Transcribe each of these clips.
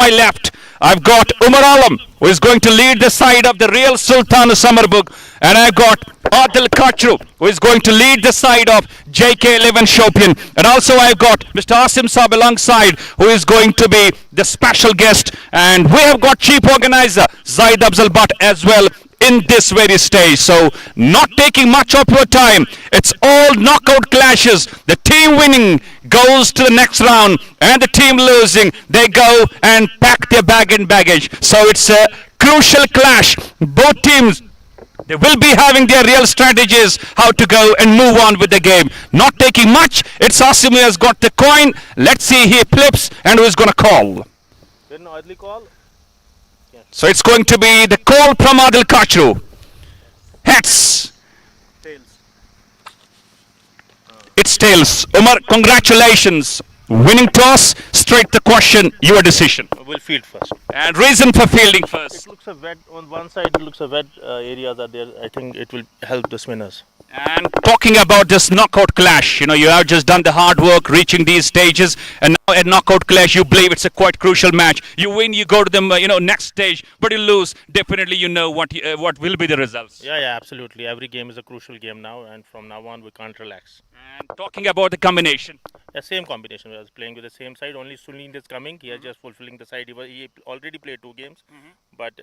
my left, I've got Umar Alam, who is going to lead the side of the Real Sultan Summerbugh, and I've got Adil Kachru, who is going to lead the side of JK11 Shopian, and also I've got Mr. Asim Saab alongside, who is going to be the special guest, and we have got chief organizer Zahid Afzal Bhat as well in this very stage. So, not taking much of your time. It's all knockout clashes. The team winning goes to the next round, and the team losing, they go and pack their bag and baggage. So, it's a crucial clash. Both teams, they will be having their real strategies how to go and move on with the game. Not taking much. It's Asim who has got the coin. Let's see, he flips, and who is going to call? Didn't Adli call? So it's going to be the call from Adil Kachru. Heads. Tails. It's tails. Umar, congratulations. Winning toss, straight the question, your decision. We'll field first. And reason for fielding first. It looks a wet on one side. It looks a wet areas are there. I think it will help the spinners. And talking about this knockout clash, you have just done the hard work reaching these stages, and now at knockout clash, you believe it's a quite crucial match. You win, you go to the next stage, but you lose. Definitely, you know what will be the results. Yeah, absolutely. Every game is a crucial game now, and from now on, we can't relax. And talking about the combination. Yeah, same combination. I was playing with the same side. Only Sunil is coming. He is just fulfilling the side. He already played 2 games, but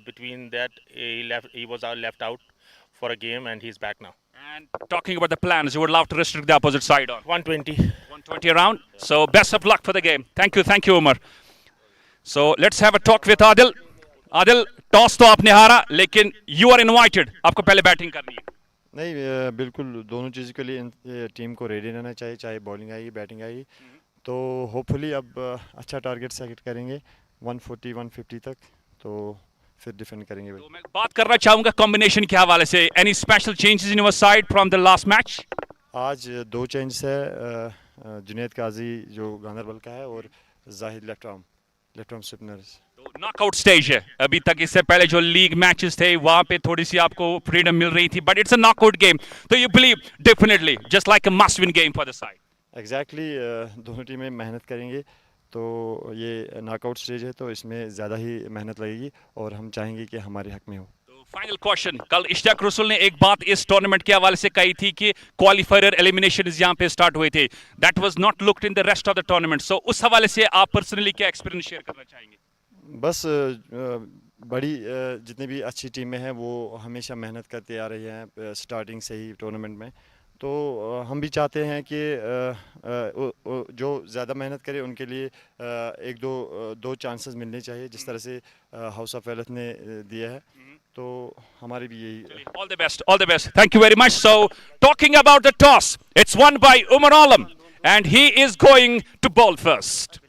between that, he was left out for a game, and he's back now. And talking about the plans, you would love to restrict the opposite side on 120. 120 around. So best of luck for the game. Thank you, Umar. So let's have a talk with Adil. Adil, toss तो आपने हारा, लेकिन you are invited. आपको पहले batting करनी है. नहीं बिल्कुल दोनों चीज़ के लिए टीम को रेडी रहना चाहिए, चाहे बॉलिंग आएगी बैटिंग आएगी. तो होपफुली अब अच्छा टारगेट सेट करेंगे 140 150 तक, तो फिर डिफेंड करेंगे. तो मैं बात करना चाहूँगा कॉम्बिनेशन के हवाले से. Any special changes in your side from the last match? आज 2 चेंज है. जुनैद काजी जो गांधरबल का है और Zahid left arm spinner. Knockout stage है अभी तक. इससे पहले जो लीग मैचेस थे वहां पे थोड़ी सी आपको फ्रीडम मिल रही थी, but it's a knockout game. तो you believe definitely just like a must win game for the side. Exactly. दोनों टीमें मेहनत करेंगे, तो ये नॉकआउट स्टेज है, तो इसमें ज़्यादा ही मेहनत लगेगी और हम चाहेंगे कि हमारे हक में हो. Final question. कल इश्तियाक रसूल ने एक बात इस टूर्नामेंट के हवाले से कही थी कि क्वालिफायर एलिमिनेशन यहाँ पे स्टार्ट हुए थे. That was not looked in the rest of the tournament. So उस हवाले से आप पर्सनली क्या एक्सपीरियंस शेयर करना चाहेंगे? बस बड़ी जितनी भी अच्छी टीमें हैं वो हमेशा मेहनत करते आ रही हैं स्टार्टिंग से ही टूर्नामेंट में. तो हम भी चाहते हैं कि जो ज़्यादा मेहनत करे उनके लिए एक दो चांसेस मिलने चाहिए, जिस तरह से हाउस ऑफ वेल्थ ने दिया है. तो हमारी भी यही. All the best. Thank you very much. So, talking about the toss, it's won by Umar Alam, and he is going to bowl first.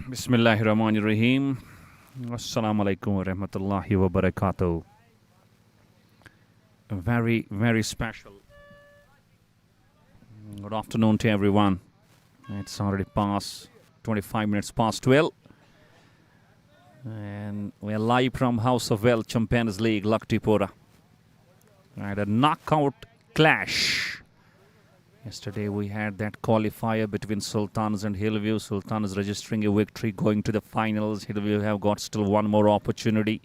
Bismillahirrahmanirrahim. Assalamu alaikum wa rahmatullahi wa barakatuh. A very, very special good afternoon to everyone. It's already past 25 minutes past 12. And we're live from House of Well Champions League, Lucktipora. And a knockout clash. Yesterday we had that qualifier between Sultans and Hillview. Sultan is registering a victory, going to the finals. Hillview have got still one more opportunity.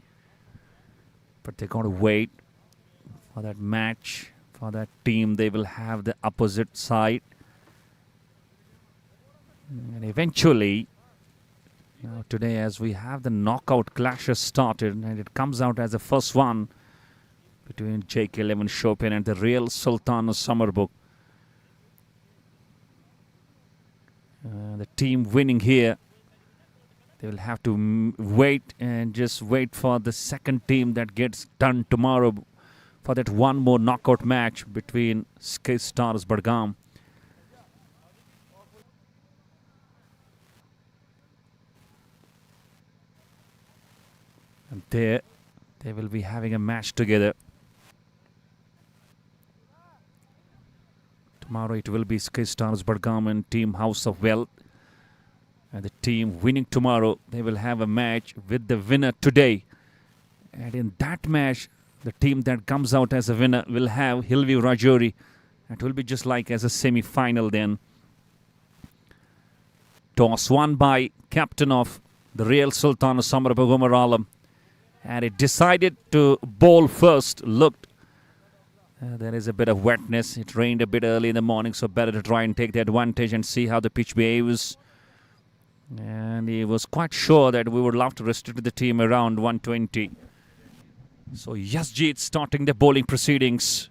But they're going to wait for that match, for that team. They will have the opposite side. And eventually, now today as we have the knockout clashes started, and it comes out as the first one between JK11 Shopian and the Real Sultan Summerbugh. The team winning here, they will have to wait and just wait for the second team that gets done tomorrow for that one more knockout match between Sky Stars Budgam. And there, they will be having a match together. Tomorrow it will be Sky Stars Budgam and Team House of Well. And the team winning tomorrow, they will have a match with the winner today. And in that match, the team that comes out as a winner will have Hillview Rajouri. It will be just like as a semi-final then. Toss won by captain of the Real Sultan Summerbugh, Umar Alam. And it decided to bowl first. Looked. There is a bit of wetness. It rained a bit early in the morning, so better to try and take the advantage and see how the pitch behaves. And he was quite sure that we would love to restrict the team around 120. So Zahid starting the bowling proceedings.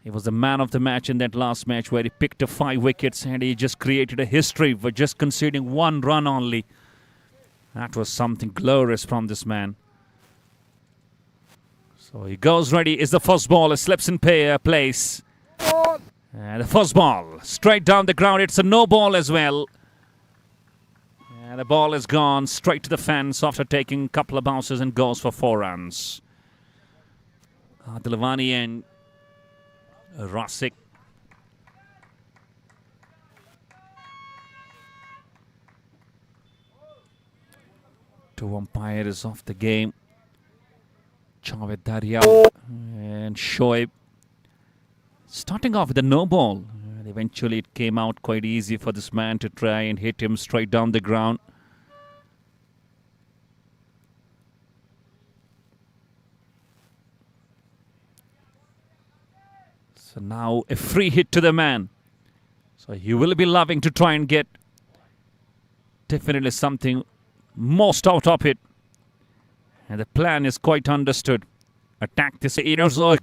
He was the man of the match in that last match where he picked up 5 wickets and he just created a history for just conceding 1 run only. That was something glorious from this man. So he goes ready. Is the first ball. It slips in place. And the first ball straight down the ground. It's a no ball as well. And the ball is gone straight to the fence after taking a couple of bounces and goes for 4 runs. Adilwani and Rasik. Two umpires off the game. Javed Daryab and Shoaib. Starting off with a no ball. And eventually it came out quite easy for this man to try and hit him straight down the ground. So now a free hit to the man. So he will be loving to try and get definitely something most out of it. And the plan is quite understood. Attack this inner zone.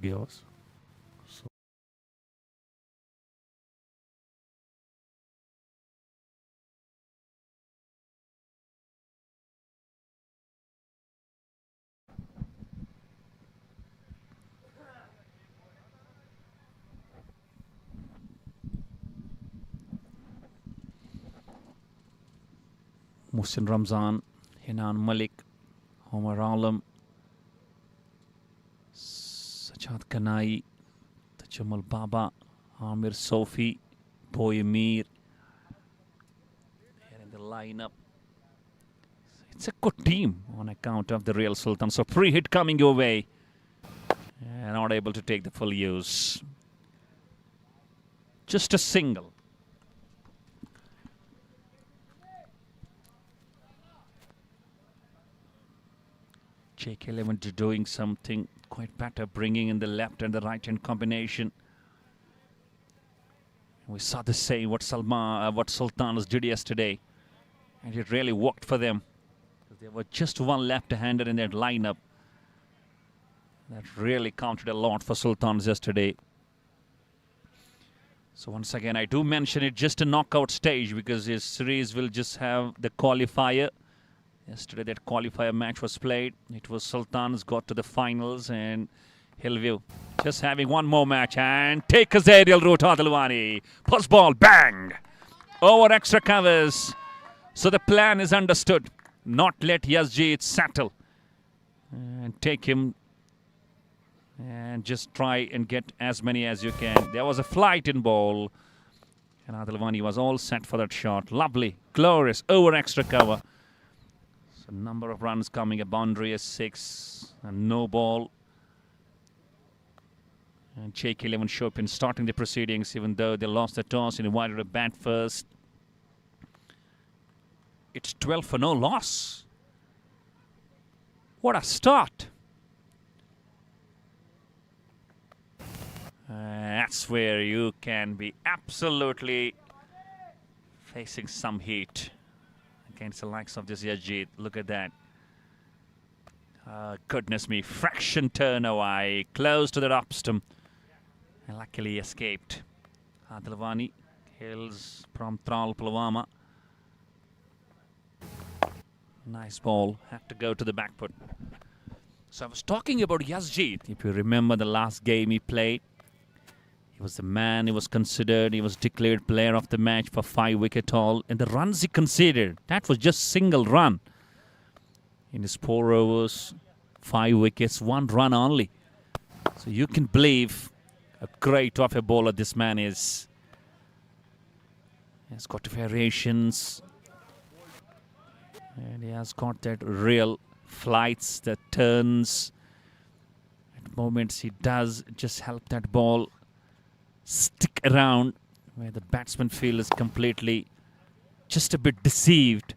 Muhsin Ramzan, Hinan Malik, Omar Alam, Sajad Kanai, Tajamal Baba, Amir Sofi, Boy Amir. Here in the lineup. It's a good team on account of the Real Sultan. So free hit coming your way. And not able to take the full use. Just a single. JK11 doing something quite better, bringing in the left and the right hand combination. We saw the same what Sultanas did yesterday, and it really worked for them. There were just one left-hander in that lineup. That really counted a lot for Sultans yesterday. So once again, I do mention it just a knockout stage because this series will just have the qualifier. Yesterday that qualifier match was played. It was Sultans got to the finals and Hillview just having one more match and take his aerial route. Adilwani. First ball, bang! Over extra covers. So the plan is understood. Not let Yazjeed settle and take him and just try and get as many as you can. There was a flight in ball and Adilwani was all set for that shot. Lovely, glorious, over extra cover. So number of runs coming, a boundary is 6 and no ball. And JK11 Shopian starting the proceedings even though they lost the toss and invited a bat first. It's 12 for no loss. What a start. That's where you can be absolutely facing some heat against the likes of this Yazjeed. Look at that. Goodness me, fraction turn away, close to the up stump. And luckily escaped. Adilwani hails from Tral Pulwama. Nice ball, had to go to the back foot. So I was talking about Yazjeed. If you remember the last game he played, he was the man, he was considered, he was declared player of the match for 5 wicket haul. And the runs he conceded, that was just single run. In his 4 overs, 5 wickets, 1 run only. So you can believe a great of a bowler this man is. He has got variations. And he has got that real flights, the turns. At moments he does just help that ball stick around where the batsman feels completely just a bit deceived.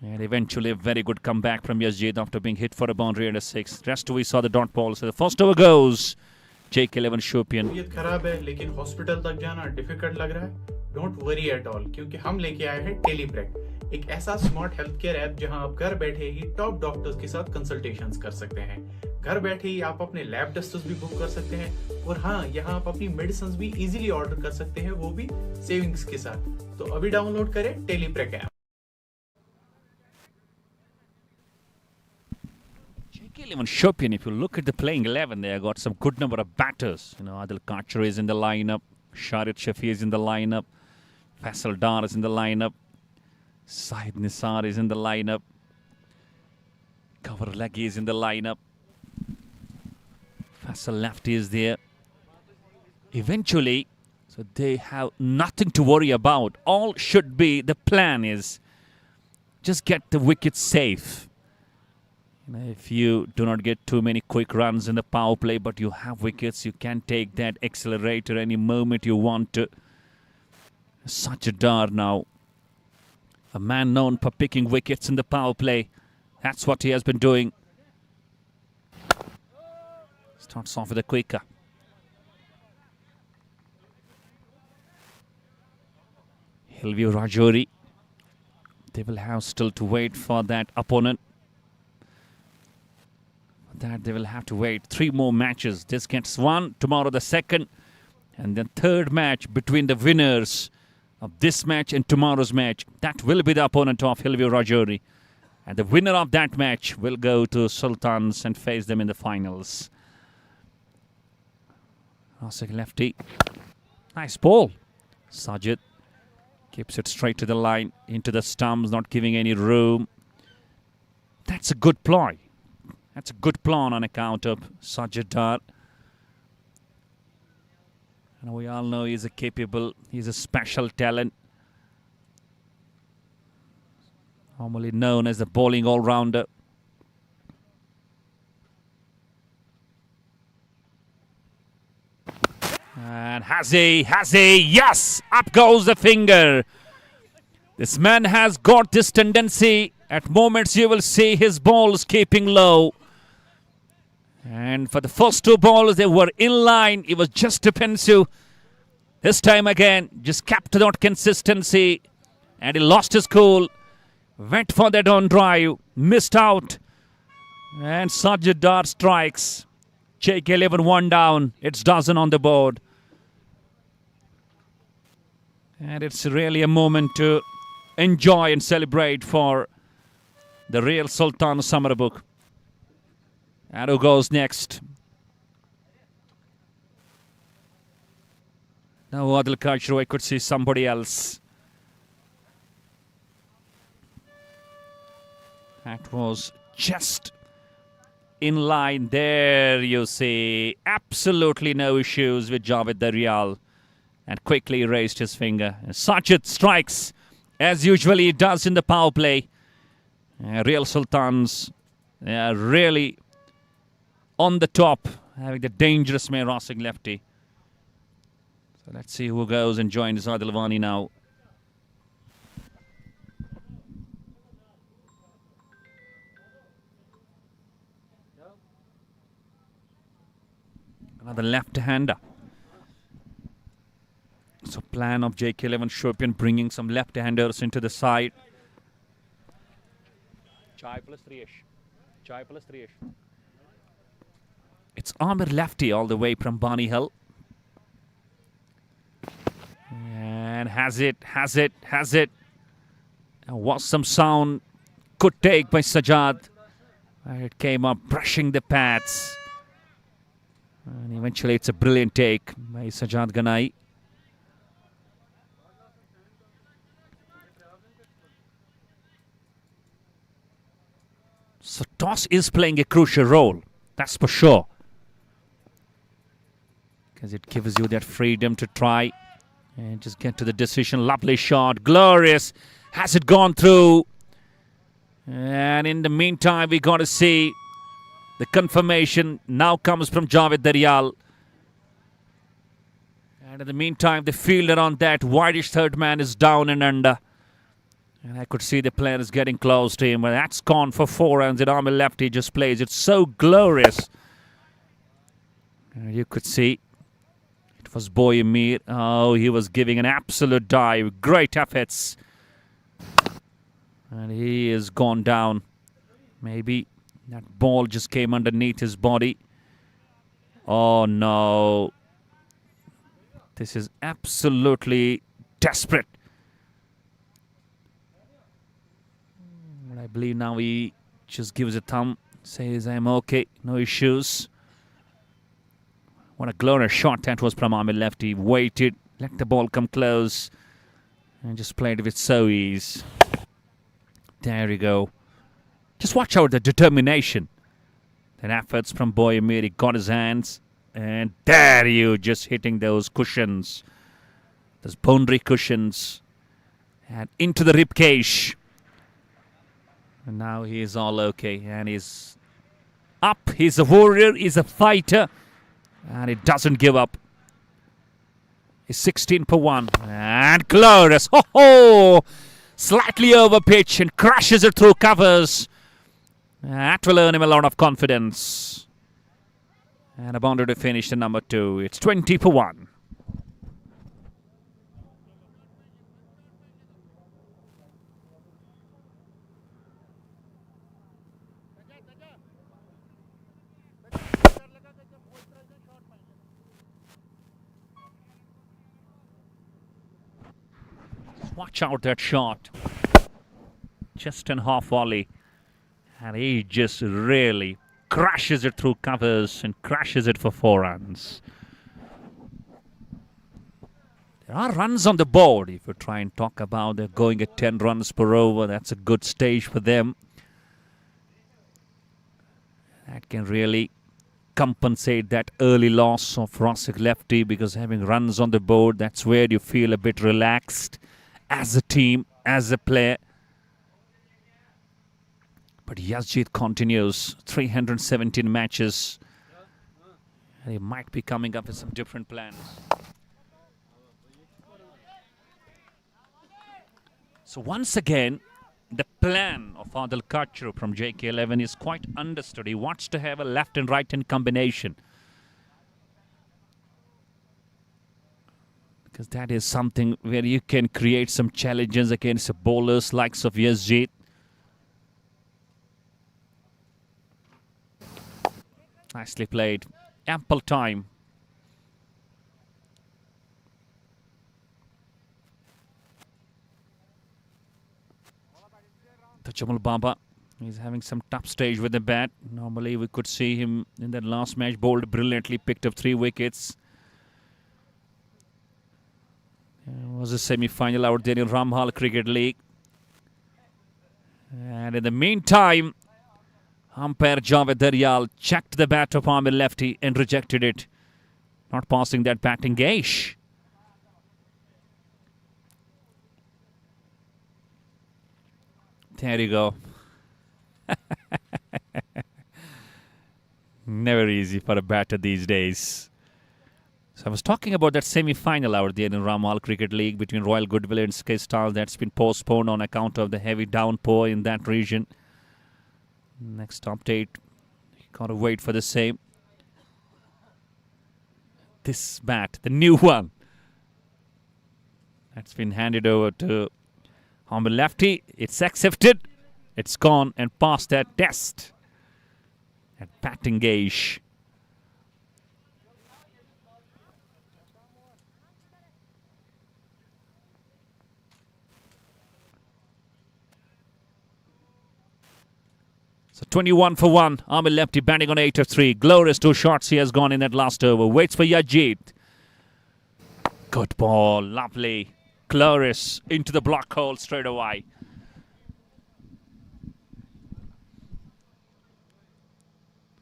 And eventually a very good comeback from Yazjeed after being hit for a boundary and a 6. Rest we saw the dot ball. So the first over goes JK11 Shopian. तबीयत खराब है लेकिन hospital तक जाना difficult लग रहा है. Don't worry at all क्योंकि हम लेके आए हैं टेलीप्रेक, एक ऐसा स्मार्ट हेल्थ केयर ऐप जहां आप घर बैठे ही टॉप डॉक्टर्स के साथ कंसल्टेशंस कर सकते हैं. घर बैठे ही आप अपने लैब टेस्ट्स भी बुक कर सकते हैं और हाँ, यहाँ आप अपनी मेडिसिन भी इजीली ऑर्डर कर सकते हैं, वो भी सेविंग्स के साथ. तो अभी डाउनलोड करें टेलीप्रेक app. JK11 Shopian, if you look at the playing 11, they have got some good number of batters. You know, Adil Kachar is in the lineup, Sharid Shafi is in the lineup, Faisal Dar is in the lineup, Zahid Nisar is in the lineup, Cover Leggy is in the lineup, Faisal Lefty is there. Eventually, so they have nothing to worry about. All should be, the plan is just get the wickets safe. If you do not get too many quick runs in the power play, but you have wickets, you can take that accelerator any moment you want to. Sajidar now, a man known for picking wickets in the power play. That's what he has been doing. Starts off with a quicker. Hillview Rajouri. They will have still to wait for that opponent. That they will have to wait 3 more matches. This gets 1, tomorrow the 2nd, and then 3rd match between the winners of this match and tomorrow's match. That will be the opponent of Hillview Rajouri. And the winner of that match will go to Sultans and face them in the finals. Rasik lefty. Nice ball. Sajid keeps it straight to the line, into the stumps, not giving any room. That's a good ploy. That's a good plan on account of Sajidar. And we all know he's a special talent. Formerly known as the bowling all-rounder. And has he, yes! Up goes the finger. This man has got this tendency. At moments you will see his balls keeping low. And for the first two balls, they were in line. It was just defensive. This time again, just kept that consistency. And he lost his cool. Went for that on drive. Missed out. And Zahid strikes. JK 11 one down. It's dozen on the board. And it's really a moment to enjoy and celebrate for the Real Sultan Summerbugh. And who goes next? Now Adil Kachru, I could see somebody else. That was just in line. There you see. Absolutely no issues with Javed Daryal. And quickly raised his finger. Zahid strikes as usually he does in the power play. Real Sultans really on the top, having the dangerous man Rosing lefty. So let's see who goes and joins Adil Wani now. Another left-hander. So plan of JK 11 Shopian bringing some left-handers into the side. Chai plus 3-ish. Chai plus 3-ish. It's Amir lefty all the way from Bani Hill. And has it. Was some sound. Good take by Sajjad. It came up brushing the pads. And eventually it's a brilliant take by Sajjad Ganai. So toss is playing a crucial role, that's for sure. Because it gives you that freedom to try and just get to the decision. Lovely shot, glorious. Has it gone through? And in the meantime, we got to see the confirmation now comes from Javed Daryal. And in the meantime, the fielder on that whitish third man is down and under. And I could see the players getting close to him. But that's gone for 4 runs. And Amir lefty just plays it so glorious. And you could see it was Boy Amir. Oh, he was giving an absolute dive. Great efforts. And he is gone down. Maybe that ball just came underneath his body. Oh, no. This is absolutely desperate. I believe now he just gives a thumb, says, I'm okay, no issues. What a glorious shot that was from Amir lefty. Waited, let the ball come close, and just played with so ease. There you go. Just watch out the determination. And efforts from Boy Amir. He got his hands, and there you just hitting those cushions, those boundary cushions, and into the ribcage. And now he is all okay, and he's up. He's a warrior, he's a fighter, and he doesn't give up. He's 16 for 1, and glorious. Ho ho! Slightly over pitch and crashes it through covers. That will earn him a lot of confidence. And a boundary to finish the number 2. It's 20 for 1. Watch out that shot. Just in half volley. And he just really crashes it through covers and crashes it for 4 runs. There are runs on the board. If you try and talk about they're going at 10 runs per over, that's a good stage for them. That can really compensate that early loss of Rosik lefty, because having runs on the board, that's where you feel a bit relaxed as a team, as a player. But Yazid continues 317 matches. And he might be coming up with some different plans. So once again, the plan of Adil Kachru from JK11 is quite understood. He wants to have a left and right hand combination. Because that is something where you can create some challenges against the bowlers likes of Yazid. Nicely played. Ample time. Jamal Baba is having some tough stage with the bat. Normally we could see him in that last match bowled brilliantly, picked up 3 wickets. It was a semi-final out there in Ramhal Cricket League. And in the meantime, umpire Javed Daryal checked the bat of Amir lefty and rejected it. Not passing that batting gauge. There you go. Never easy for a batter these days. So I was talking about that semi-final out there in Ramhal Cricket League between Royal Goodwill and Sky Stars that's been postponed on account of the heavy downpour in that region. Next update, gotta wait for the same. This bat, the new one, that's been handed over to Amir lefty. It's accepted. It's gone and passed that test. At batting gauge. So 21 for 1. Amir lefty batting on 8 of 3. Glorious 2 shots he has gone in that last over. Waits for Yazid. Good ball. Lovely. Glorious into the block hole straight away.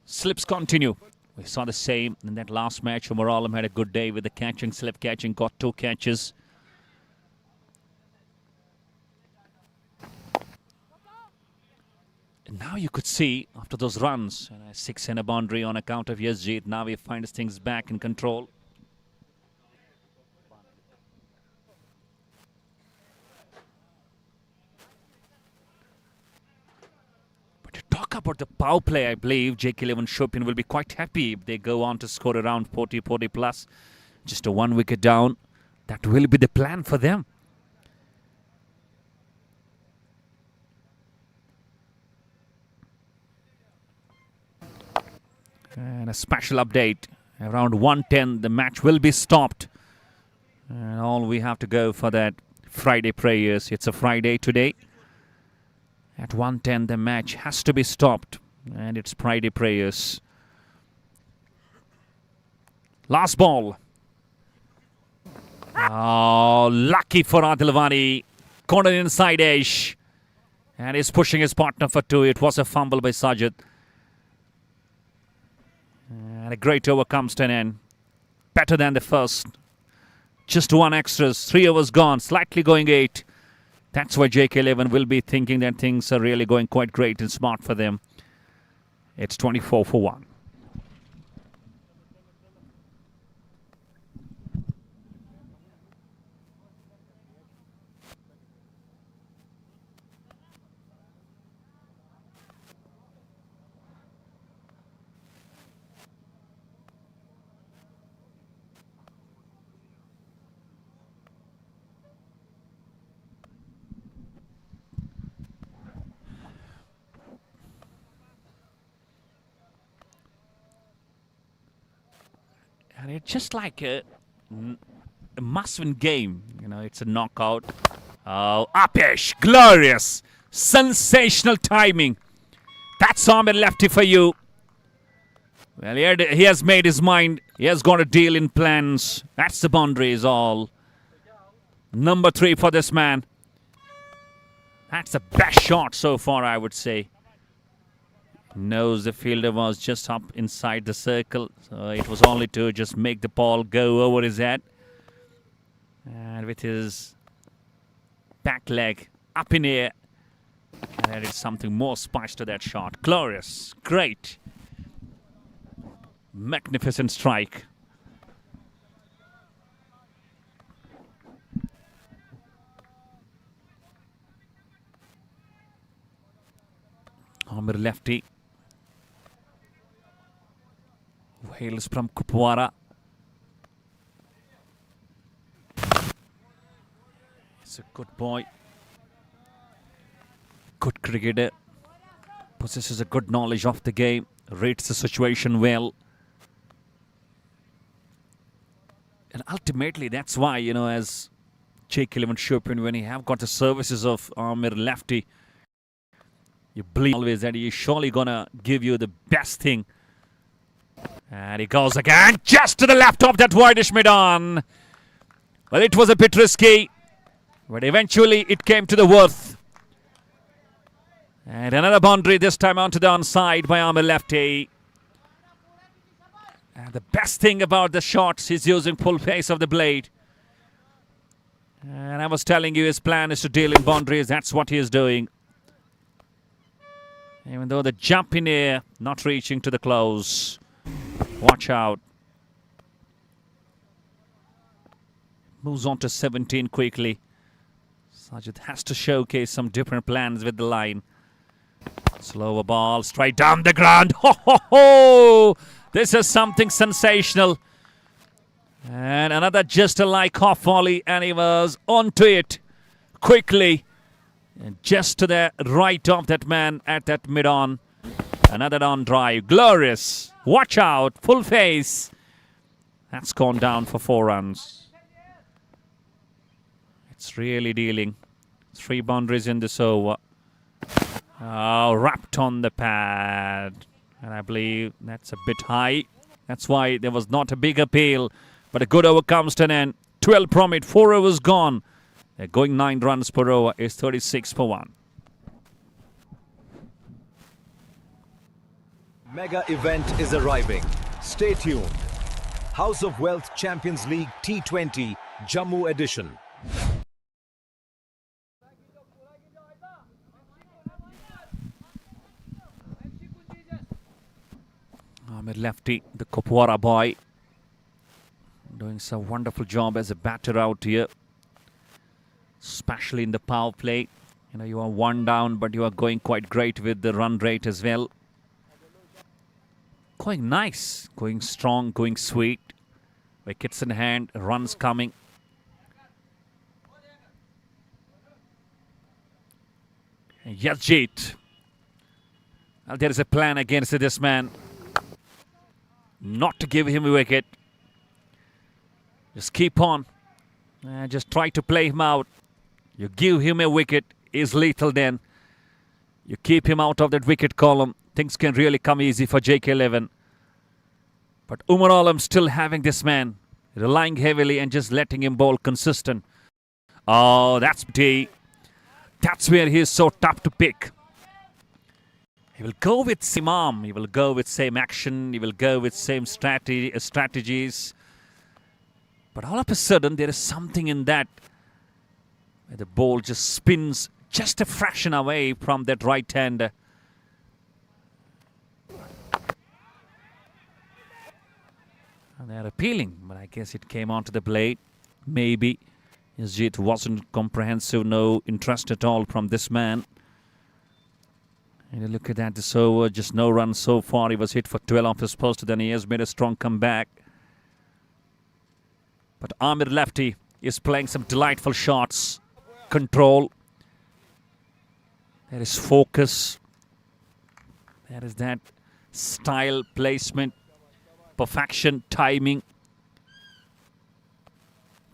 Slips continue. We saw the same in that last match. Umar Alam had a good day with the catching, slip catching, got 2 catches. And now you could see after those runs, 6 and a boundary on account of Yazid. Now he finds things back in control. Talk about the power play, I believe JK11 Shopian will be quite happy if they go on to score around 40 plus. Just a 1 wicket down. That will be the plan for them. And a special update. Around 1:10 the match will be stopped. And all we have to go for that Friday prayers. It's a Friday today. At 1:10 the match has to be stopped. And it's Friday prayers. Last ball. Oh, lucky for Adilwani. Corner inside edge. And he's pushing his partner for 2. It was a fumble by Zahid. And a great over comes to an end. Better than the first. Just 1 extras. 3 overs gone. Slightly going 8. That's why JK11 will be thinking that things are really going quite great and smart for them. It's 24 for 1. And it's just like a must-win game. You know, it's a knockout. Oh, Apesh, glorious, sensational timing. That's Amir lefty for you. Well, he has made his mind. He has got a deal in plans. That's the boundary is all. Number 3 for this man. That's the best shot so far, I would say. Knows the fielder was just up inside the circle. So it was only to just make the ball go over his head. And with his back leg up in air, And added something more spice to that shot. Glorious. Great. Magnificent strike. Amir lefty. Who hails from Kupwara. He's a good boy. Good cricketer. Possesses a good knowledge of the game. Reads the situation well. And ultimately, that's why, you know, as JK11 Shopian, when he have got the services of Amir lefty, you believe always that he is surely gonna give you the best thing. And he goes again, just to the left of that wideish mid-on. Well, it was a bit risky, but eventually it came to the worth. And another boundary, this time onto the onside by Amir lefty. And the best thing about the shots, he's using full face of the blade. And I was telling you, his plan is to deal in boundaries. That's what he is doing. Even though the jump in air, not reaching to the close. Watch out. Moves on to 17 quickly. Zahid has to showcase some different plans with the line. Slower ball, straight down the ground. Ho, ho, ho! This is something sensational. And another just a like off volley, and he was onto it quickly. And just to the right of that man at that mid-on. Another on drive. Glorious. Watch out. Full face. That's gone down for 4 runs. It's really dealing. 3 boundaries in this over. Oh, wrapped on the pad. And I believe that's a bit high. That's why there was not a big appeal. But a good over comes to an end. 12 from it. 4 overs gone. They're going 9 runs per over. It's 36 for 1. Mega event is arriving. Stay tuned. House of Wealth Champions League T20 Jammu edition. Amir lefty, the Kupwara boy, doing some wonderful job as a batter out here, especially in the power play. You know, you are 1 down, but you are going quite great with the run rate as well. Going nice, going strong, going sweet. Wickets in hand, runs coming. Zahid. Well, there is a plan against this man. Not to give him a wicket. Just keep on. Just try to play him out. You give him a wicket, is lethal then. You keep him out of that wicket column. Things can really come easy for JK11. But Umar Alam still having this man. Relying heavily and just letting him bowl consistent. Oh, that's D. That's where he is so tough to pick. He will go with same arm. He will go with same action. He will go with same strategies. But all of a sudden, there is something in that where the ball just spins just a fraction away from that right hander. And they're appealing, but I guess it came onto the blade. Maybe Zahid wasn't comprehensive, no interest at all from this man. And you look at that, this over, just no runs so far. He was hit for 12 off his post, then he has made a strong comeback. But Amir lefty is playing some delightful shots. Control. There is focus. There is that style, placement, perfection, timing.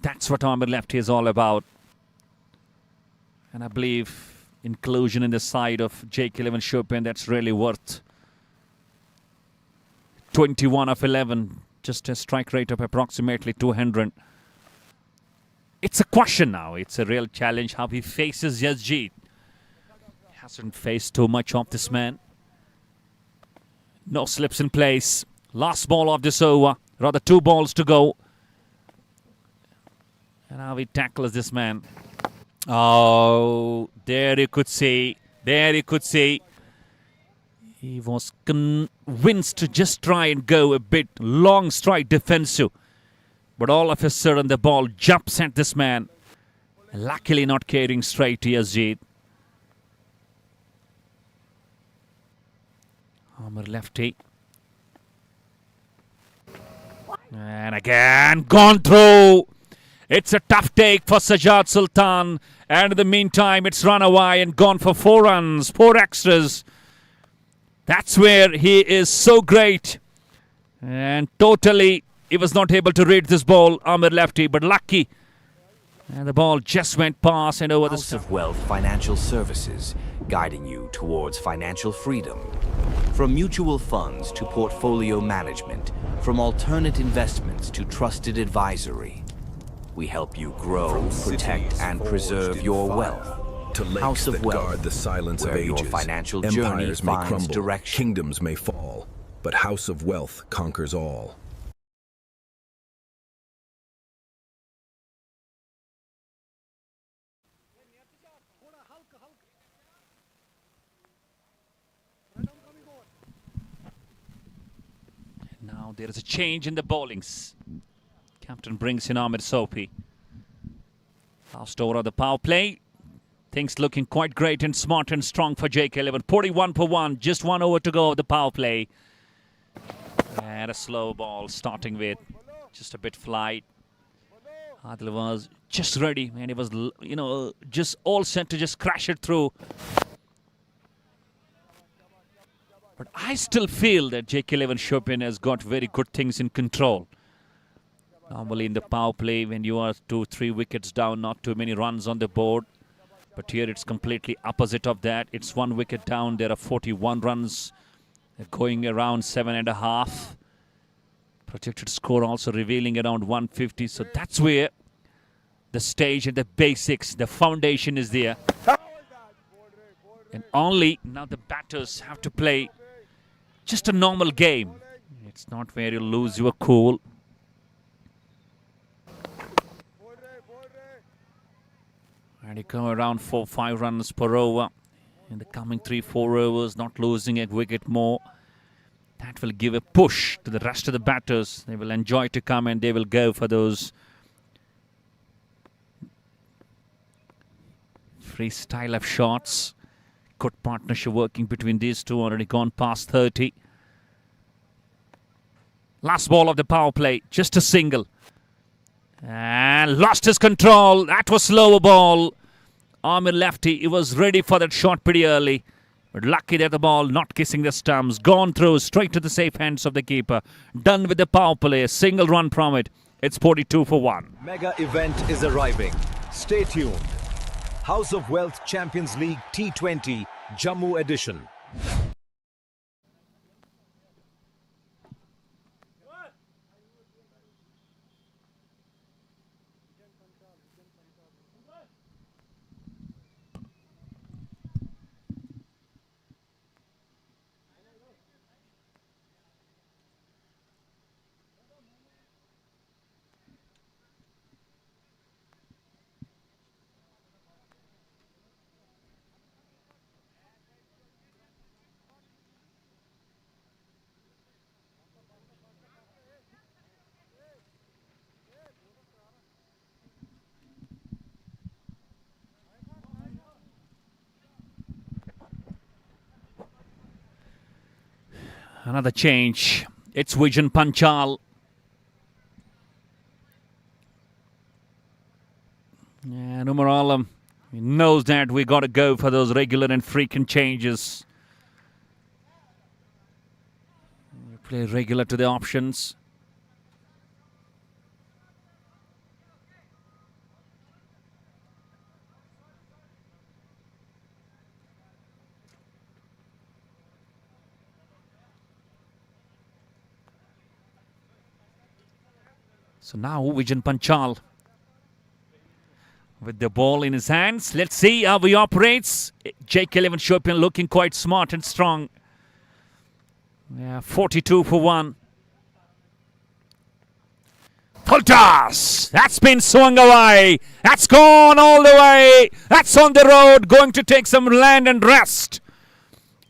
That's what Amir lefty is all about. And I believe inclusion in the side of JK11 Shopian, that's really worth 21 of 11, just a strike rate of approximately 200. It's a question now. It's a real challenge how he faces Zahid. He hasn't faced too much of this man. No slips in place. Last ball of this over. Rather 2 balls to go. And how he tackles this man. Oh, there you could see There you could see he was convinced to just try and go a bit long strike defensive. But all of a sudden the ball jumps at this man. Luckily not carrying straight to Zahid. Amir lefty. And again gone through. It's a tough take for Sajjad Sultan. And in the meantime it's run away and gone for 4 runs, 4 extras. That's where he is so great. And totally he was not able to read this ball, Amir lefty, but lucky. And the ball just went past and over the House of Wealth Financial Services, guiding you towards financial freedom. From mutual funds to portfolio management, from alternate investments to trusted advisory, we help you grow, protect, and preserve your wealth. To lakes House of that Wealth, guard the silence of where your ages. financial journey Empires may finds crumble, direction. kingdoms may fall, but House of Wealth conquers all. Now there is a change in the bowlings. Captain brings in Ahmed Sopi. Last over of the power play. Things looking quite great and smart and strong for JK11. 41 for 1. Just 1 over to go of the power play. And a slow ball starting with just a bit flight. Adil was just ready and he was, just all set to just crash it through. But I still feel that JK11 Shopian has got very good things in control. Normally in the power play, when you are 2-3 wickets down, not too many runs on the board. But here it's completely opposite of that. It's 1 wicket down. There are 41 runs. They're going around 7.5. Projected score also revealing around 150. So that's where the stage and the basics, the foundation is there. And only now the batters have to play just a normal game. It's not where you lose your cool. And you come around 4-5 runs per over in the coming 3-4 overs, not losing a wicket more. That will give a push to the rest of the batters. They will enjoy to come and they will go for those freestyle of shots. Good partnership working between these two, already gone past 30. Last ball of the power play, just a single. And lost his control. That was slower ball. Amir lefty, he was ready for that shot pretty early. But lucky that the ball not kissing the stumps. Gone through straight to the safe hands of the keeper. Done with the power play. A single run from it. It's 42 for 1. Mega event is arriving. Stay tuned. House of Wealth Champions League T20 Jammu edition. Another change. It's Vijan Panchal. And Umar Alam knows that we got to go for those regular and frequent changes. We play regular to the options. So now Vijan Panchal with the ball in his hands. Let's see how he operates. JK11 Shopian looking quite smart and strong. Yeah, 42 for 1. Full toss. That's been swung away. That's gone all the way. That's on the road. Going to take some land and rest.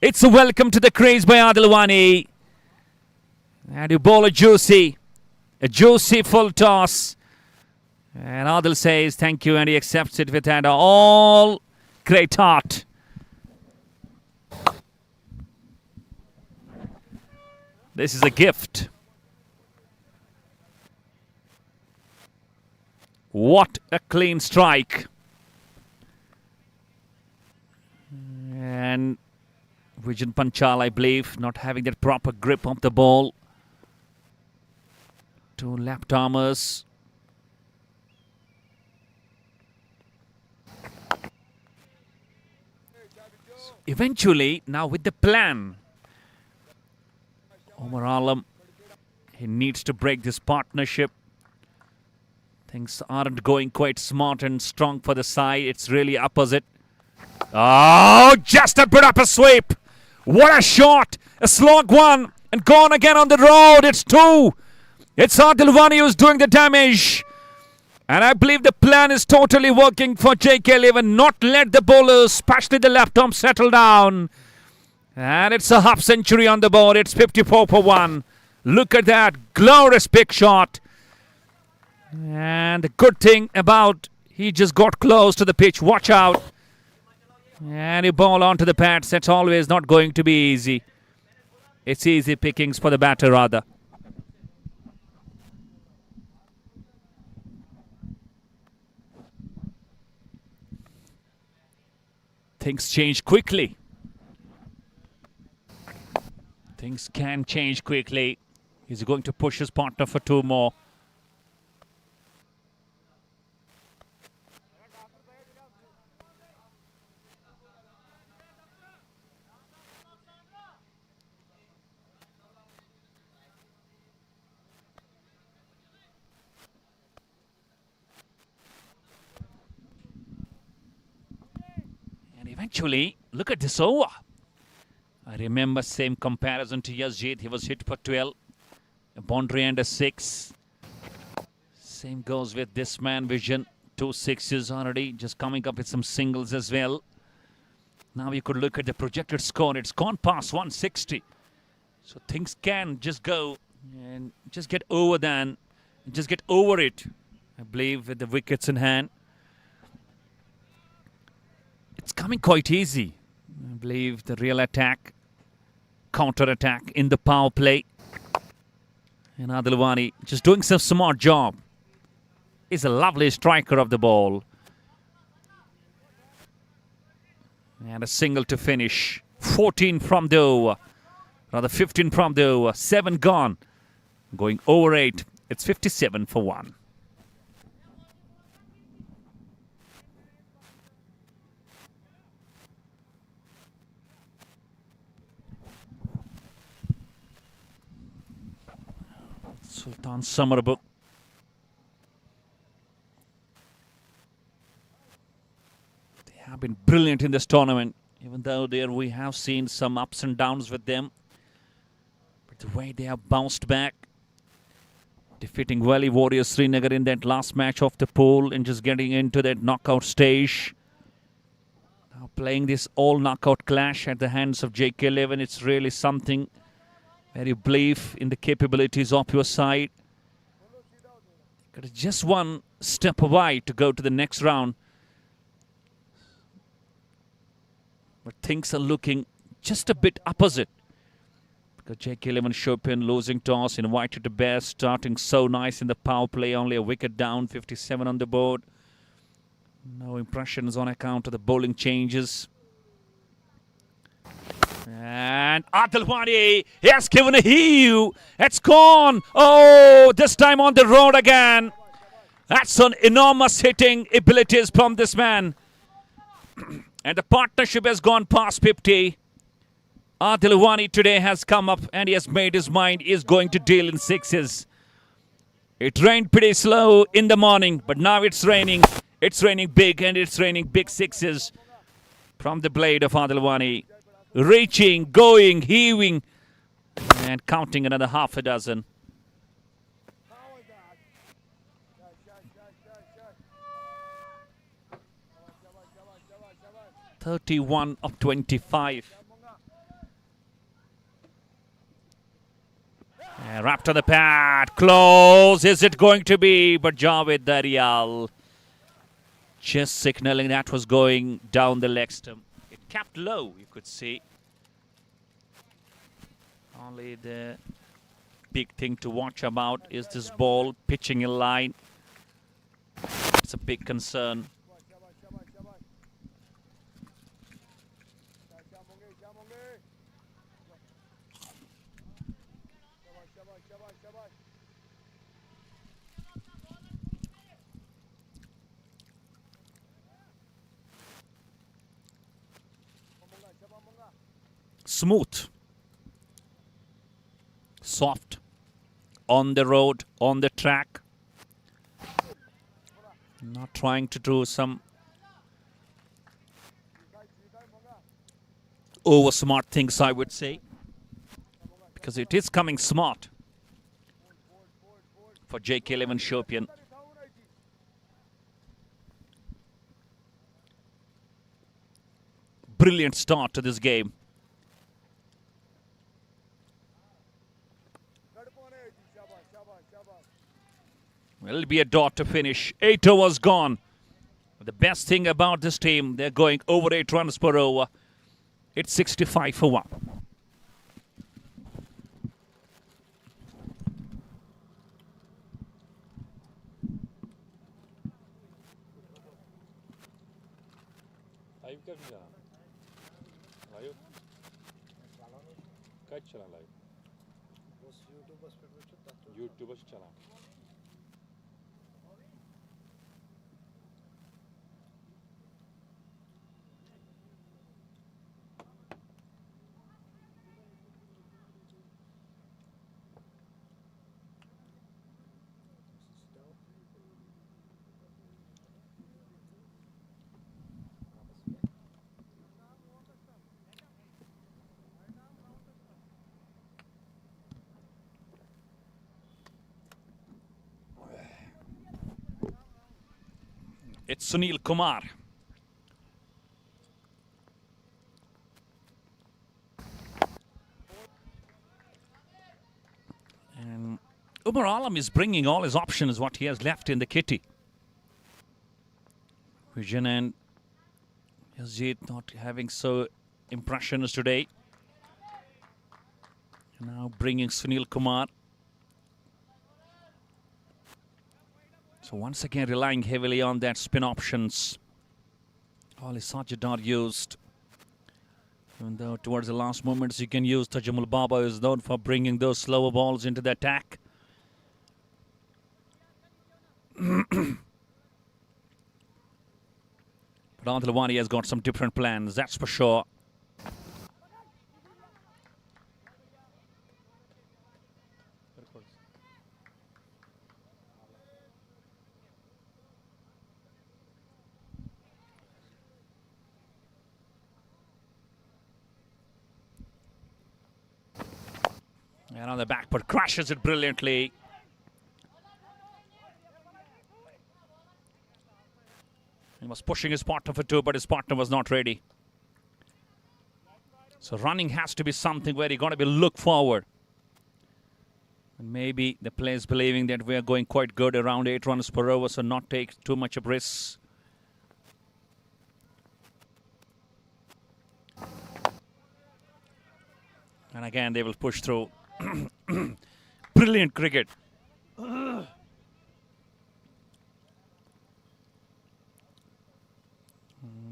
It's a welcome to the crease by Adil Wani. And you bowl a juicy full toss. And Adil says thank you, and he accepts it with an all great heart. This is a gift. What a clean strike. And Vijan Panchal, I believe, not having that proper grip of the ball. Two left armers. Eventually, now with the plan, Omar Alam, he needs to break this partnership. Things aren't going quite smart and strong for the side. It's really opposite. Oh, just a bit up a sweep. What a shot. A slog one. And gone again on the road. It's two. It's Adil Wani who's doing the damage. And I believe the plan is totally working for JK11. Not let the bowlers, especially the left arm, settle down. And it's a half century on the board. It's 54 for 1. Look at that. Glorious big shot. And the good thing about he just got close to the pitch. Watch out. And he ball onto the pads. That's always not going to be easy. It's easy pickings for the batter rather. Things change quickly. Things can change quickly. He's going to push his partner for 2 more. Eventually, look at this over. I remember same comparison to Zahid. He was hit for 12. A boundary and a 6. Same goes with this man, Vision. 2 6s already. Just coming up with some singles as well. Now you could look at the projected score. It's gone past 160. So things can just go and just get over then. Just get over it. I believe with the wickets in hand. It's coming quite easy. I believe the real attack, counter-attack in the power play. And Adil Wani just doing some smart job. He's a lovely striker of the ball. And a single to finish. 14 from the over. Rather 15 from the over. 7 gone. Going over 8. It's 57 for 1. Sultan Summerbugh. They have been brilliant in this tournament, even though there we have seen some ups and downs with them. But the way they have bounced back, defeating Valley Warriors Srinagar in that last match of the pool and just getting into that knockout stage. Now playing this all knockout clash at the hands of JK11, it's really something. Where you believe in the capabilities of your side. Got just one step away to go to the next round. But things are looking just a bit opposite. Because JK11 Shopian losing toss, invited to best, starting so nice in the power play, only a wicket down, 57 on the board. No impressions on account of the bowling changes. And Adil Wani, he has given a heave. It's gone. Oh, this time on the road again. That's an enormous hitting abilities from this man. And the partnership has gone past 50. Adil Wani today has come up and he has made his mind. He is going to deal in 6s. It rained pretty slow in the morning, but now it's raining. It's raining big, and it's raining big 6s from the blade of Adil Wani. Reaching, going, heaving, and counting another half a dozen. 31 of 25. And wrapped on the pad. Close. Is it going to be? But Javed Daryal just signaling that was going down the leg stump. It capped low, you could see. Only the big thing to watch about is this ball pitching in line. It's a big concern. Smooth, soft, on the road, on the track. Not trying to do some over smart things, I would say, because it is coming smart for JK11 Shopian. Brilliant start to this game. Well, it'll be a dot to finish. 8 overs gone. The best thing about this team, they're going over 8 runs per over. It's 65 for 1. It's Sunil Kumar. And Umar Alam is bringing all his options, what he has left in the kitty. Vision and Zahid not having so impressions today. Now bringing Sunil Kumar. So once again relying heavily on that spin options. All is Sajidar used. Even though towards the last moments you can use Tajamul Baba, is known for bringing those slower balls into the attack. But Adil Wani has got some different plans, that's for sure. And on the back, but crashes it brilliantly. He was pushing his partner for 2, but his partner was not ready. So running has to be something where you're going to be look forward. And maybe the players believing that we are going quite good around 8 runs per over, so not take too much of risks. And again, they will push through. Brilliant cricket.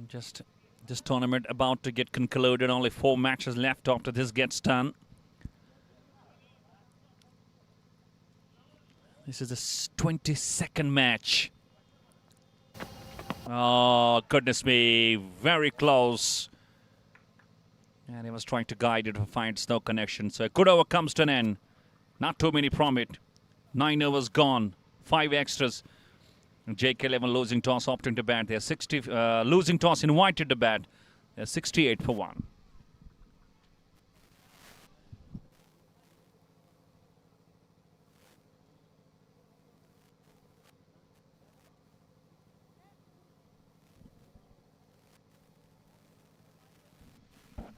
Just this tournament about to get concluded. Only 4 matches left after this gets done. This is the 22nd match. Oh, goodness me. Very close. And he was trying to guide it, but finds no connection. So a good over comes to an end. Not too many from it. 9 overs gone. 5 extras. JK11 losing toss, opting to bat. They're 60. Losing toss, invited to bat. They're 68 for 1.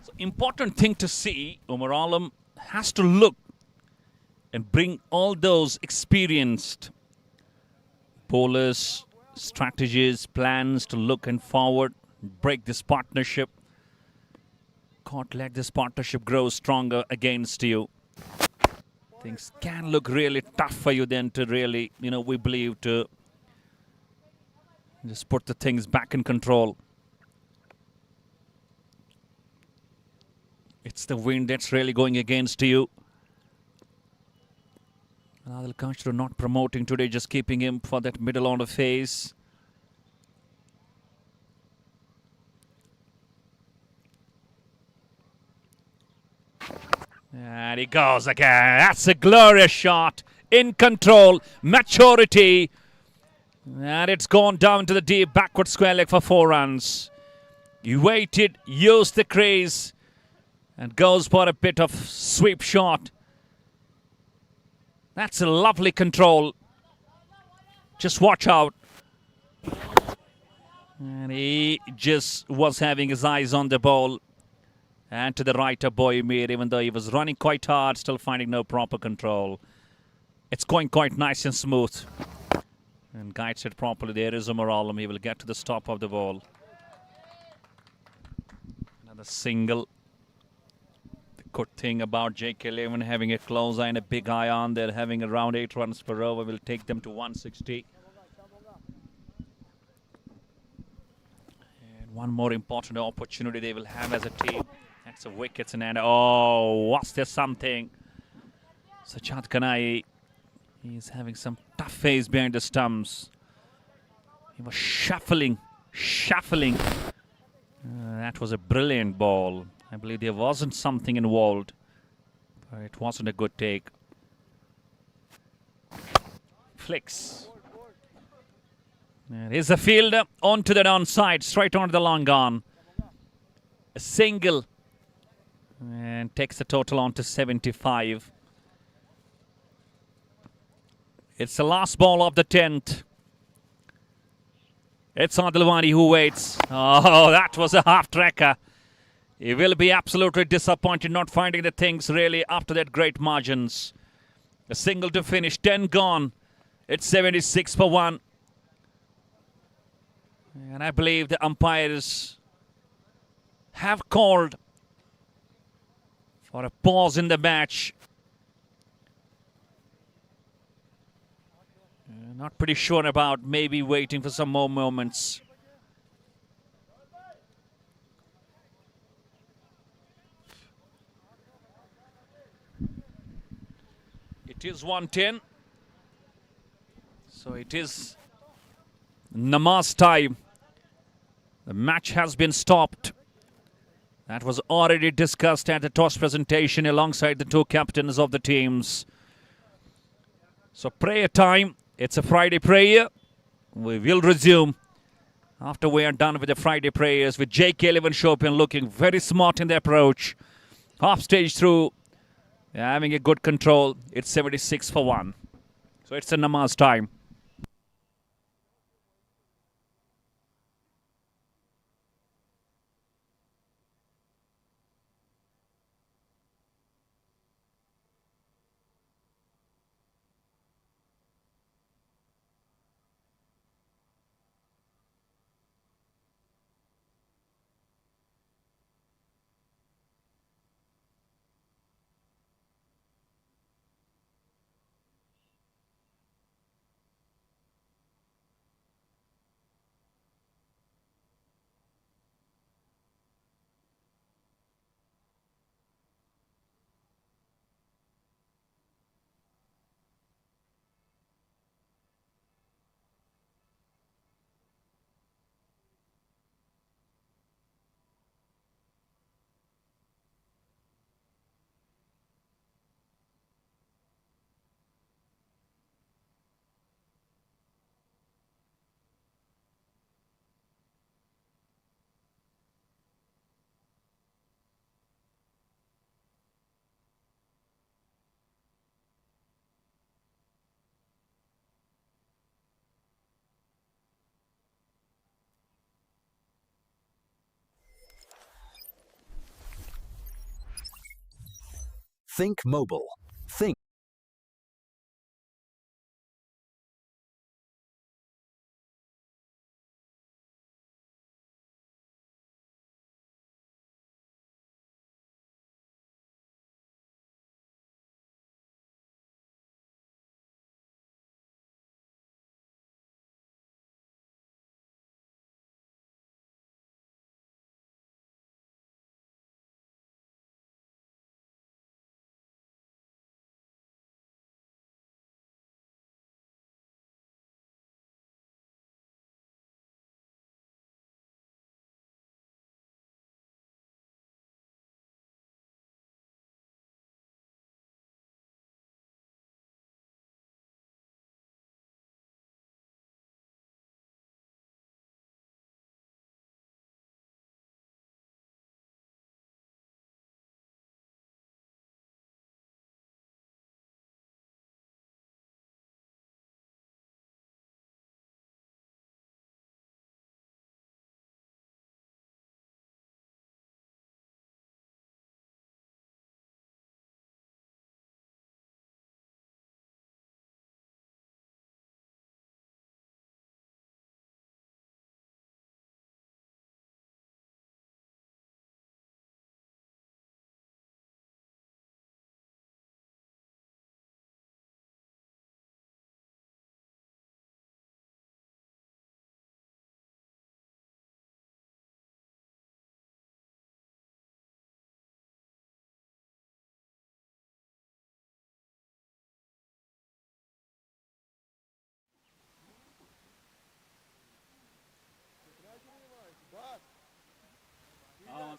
So important thing to see, Umar Alam has to look and bring all those experienced bowlers, strategies, plans to look and forward, break this partnership. Can't let this partnership grow stronger against you. Things can look really tough for you then to really, we believe to just put the things back in control. It's the wind that's really going against you. Adil Kachru not promoting today, just keeping him for that middle order phase. And he goes again. That's a glorious shot. In control. Maturity. And it's gone down to the deep backward square leg for 4 runs. He waited, used the crease, and goes for a bit of sweep shot. That's a lovely control. Just watch out. And he just was having his eyes on the ball. And to the right of Boymir, even though he was running quite hard, still finding no proper control. It's going quite nice and smooth. And guides it properly. There is Umar Alam. He will get to the stop of the ball. Another single. The good thing about JK11 having a close eye and a big eye on, they're having around 8 runs per over. Will take them to 160. And one more important opportunity they will have as a team. That's a wickets and oh, was there something? Sajjad Kanai, he's having some tough phase behind the stumps. He was shuffling. That was a brilliant ball. I believe there wasn't something involved, but it wasn't a good take. Flicks. Here's a fielder onto the downside, straight onto the long on. A single. And takes the total on to 75. It's the last ball of the 10th. It's Adilwani who waits. Oh, that was a half-tracker. He will be absolutely disappointed not finding the things really after that great margins. A single to finish, 10 gone. It's 76 for 1. And I believe the umpires have called for a pause in the match. Not pretty sure about maybe waiting for some more moments. It is 110. So it is namaz time. The match has been stopped. That was already discussed at the toss presentation alongside the 2 captains of the teams. So prayer time. It's a Friday prayer. We will resume after we are done with the Friday prayers with JK11 Shopian looking very smart in the approach. Half stage through. Having a good control. It's 76 for 1. So it's a namaz time. Think mobile. Think.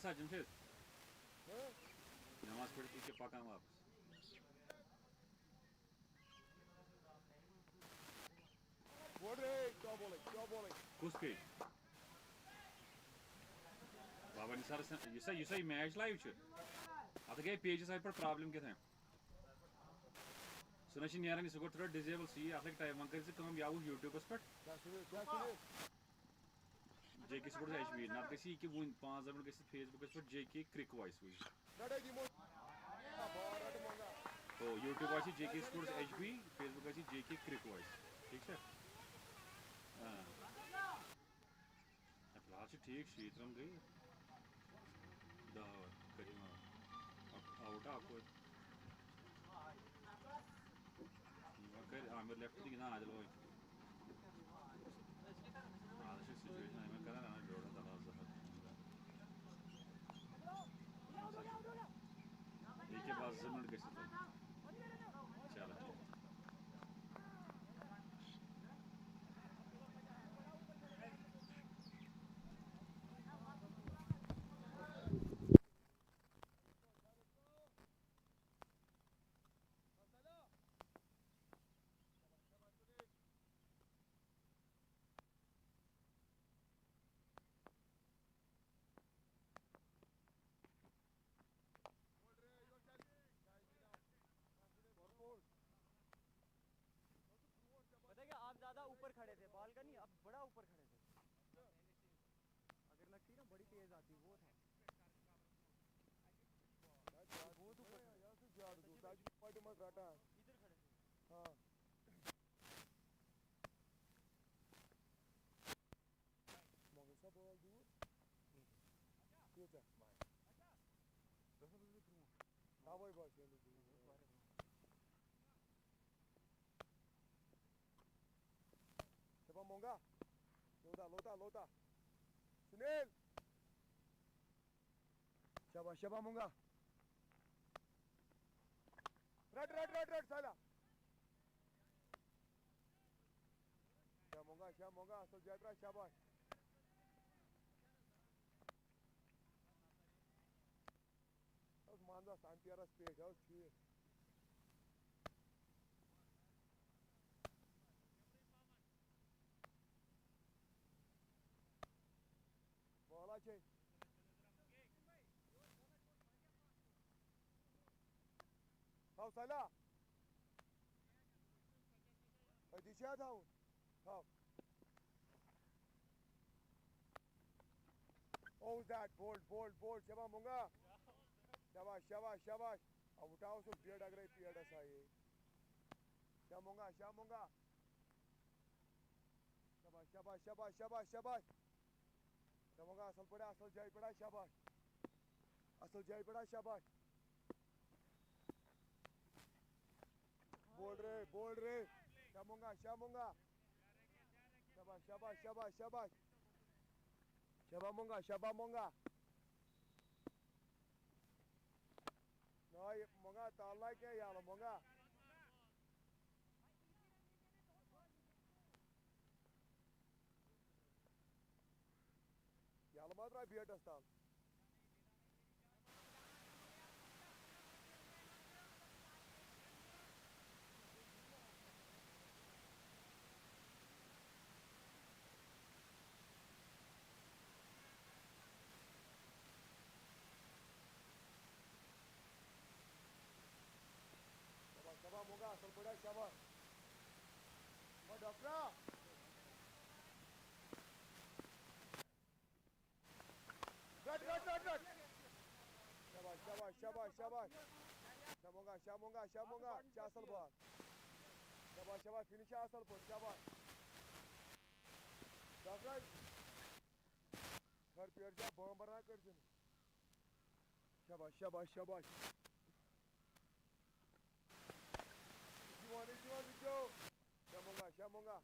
Jamshid. Namaz पढ़ के पका वापस. Kus पे? Baba Nisar, you say match live च. आता क्या pages आई पर problem क्या था? सुना ची नियारा निसको थोड़ा disable सी आता क्या टाइम अंकर से कम यावू YouTube पर. JK Sports HB ना किसी की वो 5 जब किसी Facebook पर JK Crick Voice हुई. तो YouTube वाची JK Sports HB, Facebook वाची JK Crick Voice. ठीक है? हाँ. अब लास्ट ठीक शीत रंग गई. दा करीमा. अब आउट आपको. मगर आमिर लेफ्ट की ना आजल होई. आज से सिचुएशन है मैं करा ना जोड़ा था Zahid. एक के बाद जमीन कैसे था? चला. ज्यादा ऊपर खड़े थे बॉल का नहीं अब बड़ा ऊपर खड़े थे अगर लगती ना बड़ी तेज आती वो था वो तो यहाँ से ज्यादा दूर ताज पार्टी में काटा इधर खड़े थे हाँ मगर सब बॉल दूर ये था हाँ वही बात है Monga, lota. Sunil. Shaba Monga. Red, Sala. Shaba Monga, so Jatra Shaba. That was Manda Santiara space, that was clear. Check. How Salah? Disha tha hun. How? Oh that bold. Shaba Munga. Shabash. अब उठाओ उसको पीएड अगर पीएड ऐसा ये शामोंगा शामोंगा शाबाश शाबाश शाबाश शाबाश शाबाश शामोंगा असल जाई पड़ा शाबाश असल जाई पड़ा शाबाश बोल रहे शामोंगा शामोंगा शाबाश शाबाश शाबाश शाबाश शाबामोंगा शाबामोंगा Ay, monga talla ke yala monga. Yala madra biat astal. Shabash monga asal bada shabash. Ma doctor. Good. Shabash. Shamonga. Chasal ball. Shabash. Finish asal ball. Shabash. Doctor. Her पेड़ जा बम बना कर दिन शाबाश जीवन जो शामोंगा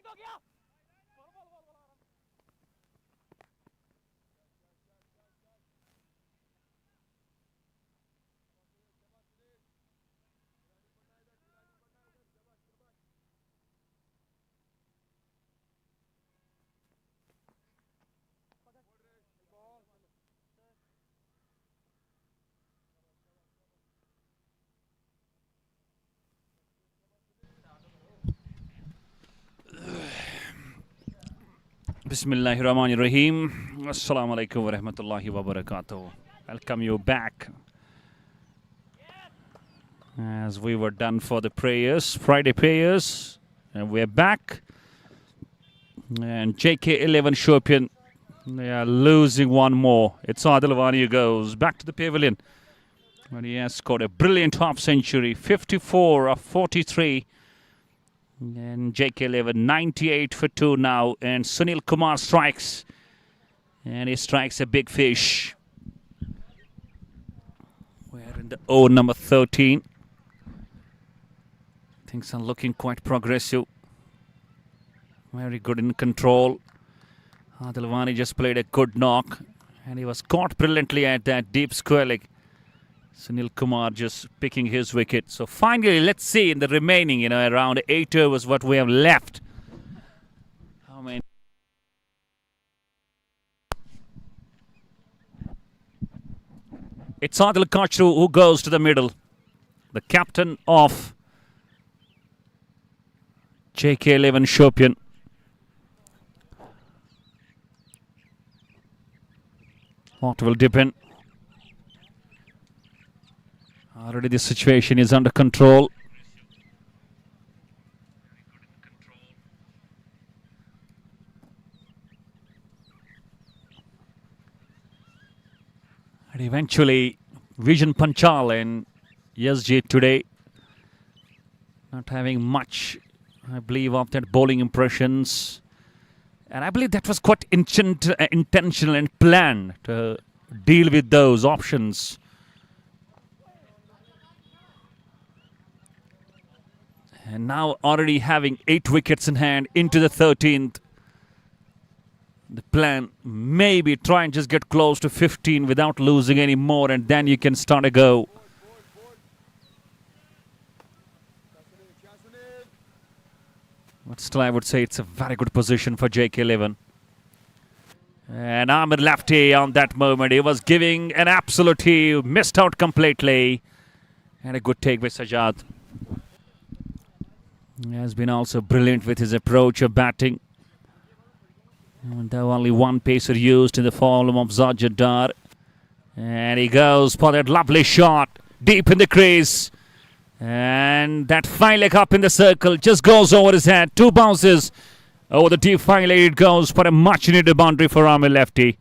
हो गया Bismillahirrahmanirrahim. Assalamu alaikum wa rahmatullahi wa barakatuh. Welcome you back. As we were done for the prayers, Friday prayers, and we're back. And JK11 Shopian, they are losing one more. It's Adil Wani who goes back to the pavilion. And he has scored a brilliant half century, 54 of 43. And JK11, 98 for 2 now. And Sunil Kumar strikes. And he strikes a big fish. We're in the over number 13. Things are looking quite progressive. Very good in control. Adilwani just played a good knock. And he was caught brilliantly at that deep square leg. Sunil Kumar just picking his wicket. So finally, let's see in the remaining, around 8 overs what we have left. How many? It's Adil Kachru who goes to the middle. The captain of JK11 Shopian. What will depend? Already the situation is under control. And eventually, Vision Panchal and SG today not having much, I believe, of that bowling impressions. And I believe that was quite intentional and planned to deal with those options. And now already having 8 wickets in hand into the 13th. The plan maybe try and just get close to 15 without losing any more, and then you can start a go. But still I would say it's a very good position for JK11. And Amir lefty on that moment. He was giving an absolute, he missed out completely. And a good take by Sajjad. He has been also brilliant with his approach of batting. And though only one pacer used in the form of Zahid. And he goes for that lovely shot deep in the crease. And that fine leg up in the circle just goes over his head. 2 bounces over the deep fine leg. It goes for a much needed boundary for Amir lefty.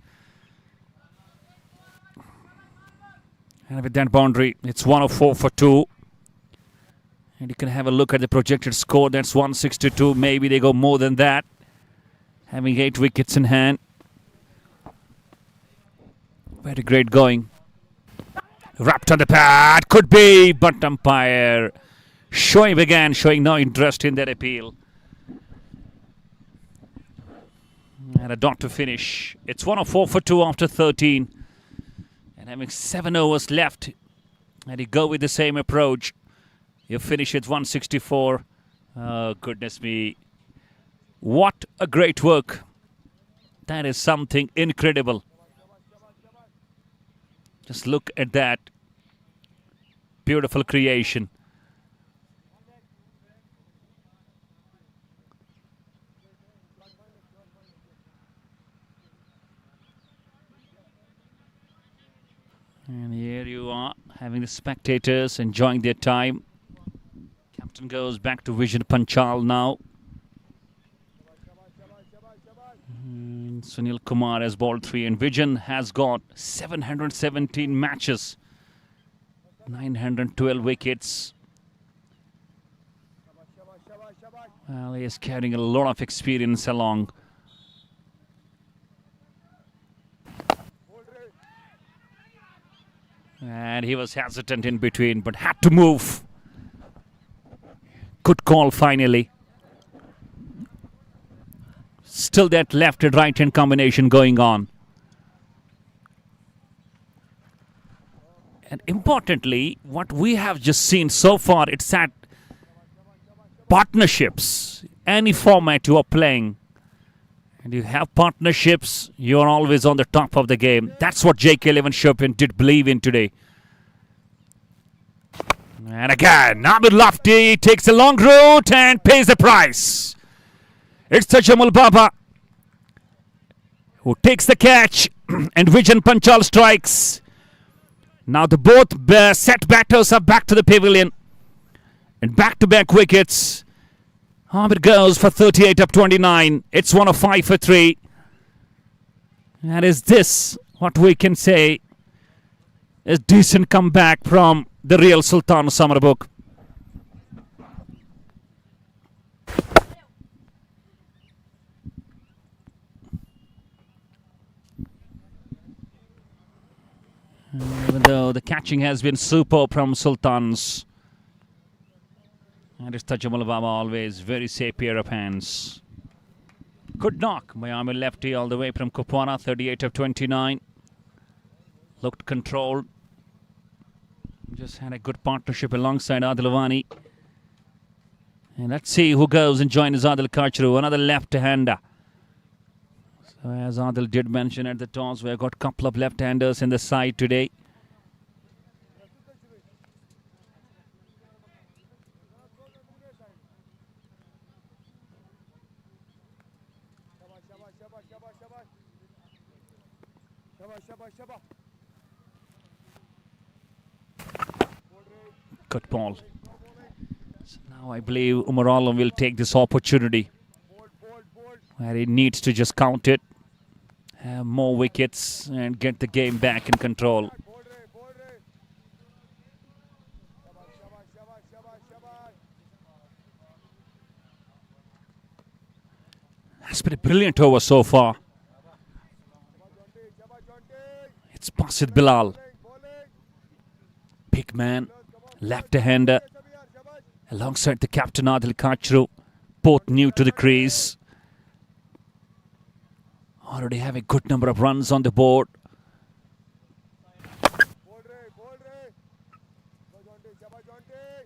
And with that boundary, it's 104 for 2. And you can have a look at the projected score. That's 162. Maybe they go more than that. Having 8 wickets in hand. Very great going. Wrapped on the pad. Could be, but umpire showing no interest in that appeal. And a dot to finish. It's 104 for 2 after 13. And having 7 overs left. And you go with the same approach. You finish at 164. Oh, goodness me. What a great work. That is something incredible. Just look at that. Beautiful creation. And here you are, having the spectators enjoying their time. Captain goes back to Vision Panchal now. Sunil Kumar has bowled 3 and Vision has got 717 matches, 912 wickets. Well, he is carrying a lot of experience along. And he was hesitant in between but had to move. Good call finally. Still that left and right hand combination going on. And importantly, what we have just seen so far, it's that partnerships, any format you are playing, and you have partnerships, you are always on the top of the game. That's what JK11 Shopian did believe in today. And again, Amir Lofty takes a long route and pays the price. It's Tajamul Baba who takes the catch and Vision Panchal strikes. Now the both set batters are back to the pavilion. And back-to-back wickets. Amir goes for 38 up 29. It's 105 for 3. And is this what we can say is decent comeback from the Real Sultan Summerbugh? Even though the catching has been superb from Sultans. And it's Tajamul Baba, always very safe pair of hands. Good knock by Amir lefty all the way from Kupwara, 38 of 29. Looked controlled. Just had a good partnership alongside Adilwani. And let's see who goes and joins Adil Kachru, another left-hander. So as Adil did mention at the toss, we've got a couple of left-handers in the side today. Good ball. So now I believe Umar Alam will take this opportunity where he needs to just count it, have more wickets and get the game back in control. That's been a brilliant over so far. It's Basit Bilal. Big man, left-hander. alongside the captain Adil Kachru, both new to the crease. Already have a good number of runs on the board.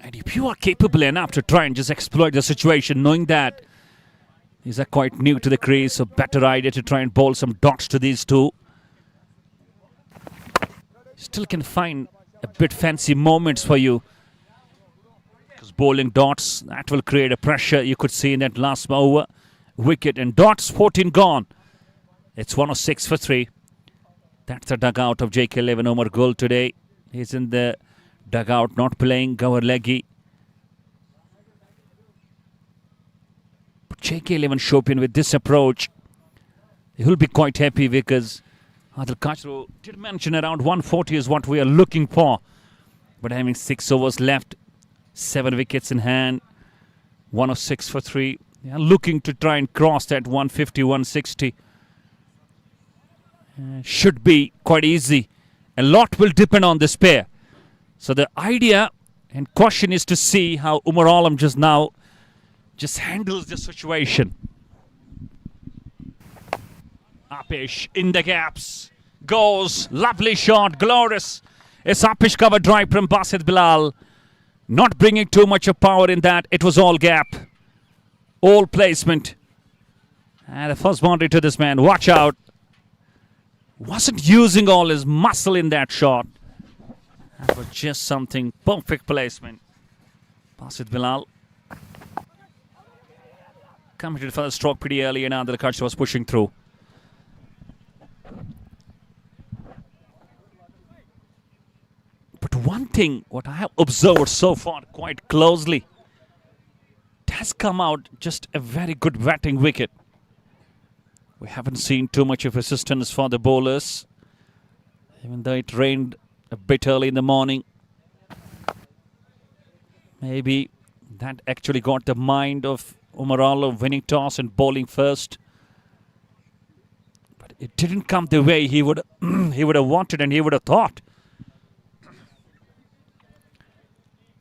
And if you are capable enough to try and just exploit the situation, knowing that these are quite new to the crease, so better idea to try and bowl some dots to these two. Still can find a bit fancy moments for you. Because bowling dots, that will create a pressure. You could see in that last over. Wicket and dots, 14 gone. It's 106 for 3. That's the dugout of JK11 Omar Gul today. He's in the dugout, not playing, Gawar Leggy. But JK11 Shopian with this approach, he'll be quite happy because Adil Kachru did mention around 140 is what we are looking for. But having 6 overs left, 7 wickets in hand, 106 for 3. They are looking to try and cross that 150, 160. Should be quite easy. A lot will depend on this pair. So the idea and question is to see how Umar Alam just handles the situation. Apish in the gaps. Goes. Lovely shot. Glorious. It's Apish cover drive from Basit Bilal. Not bringing too much of power in that. It was all gap. All placement. And the first boundary to this man. Watch out. Wasn't using all his muscle in that shot. That was just something. Perfect placement. Basit Bilal. Committed for the stroke pretty early and Adil Kachru was pushing through. But one thing, what I have observed so far quite closely, it has come out just a very good batting wicket. We haven't seen too much of assistance for the bowlers, even though it rained a bit early in the morning. Maybe that actually got the mind of Umar Alam winning toss and bowling first. But it didn't come the way he would have wanted and he would have thought.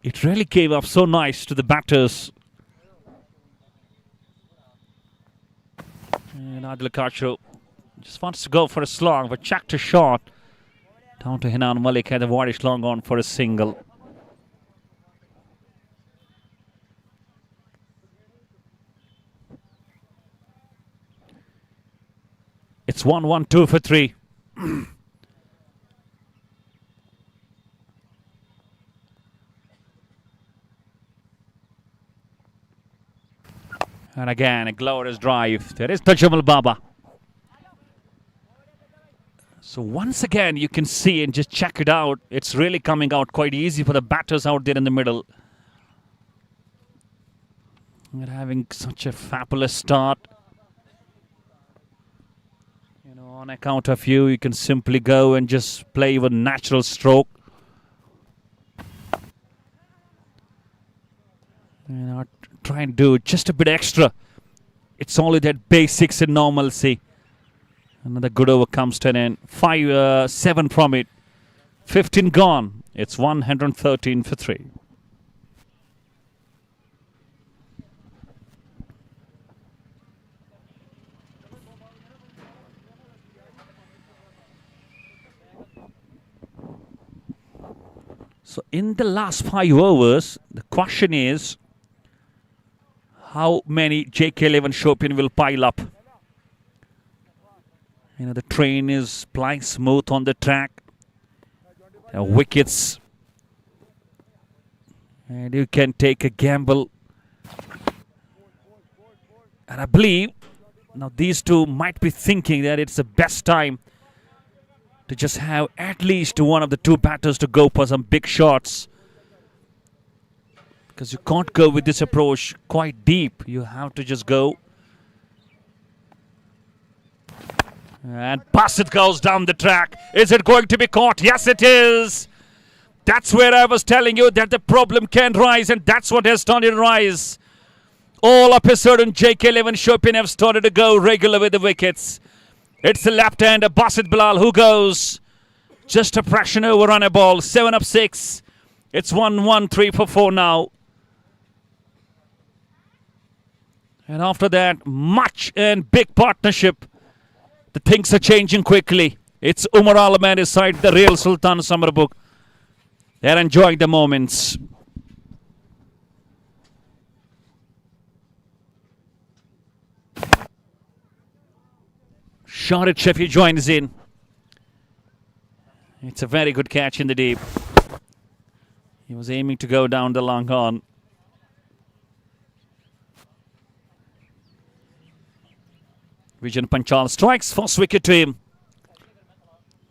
It really came up so nice to the batters. And Adil Kachru just wants to go for a slog, but chucked a shot down to Hinan Malik, had the Wadish long on for a single. It's 1-1-2 for 3. And again, a glorious drive. There is Tajamal Baba. So once again, you can see and just check it out. It's really coming out quite easy for the batters out there in the middle. They're having such a fabulous start. You know, on account of you can simply go and just play with natural stroke. You know, try and do just a bit extra. It's only that basics and normalcy. Another good over comes to an end. 7 from it. 15 gone. It's 113 for 3. So in the last 5 overs, the question is how many JK11 Shopian will pile up. You know, the train is plying smooth on the track. Wickets. And you can take a gamble. And I believe now these two might be thinking that it's the best time to just have at least one of the two batters to go for some big shots. Because you can't go with this approach quite deep. You have to just go. And Basit goes down the track. Is it going to be caught? Yes, it is. That's where I was telling you that the problem can rise, and that's what has started to rise. All of a sudden, JK11 Shopian have started to go regular with the wickets. It's the left-hander, Basit Bilal, who goes. Just a pressure over on a ball. 7 up 6. It's 1-1-3 for 4 now. And after that, much and big partnership. The things are changing quickly. It's Umar Alam and his side, the Real Sultan Summerbugh. They're enjoying the moments. Shahid Shafi joins in. It's a very good catch in the deep. He was aiming to go down the long on. Vijan Panchal strikes first wicket to him.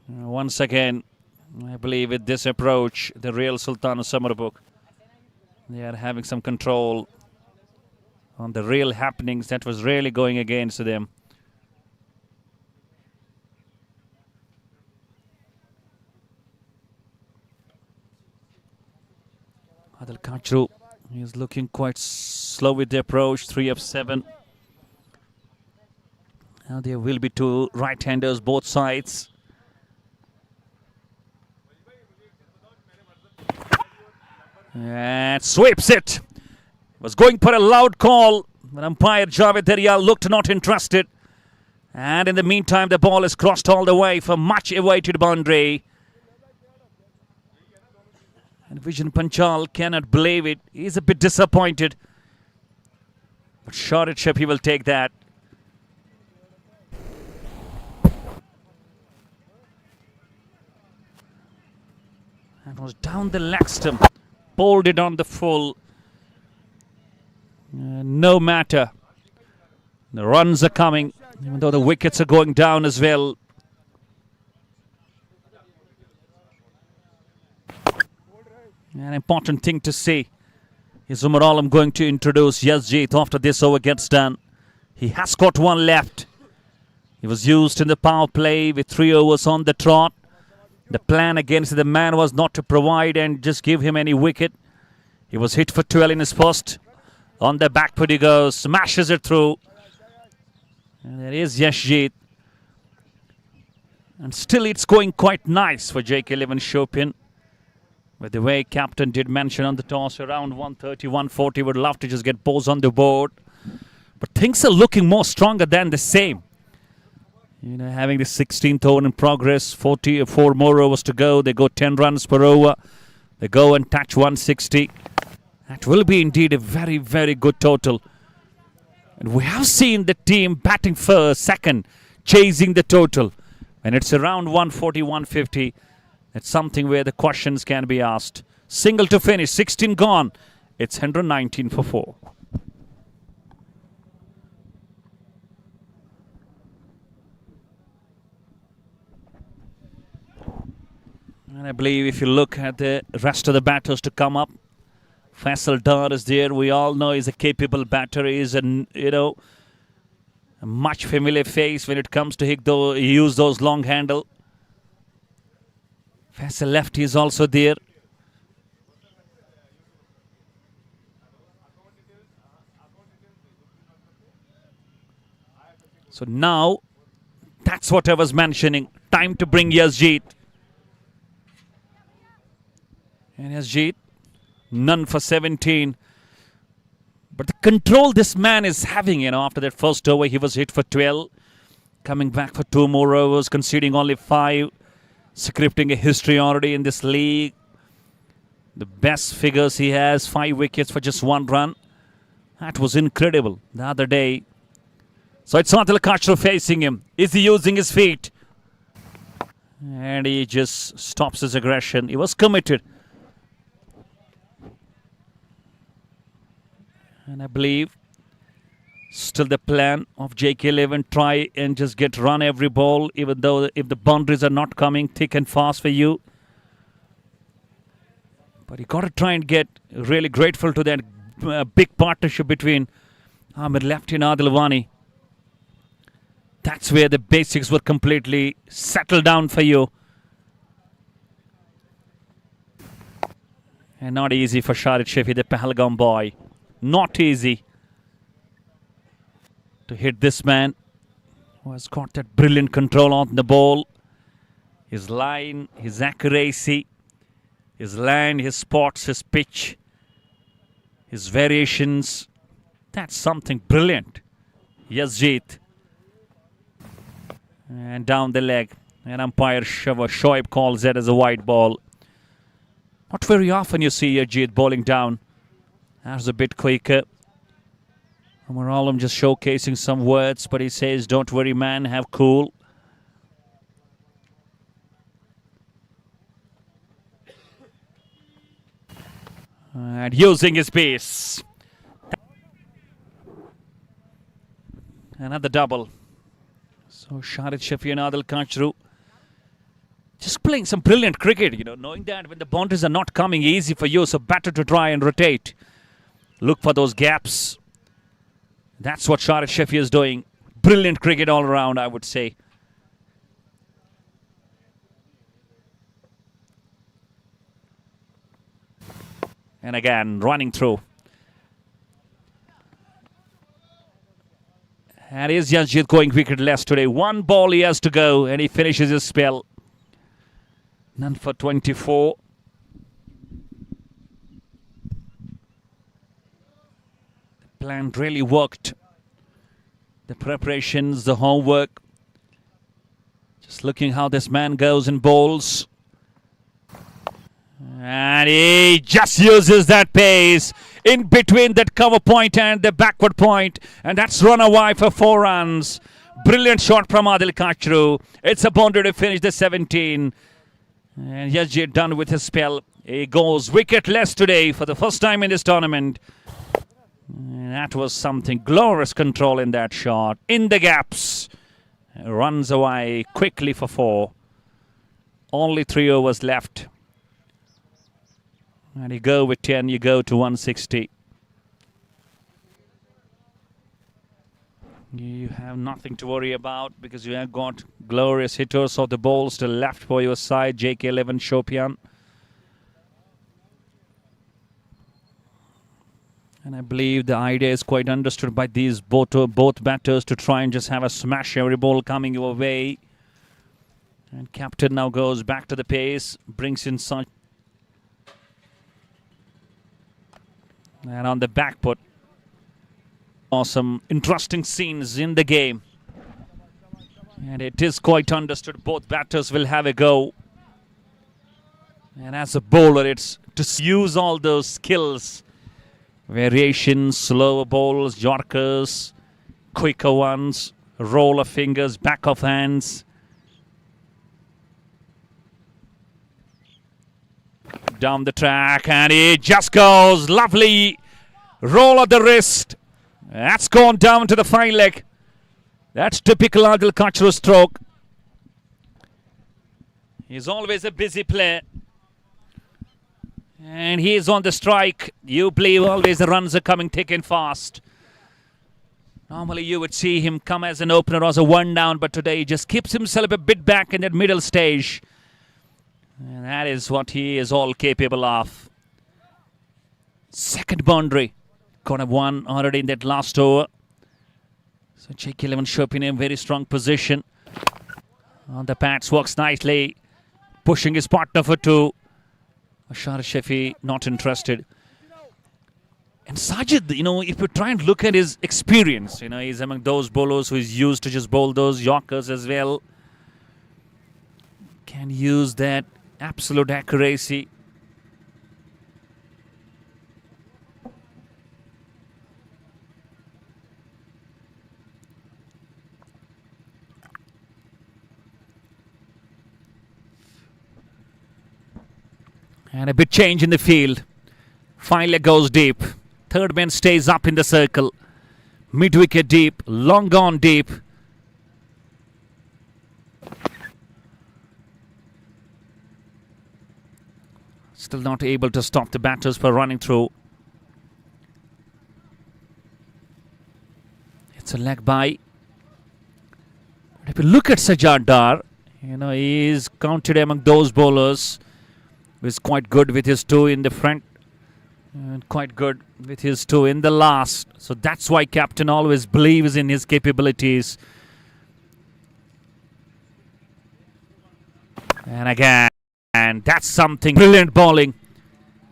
Once again, I believe with this approach, the Real Sultan Summerbugh, they are having some control on the real happenings that was really going against them. Adil Kachru is looking quite slow with the approach, 3 of 7. Now there will be 2 right-handers both sides. And sweeps it. Was going for a loud call, but umpire Javed Daryal looked not interested. And in the meantime, the ball is crossed all the way for much awaited boundary. And Vijan Panchal cannot believe it. He's a bit disappointed. But Shahid Shafi will take that. And was down the leg stump. Bowled it on the full. No matter. The runs are coming, even though the wickets are going down as well. An important thing to see is Umar Alam going to introduce Zahid after this over gets done. He has got 1 left. He was used in the power play with 3 overs on the trot. The plan against the man was not to provide and just give him any wicket. He was hit for 12 in his first. On the back foot he goes, smashes it through. And there is Zahid. And still it's going quite nice for JK11 Shopian. But the way captain did mention on the toss, around 130, 140, would love to just get balls on the board. But things are looking more stronger than the same. You know, having the 16th over in progress, 4 more overs to go. They go 10 runs per over. They go and touch 160. That will be indeed a very, very good total. And we have seen the team batting first, second, chasing the total. And it's around 140, 150. It's something where the questions can be asked. Single to finish, 16 gone. It's 119 for 4. And I believe if you look at the rest of the batters to come up, Faisal Dar is there. We all know he's a capable batter. He's a much familiar face when it comes to use those long handle. Faisal Lefty is also there. So now, that's what I was mentioning. Time to bring Zahid. And Zahid, none for 17. But the control this man is having, after that first over, he was hit for 12. Coming back for 2 more overs, conceding only 5. Scripting a history already in this league. The best figures he has, 5 wickets for just 1 run. That was incredible the other day. So it's Adil Kachru facing him. Is he using his feet? And he just stops his aggression. He was committed. And I believe still the plan of JK11, try and just get run every ball, even though if the boundaries are not coming thick and fast for you. But you got to try and get really grateful to that big partnership between Amir Lefty and Adil Wani. That's where the basics were completely settled down for you. And not easy for Shahid Shafi, the Pahalgam boy. Not easy to hit this man who has got that brilliant control on the ball. His line, his accuracy, his land, his spots, his pitch, his variations. That's something brilliant. Zahid. And down the leg. And umpire Shoaib calls that as a white ball. Not very often you see Zahid bowling down. That's a bit quicker. Umar Alam just showcasing some words, but he says, don't worry, man, have cool. And using his pace. Another double. So Shahid Shafi and Adil Kachru just playing some brilliant cricket, you know, knowing that when the boundaries are not coming easy for you, so better to try and rotate. Look for those gaps. That's what Shahid Shafi is doing. Brilliant cricket all around, I would say. And again, running through. And is Zahid going wicketless today? One ball he has to go, and he finishes his spell. None for 24. The plan really worked. The preparations, the homework. Just looking how this man goes and bowls. And he just uses that pace in between that cover point and the backward point. And that's run away for 4 runs. Brilliant shot from Adil Kachru. It's a boundary to finish the 17. And Zahid done with his spell. He goes wicketless today for the first time in this tournament. And that was something. Glorious control in that shot. In the gaps. Runs away quickly for 4. Only 3 overs left. And you go with 10, you go to 160. You have nothing to worry about because you have got glorious hitters of the balls to the left for your side. JK11 Shopian. And I believe the idea is quite understood by these both batters to try and just have a smash every ball coming your way. And captain now goes back to the pace, brings in such. And on the back foot. Awesome, interesting scenes in the game. And it is quite understood both batters will have a go. And as a bowler, it's to use all those skills. Variations, slower bowls, yorkers, quicker ones, roll of fingers, back of hands. Down the track, and he just goes. Lovely roll of the wrist. That's gone down to the fine leg. That's typical Adil Kachru stroke. He's always a busy player. And he is on the strike. You believe always the runs are coming thick and fast. Normally you would see him come as an opener or as a one down, but today he just keeps himself a bit back in that middle stage. And that is what he is all capable of. Second boundary. Got a 1 already in that last over. So JK11 Shopian in very strong position. On the pads, works nicely. Pushing his partner for 2. Shahid Shafi not interested. And Zahid, you know, if you try and look at his experience, you know, he's among those bowlers who is used to just bowl those yorkers as well. Can use that absolute accuracy. And a bit change in the field. Fine leg goes deep. Third man stays up in the circle. Mid wicket deep. Long gone deep. Still not able to stop the batters for running through. It's a leg by. If you look at Sajjad Dar, you know, he is counted among those bowlers. Was quite good with his 2 in the front and quite good with his 2 in the last. So that's why captain always believes in his capabilities. And again, and that's something. Brilliant bowling.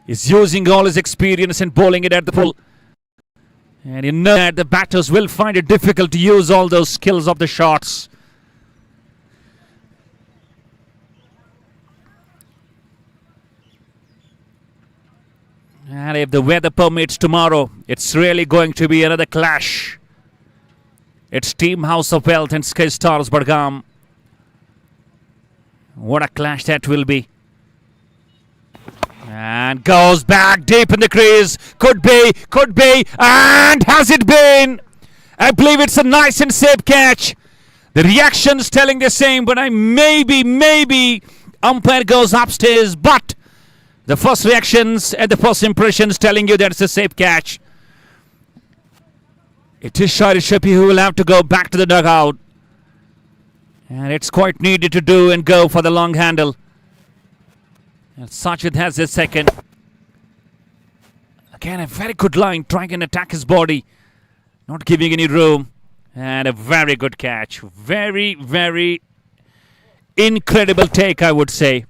He's using all his experience and bowling it at the full. And you know that the batters will find it difficult to use all those skills of the shots. And if the weather permits tomorrow, it's really going to be another clash. It's Team House of Wealth and Sky Stars Badgam. What a clash that will be. And goes back deep in the crease. Could be. And has it been? I believe it's a nice and safe catch. The reactions telling the same, but maybe umpire goes upstairs. But the first reactions and the first impressions telling you that it's a safe catch. It is Shahid Shopian who will have to go back to the dugout. And it's quite needed to do and go for the long handle. And Zahid has his second. Again, a very good line, trying and attack his body. Not giving any room. And a very good catch. Very, very incredible take, I would say.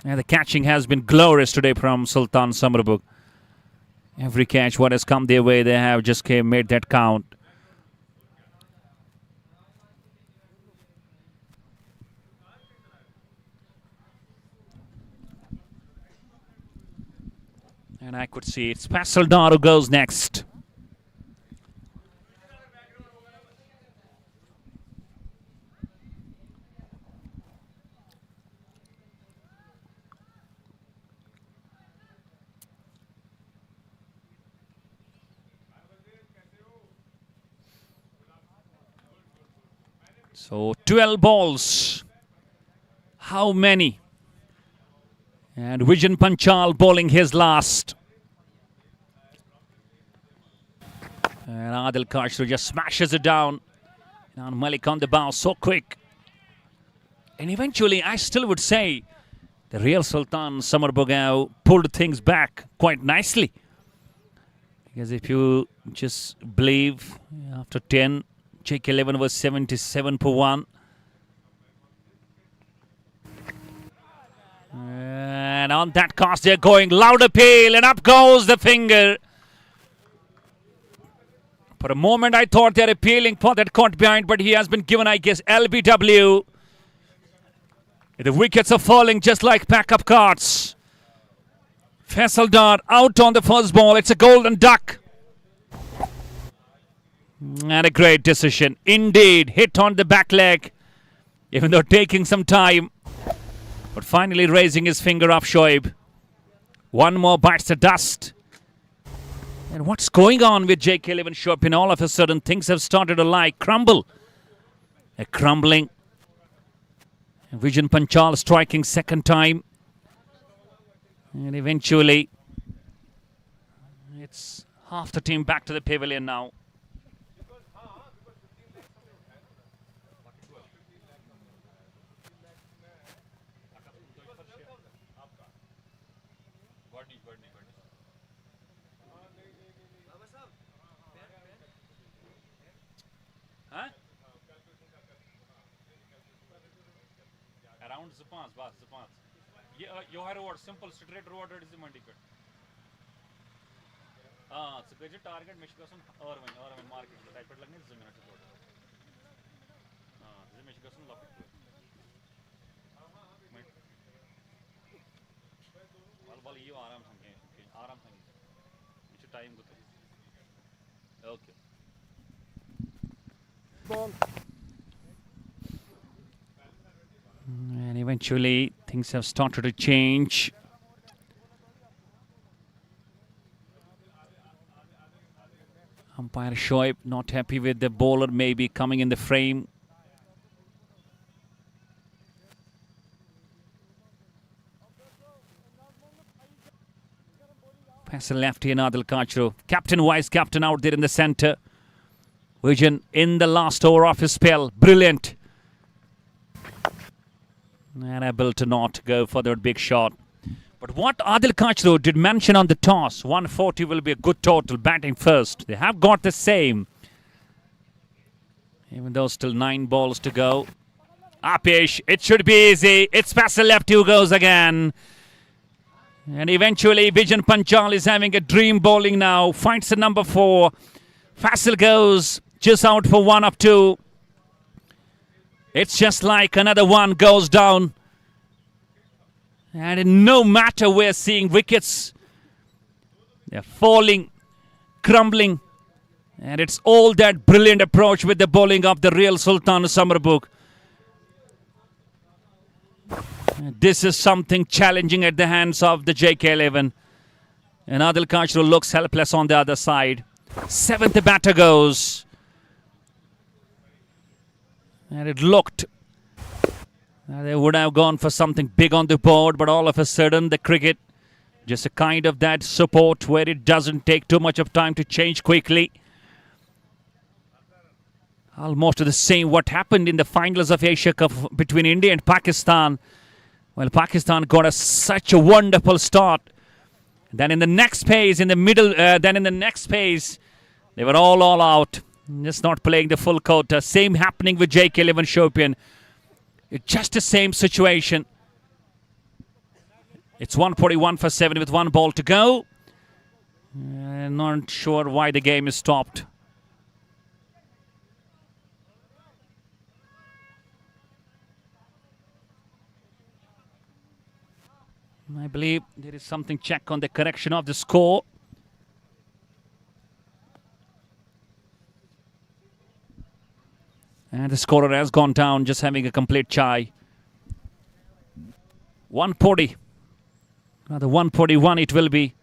And the catching has been glorious today from Sultan Summerbugh. Every catch, what has come their way, they have just made that count. And I could see it's Afzal who goes next. So 12 balls. How many? And Vijay Panchal bowling his last. And Adil Kashru just smashes it down. And Malik on the bounce so quick. And eventually, I still would say the Real Sultan Summerbugh pulled things back quite nicely. Because if you just believe, after 10, JK 11 was 77 per 1. And on that cast, they're going loud appeal, and up goes the finger. For a moment, I thought they're appealing for that caught behind, but he has been given, I guess, LBW. The wickets are falling just like pack-up cards. Afzal out on the first ball. It's a golden duck. And a great decision. Indeed, hit on the back leg, even though taking some time. But finally raising his finger up, Shoaib. One more bites the dust. And what's going on with JK 11 Shopian? All of a sudden, things have started to crumble. A crumbling. And Vijay Panchal striking second time. And eventually, it's half the team back to the pavilion now. Around Zapans, Bhat, Zapans. You have a simple straight road is the ticket. It's a budget target, Michigan, Irvine market. I put like this minute report. This is Michigan locket. Well, you aram samge. Which time go to? Okay. Ball. And eventually, things have started to change. Umpire Shoaib not happy with the bowler maybe coming in the frame. Pass lefty and Adil Kashru. Captain, vice captain out there in the center. Vijay in the last over of his spell. Brilliant. And able to not go for that big shot. But what Adil Kashru did mention on the toss, 140 will be a good total, batting first. They have got the same. Even though still 9 balls to go. Apish, it should be easy. It's past the left who goes again. And eventually Bijan Panchal is having a dream bowling now. Finds the number 4. Faisal goes just out for 1 of 2. It's just like another one goes down. And no matter we're seeing wickets, they're falling, crumbling. And it's all that brilliant approach with the bowling of the Real Sultan Summerbugh. This is something challenging at the hands of the JK11. And Adil Kachru looks helpless on the other side. 7th batter goes. And it looked they would have gone for something big on the board, but all of a sudden the cricket, just a kind of that support where it doesn't take too much of time to change quickly. Almost the same what happened in the finals of Asia Cup between India and Pakistan. Well, Pakistan got such a wonderful start. Then in the next phase, in the middle, they were all out. Just not playing the full quota. Same happening with JK11 Shopian. It's just the same situation. It's 141 for 7 with 1 ball to go. Not sure why the game is stopped. I believe there is something check on the correction of the score. And the scorer has gone down, just having a complete chai. 140. Another 141 it will be.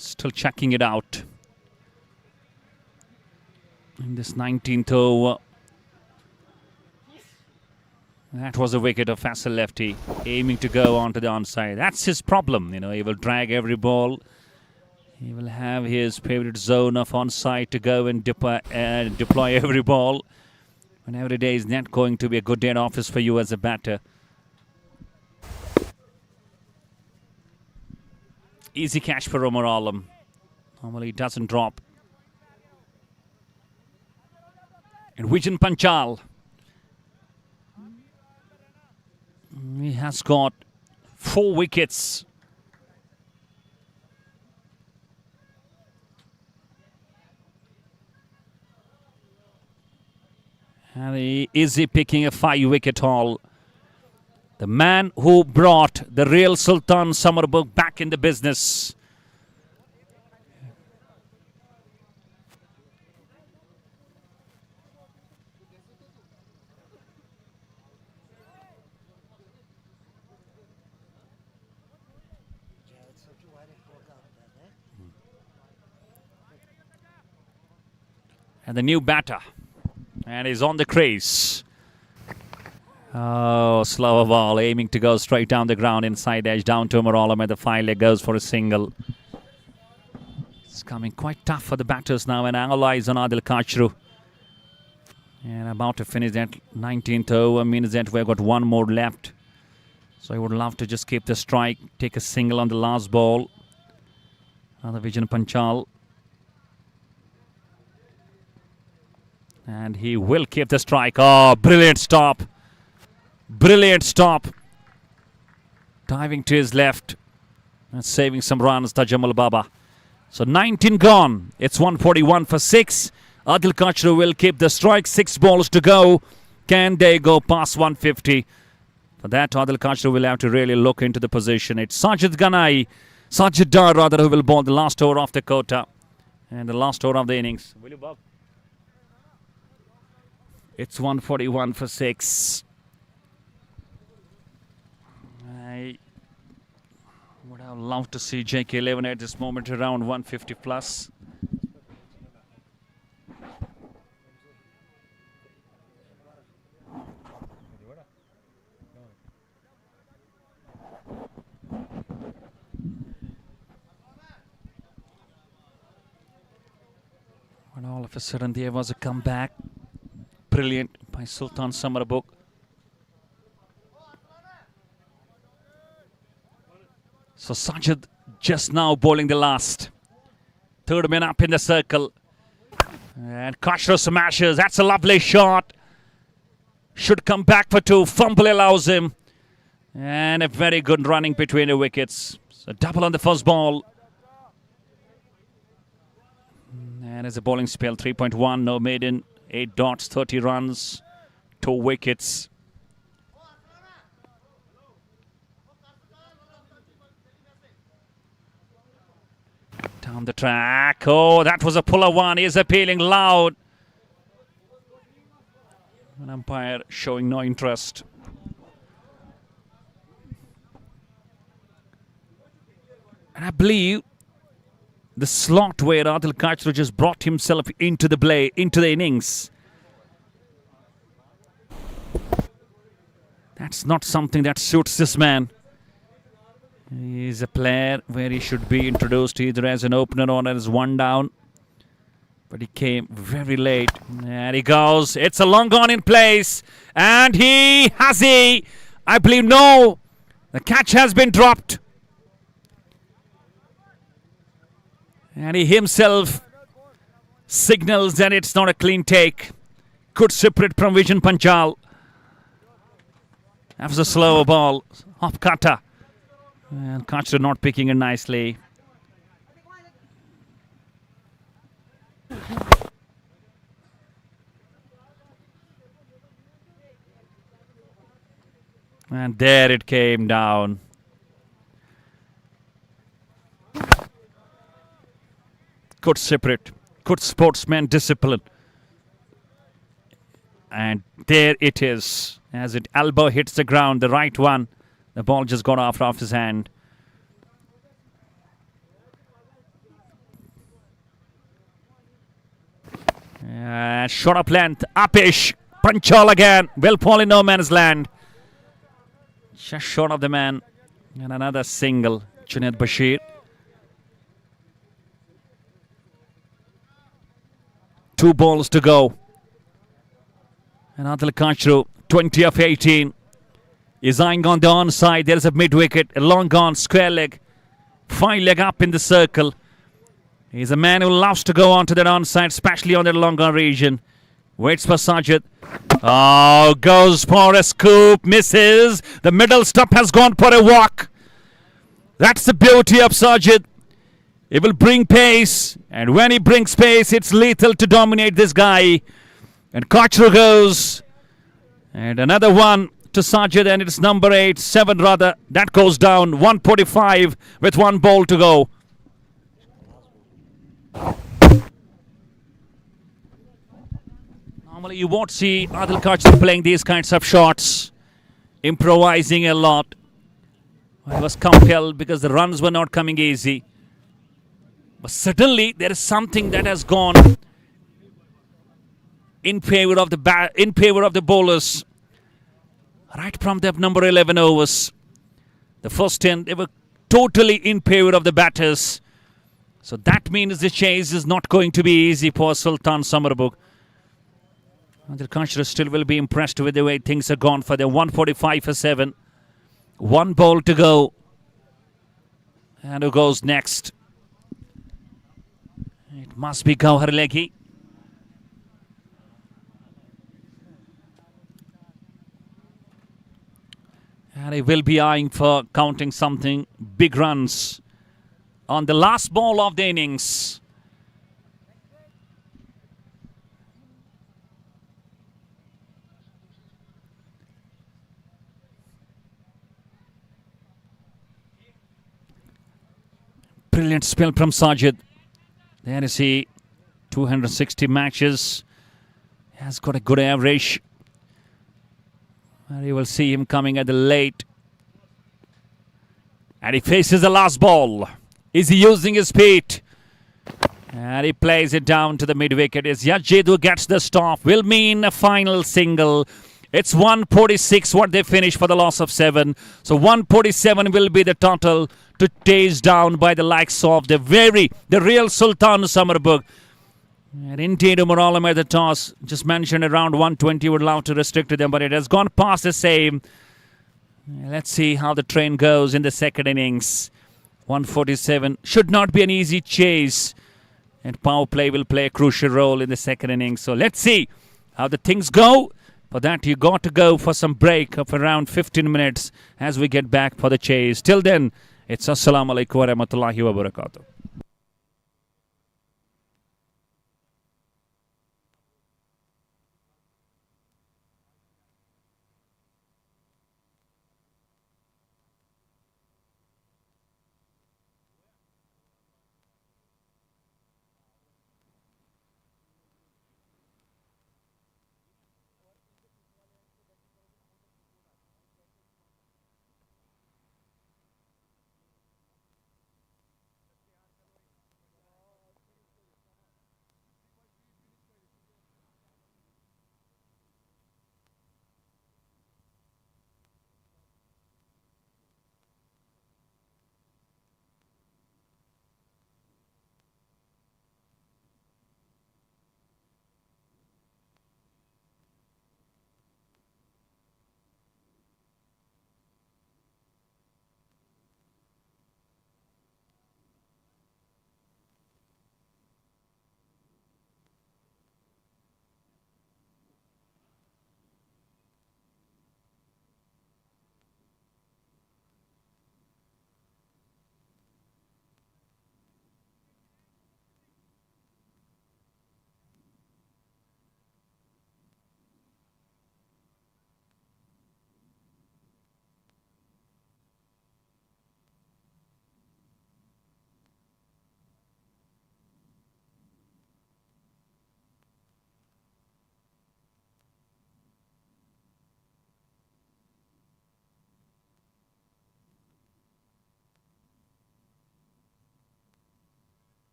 Still checking it out. In this 19th over. That was a wicket of Afzal lefty, aiming to go onto the onside. That's his problem, you know. He will drag every ball. He will have his favorite zone of onside to go and deploy every ball. And every day is not going to be a good day in office for you as a batter. Easy catch for Umar Alam. Normally he doesn't drop. And Bijan Panchal. He has got 4 wickets. And is he picking a 5-wicket haul? The man who brought the Real Sultan Summerbugh back in the business. And the new batter. And he's on the crease. Oh, slower ball, aiming to go straight down the ground, inside edge, down to Umar Alam at the 5-leg, goes for a single. It's coming quite tough for the batters now, and all eyes on Adil Kachru. And about to finish that 19th over, means that we've got 1 more left. So I would love to just keep the strike, take a single on the last ball. Another Bijan Panchal. And he will keep the strike. Oh, brilliant stop. Brilliant stop. Diving to his left and saving some runs, Tajamal Baba. So 19 gone. It's 141 for 6. Adil Kachru will keep the strike. 6 balls to go. Can they go past 150? For that, Adil Kachru will have to really look into the position. It's Sajid Dar rather, who will bowl the last over of the quota. And the last over of the innings. Will you, Bob? It's 141 for 6. I would have loved to see JK11 at this moment around 150 plus. of a sudden there was a comeback. Brilliant by Sultan Summerbugh. So Sajid just now bowling the last. Third man up in the circle. And Khachro smashes. That's a lovely shot. Should come back for two. Fumble allows him. And a very good running between the wickets. So double on the first ball. And as a bowling spell, 3.1, no maiden, 8 dots, 30 runs, 2 wickets. Down the track. Oh, that was a puller one. He's appealing loud. An umpire showing no interest. And I believe the slot where Adil Khachro just brought himself into the innings. That's not something that suits this man. He's a player where he should be introduced either as an opener or as one down. But he came very late. And he goes. It's a long on in place. And I believe no. The catch has been dropped. And he himself signals that it's not a clean take. Good separate from Vision Panchal. That was a slower ball. Off cutter. And Khachro not picking it nicely. And there it came down. Good separate, good sportsman discipline. And there it is. As it elbow hits the ground, the right one. The ball just got off his hand. Shot up length, upish. Panchal again. Well ball in no man's land. Just short of the man. And another single. Junaid Bashir. 2 balls to go. And Adil Khachro, 20 of 18. Is eyeing on the onside. There is a mid-wicket. A long on, square leg. 5 leg up in the circle. He's a man who loves to go on to that onside, especially on that long on region. Waits for Sajid. Oh, goes for a scoop. Misses. The middle stump has gone for a walk. That's the beauty of Sajid. He will bring pace, and when he brings pace, it's lethal to dominate this guy. And Khachro goes, and another one to Sajid, and it's number 7 rather. That goes down, 145 with 1 ball to go. Normally you won't see Adil Khachro playing these kinds of shots, improvising a lot. He was compelled because the runs were not coming easy. But suddenly there is something that has gone in favor of the bowlers. Right from the number 11 overs. The first 10, they were totally in favor of the batters. So that means the chase is not going to be easy for Sultan Summerbugh. Adil Khachro still will be impressed with the way things are gone for them. 145 for 7. 1 ball to go. And who goes next? It must be Gauhar Leghi. And he will be eyeing for counting something. Big runs on the last ball of the innings. Brilliant spell from Sajid. There is he. 260 matches. He has got a good average. And you will see him coming at the late. And he faces the last ball. Is he using his feet? And he plays it down to the mid-wicket. It's Zahid who gets the stop. Will mean a final single. It's 146 what they finish for the loss of 7. So 147 will be the total to chase down by the likes of the real Sultan Summerbugh. And indeed, Umar Alam at the toss. Just mentioned around 120 would allow to restrict to them, but it has gone past the same. Let's see how the train goes in the second innings. 147 should not be an easy chase. And power play will play a crucial role in the second innings. So let's see how the things go. For that, you got to go for some break of around 15 minutes as we get back for the chase. Till then, it's Assalamu alaikum wa rahmatullahi wa barakatuh.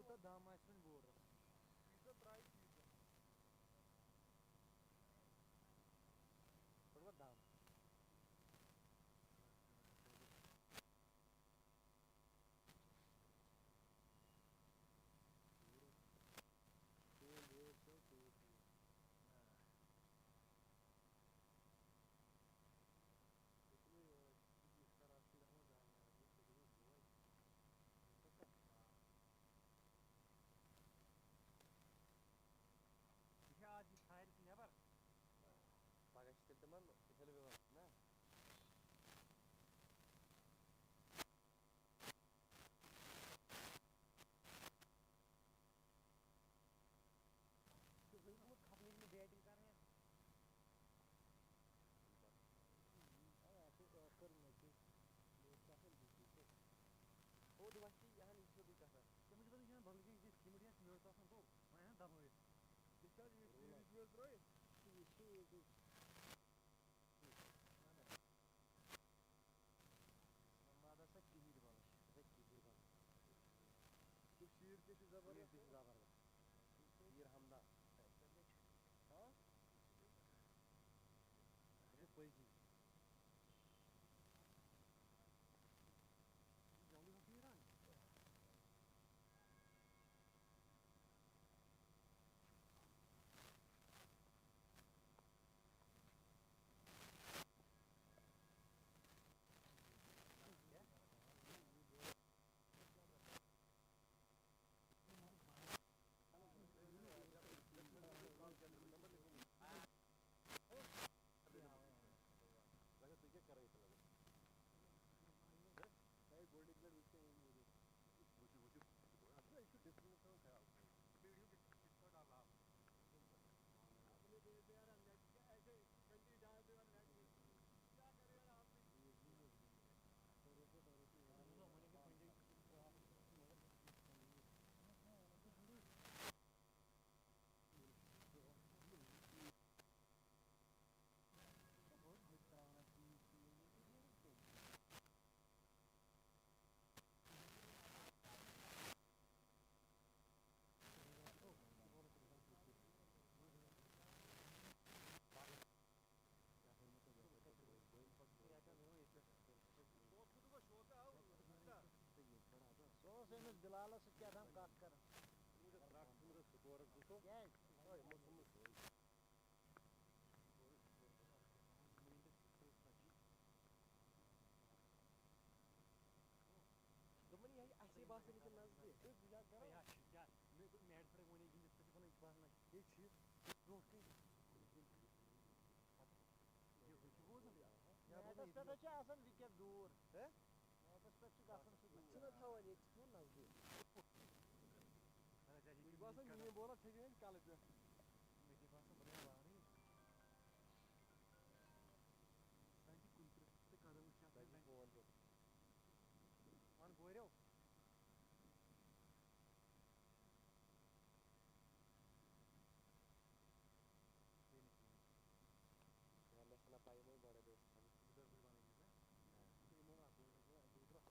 Yuta dam açsın bu orada. Yuta try yuta. Orada dam. आज खाएर neighbour पागस्til teman इसले व्यवस्था ना तो हम खपने में batting कर रहे हैं ऐसे कर नहीं काफी दिक्कत है वो दिवाली यहाँ नीचे भी कर रहा है तो मुझे पता है बल्कि ये कीमड़ियाँ मेरे पास तो मैं यहाँ दबा हुआ Dikkat et, yüz lirayı. Mamada sak kihir balık. Sak kihir balık. Bu şiir kesi zabar. Şiir kesi zabar. Şiir hamda. Ha? Bu poezi. Canlı bakıyorum. Sosyalimiz Bilal'a sıkı adam kalkar. Burada traktörü skoru tutup. Gel. Ay motumuz. Duman yahi ऐसे बात से लेकिन नजदीक एक गुजार करो यार यार मैं तो मैट पर होने की जिससे कोई इस बार ना ये चीज रोक के ये वो ना यार मैट पे तो आसान विकेट दूर है मैट पे तो आसान से दूर अच्छा था वो ये क्यों नजदीक मुझे बात है ये बोला ठीक है काले पे मेरी बात से बड़े बाहर ही sanki kulüpte kadın uçakları ben kovaldı. Man goyro. Yerle sana payımı bana dostum. Güzel bir bana gibi. Şey mola koyuyor. Durdura.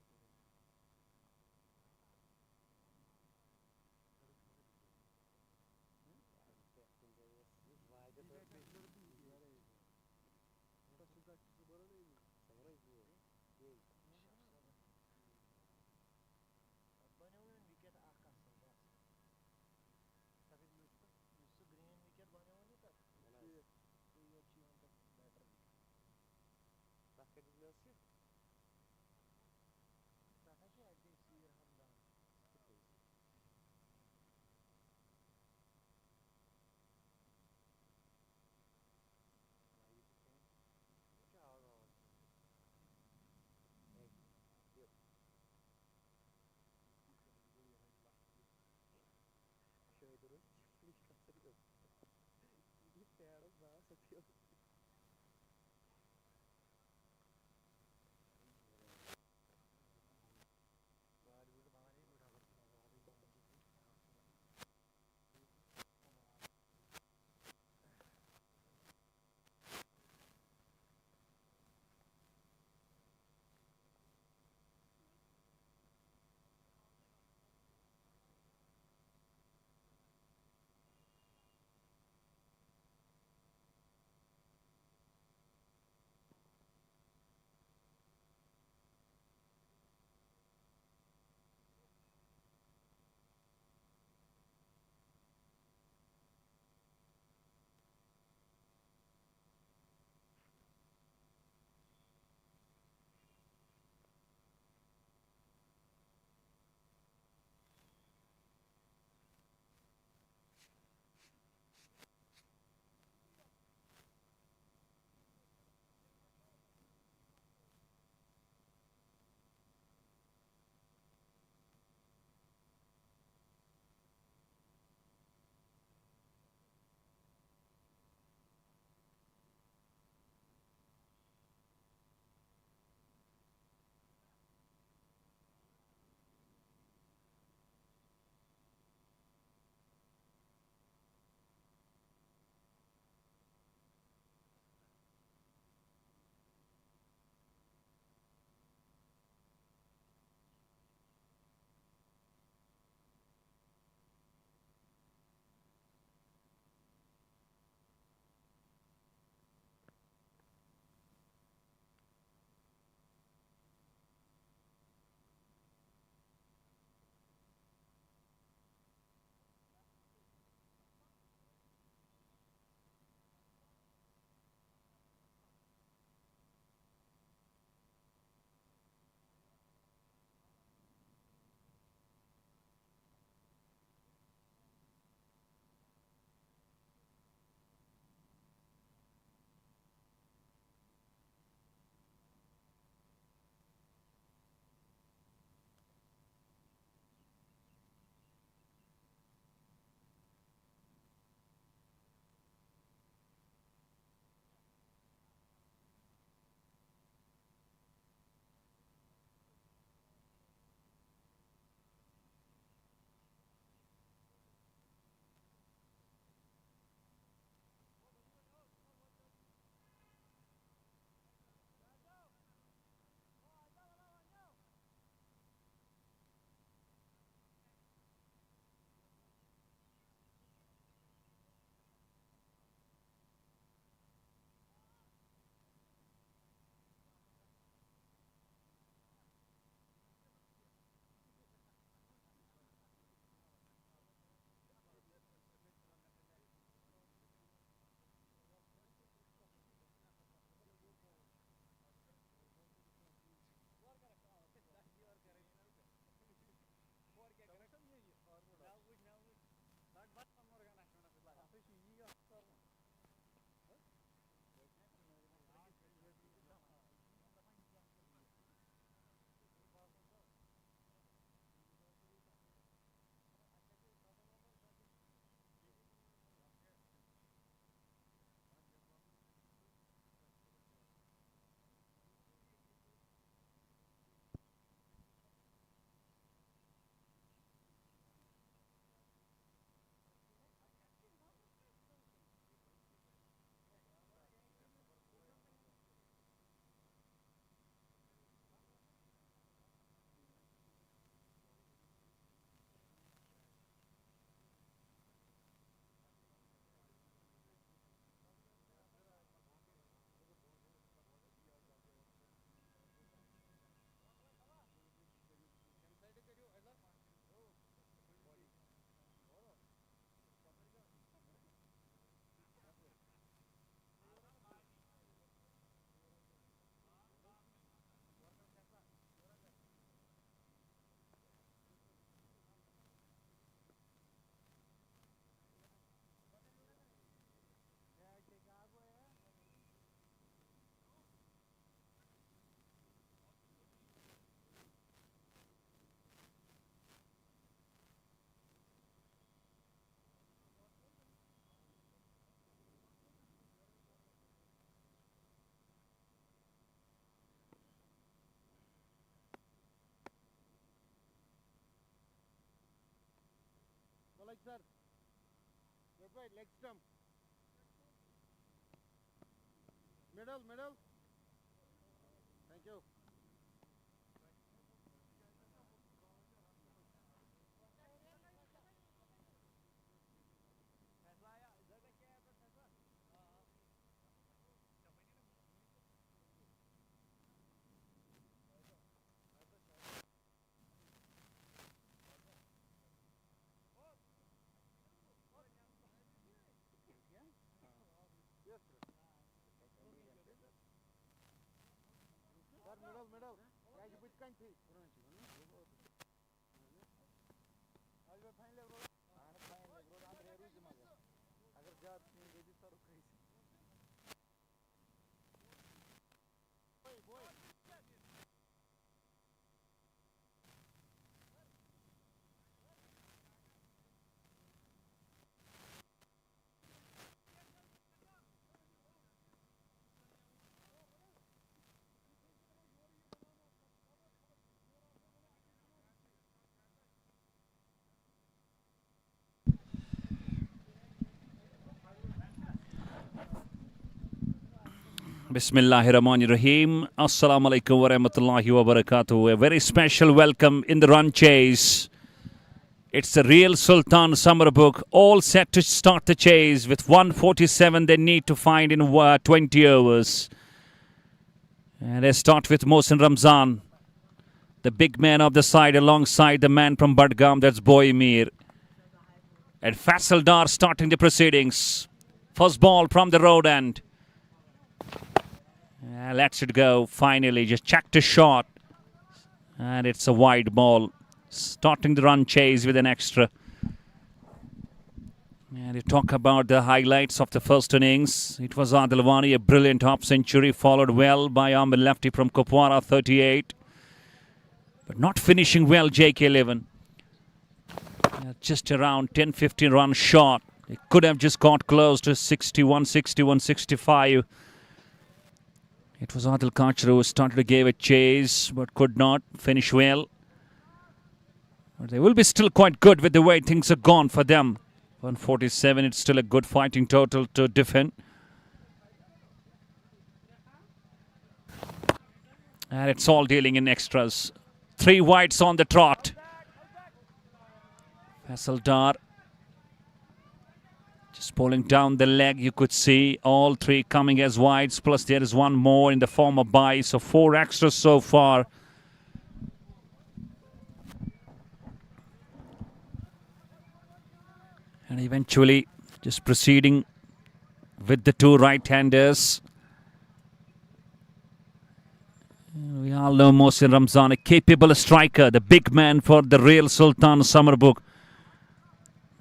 sir. Left by leg stump. Middle, middle. Thank you. Middle, middle. Right, which country? Bismillahirrahmanirrahim. Assalamu alaikum wa rahmatullahi wa barakatuh. A very special welcome in the run chase. It's the Real Sultan Summerbugh, all set to start the chase with 147 they need to find in 20 overs. And they start with Mohsin Ramzan, the big man of the side alongside the man from Budgam, that's Boy Mir. And Faisal Dar starting the proceedings. First ball from the road end. Lets it go. Finally, just checked a shot. And it's a wide ball. Starting the run chase with an extra. And you talk about the highlights of the first innings. It was Adilwani, a brilliant half century, followed well by Amir Lefty from Kupwara, 38. But not finishing well, JK11. Just around 10-15 runs short. It could have just got close to 61, 61, 65. It was Adil Kachru who started to give a chase but could not finish well. But they will be still quite good with the way things are gone for them. 147, it's still a good fighting total to defend. And it's all dealing in extras. 3 wides on the trot. Faisal Dar just pulling down the leg. You could see all 3 coming as wides. Plus there is one more in the form of bye. So 4 extras so far. And eventually just proceeding with the 2 right-handers. We all know Mohsin Ramzan, a capable striker, the big man for the Real Sultan Summerbugh.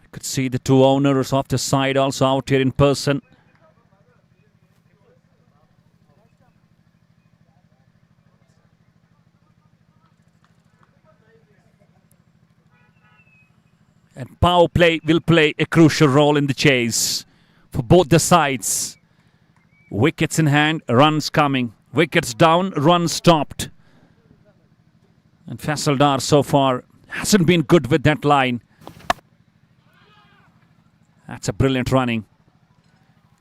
You could see the 2 owners off the side also out here in person. And power play will play a crucial role in the chase for both the sides. Wickets in hand, runs coming. Wickets down, runs stopped. And Faisal Dar so far hasn't been good with that line. That's a brilliant running.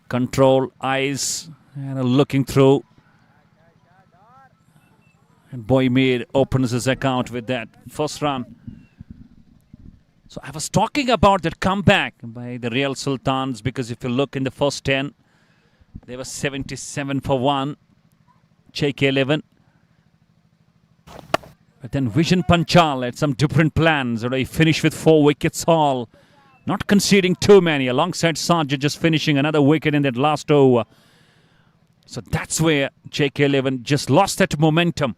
Control, eyes, and looking through. And Boy Mir opens his account with that first run. So I was talking about that comeback by the Real Sultans, because if you look in the first 10, they were 77 for 1, JK11. But then Vision Panchal had some different plans. He finished with 4 wickets all, not conceding too many, alongside Sajid just finishing another wicket in that last over. So that's where JK11 just lost that momentum.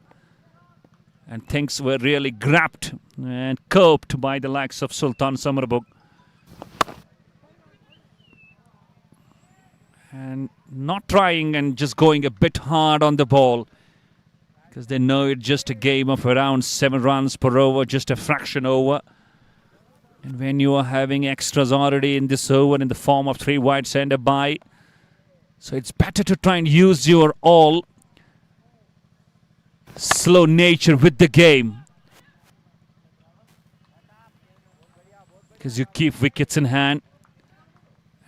And things were really grabbed and curbed by the likes of Sultan Summerbugh. And not trying and just going a bit hard on the ball, because they know it's just a game of around 7 runs per over, just a fraction over. And when you are having extras already in this over in the form of 3 wides and a bye, so it's better to try and use your all slow nature with the game. because you keep wickets in hand.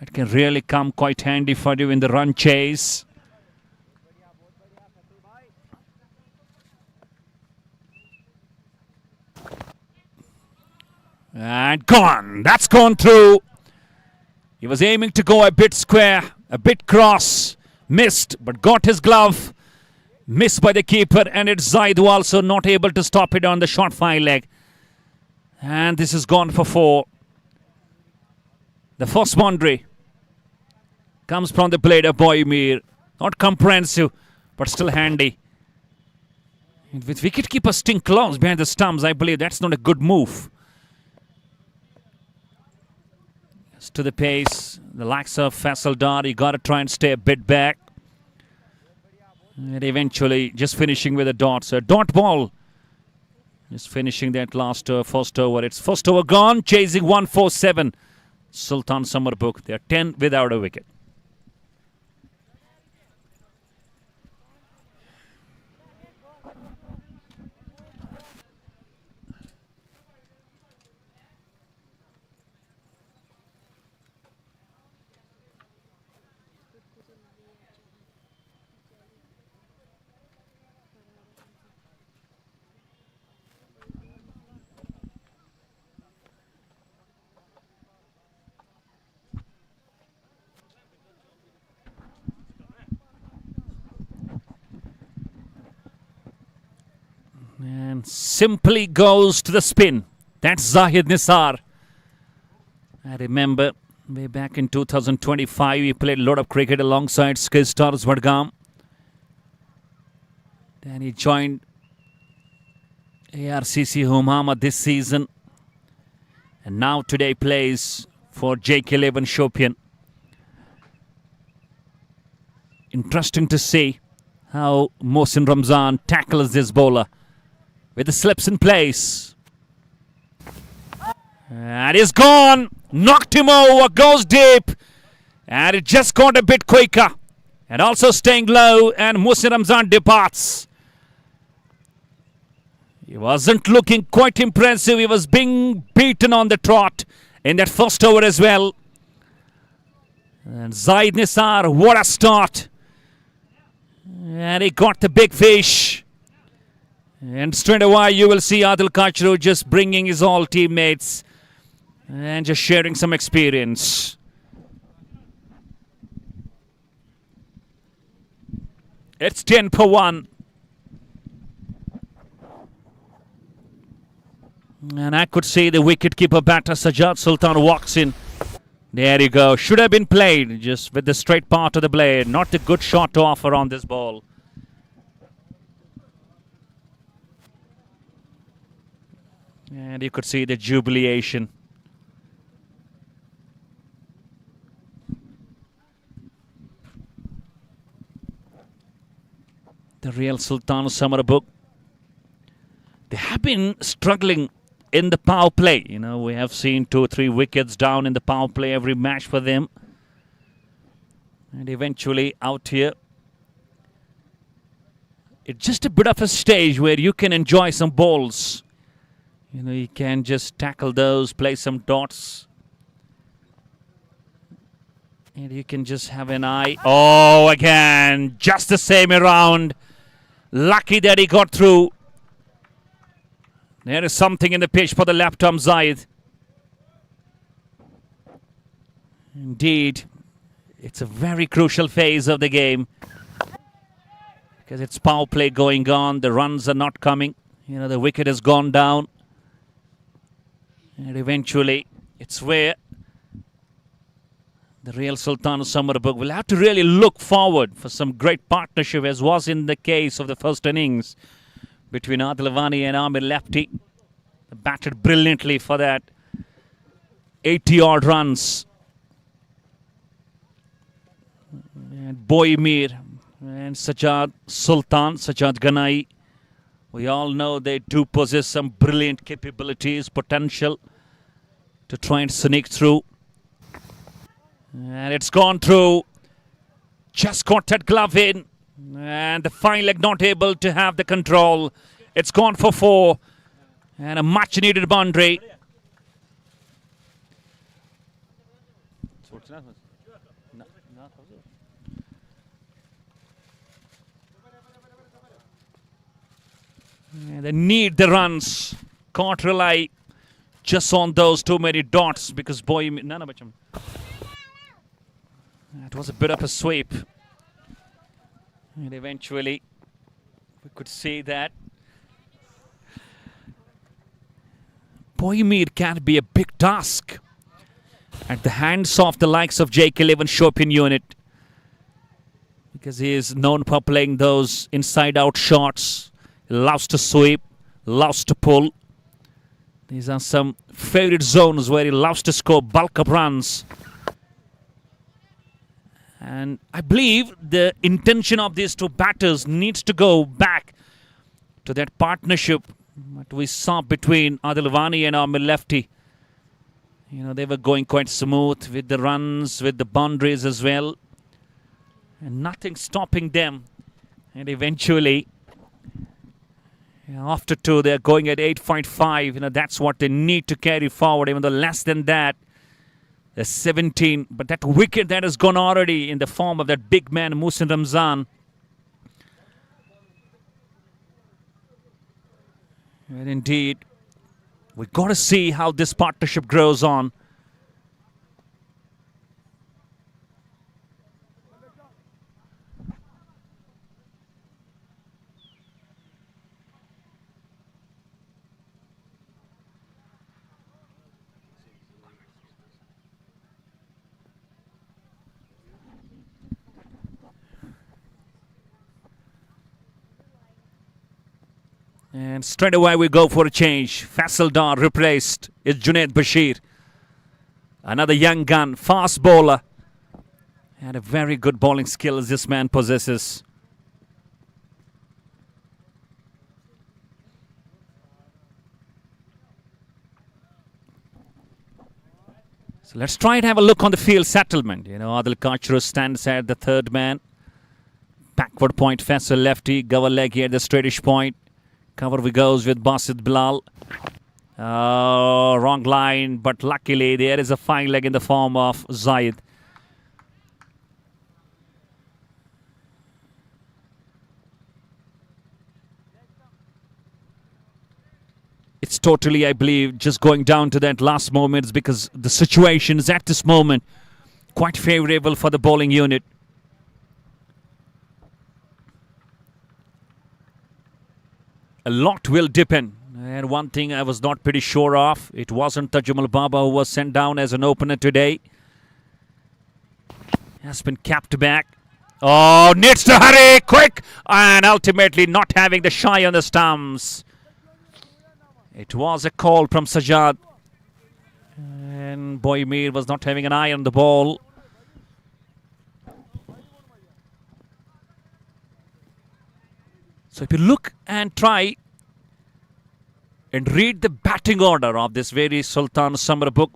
It can really come quite handy for you in the run chase. And gone. That's gone through. He was aiming to go a bit square, a bit cross. Missed, but got his glove. Missed by the keeper, and it's Zahid also not able to stop it on the short fine leg. And this is gone for 4. The first boundary comes from the blade of Bijbihara. Not comprehensive, but still handy. And with wicketkeeper staying close behind the stumps, I believe that's not a good move. To the pace, the likes of Afzal, you got to try and stay a bit back. And eventually just finishing with a dot. So a dot ball. Just finishing that last first over. It's first over gone, chasing 147. Sultan Summerbugh, they're 10 without a wicket. And simply goes to the spin. That's Zahid Nisar. I remember way back in 2025, he played a lot of cricket alongside Stars Vadgam. Then he joined ARCC Humama this season. And now today plays for JK11 Shopian. Interesting to see how Mohsin Ramzan tackles this bowler. With the slips in place. And he's gone. Knocked him over. Goes deep. And it just got a bit quicker. And also staying low. And Mohsin Ramzan departs. He wasn't looking quite impressive. He was being beaten on the trot in that first over as well. And Zahid Nisar, what a start. And he got the big fish. And straight away you will see Adil Kachru just bringing his all teammates and just sharing some experience. It's 10 for 1. And I could see the wicketkeeper batter Sajjad Sultan walks in. There you go. Should have been played just with the straight part of the blade. Not a good shot to offer on this ball. And you could see the jubilation. The Real Sultan Summerbugh. They have been struggling in the power play. You know, we have seen 2 or 3 wickets down in the power play every match for them. And eventually out here, it's just a bit of a stage where you can enjoy some balls. You know, you can just tackle those, play some dots. And you can just have an eye. Oh, again, just the same around. Lucky that he got through. There is something in the pitch for the left arm Zahid. Indeed, it's a very crucial phase of the game. Because it's power play going on. The runs are not coming. You know, the wicket has gone down. And eventually, it's where the Real Sultan Summerbugh will have to really look forward for some great partnership, as was in the case of the first innings between Adil Avani and Amir Lefty. They batted brilliantly for that 80-odd runs. And Bijbihara and Sajjad Ganai. We all know they do possess some brilliant capabilities, potential to try and sneak through. And it's gone through. Just got that glove in. And the fine leg not able to have the control. It's gone for 4. And a much needed boundary. They need the runs. Can't rely just on those too many dots because boy, no, bacham. It was a bit of a sweep. And eventually, we could see that Boymir can be a big task at the hands of the likes of JK11 Shopian unit because he is known for playing those inside-out shots. He loves to sweep, loves to pull. These are some favorite zones where he loves to score bulk of runs. And I believe the intention of these two batters needs to go back to that partnership that we saw between Adilwani and our lefty. You know, they were going quite smooth with the runs, with the boundaries as well. And nothing stopping them. And eventually, after two, they're going at 8.5. You know, that's what they need to carry forward. Even though less than that, they're 17. But that wicket that has gone already in the form of that big man, Muhsin Ramzan. And indeed, we've got to see how this partnership grows on. And straight away we go for a change. Faisal Dar replaced is Junaid Bashir. Another young gun, fast bowler. And a very good bowling skills this man possesses. So let's try and have a look on the field settlement. You know, Adil Kachru stands at the third man. Backward point, Faisal lefty. Gover leg here at the straightish point. Cover we goes with Basit Bilal. Wrong line, but luckily there is a fine leg in the form of Zahid. It's totally, I believe, just going down to that last moments because the situation is at this moment quite favourable for the bowling unit. A lot will depend. And one thing I was not pretty sure of, it wasn't Tajumal Baba who was sent down as an opener today. Has been capped back. Oh, needs to hurry, quick! And ultimately not having the shy on the stumps. It was a call from Sajad. And Boymir was not having an eye on the ball. So if you look and try and read the batting order of this very Sultan Summerbugh,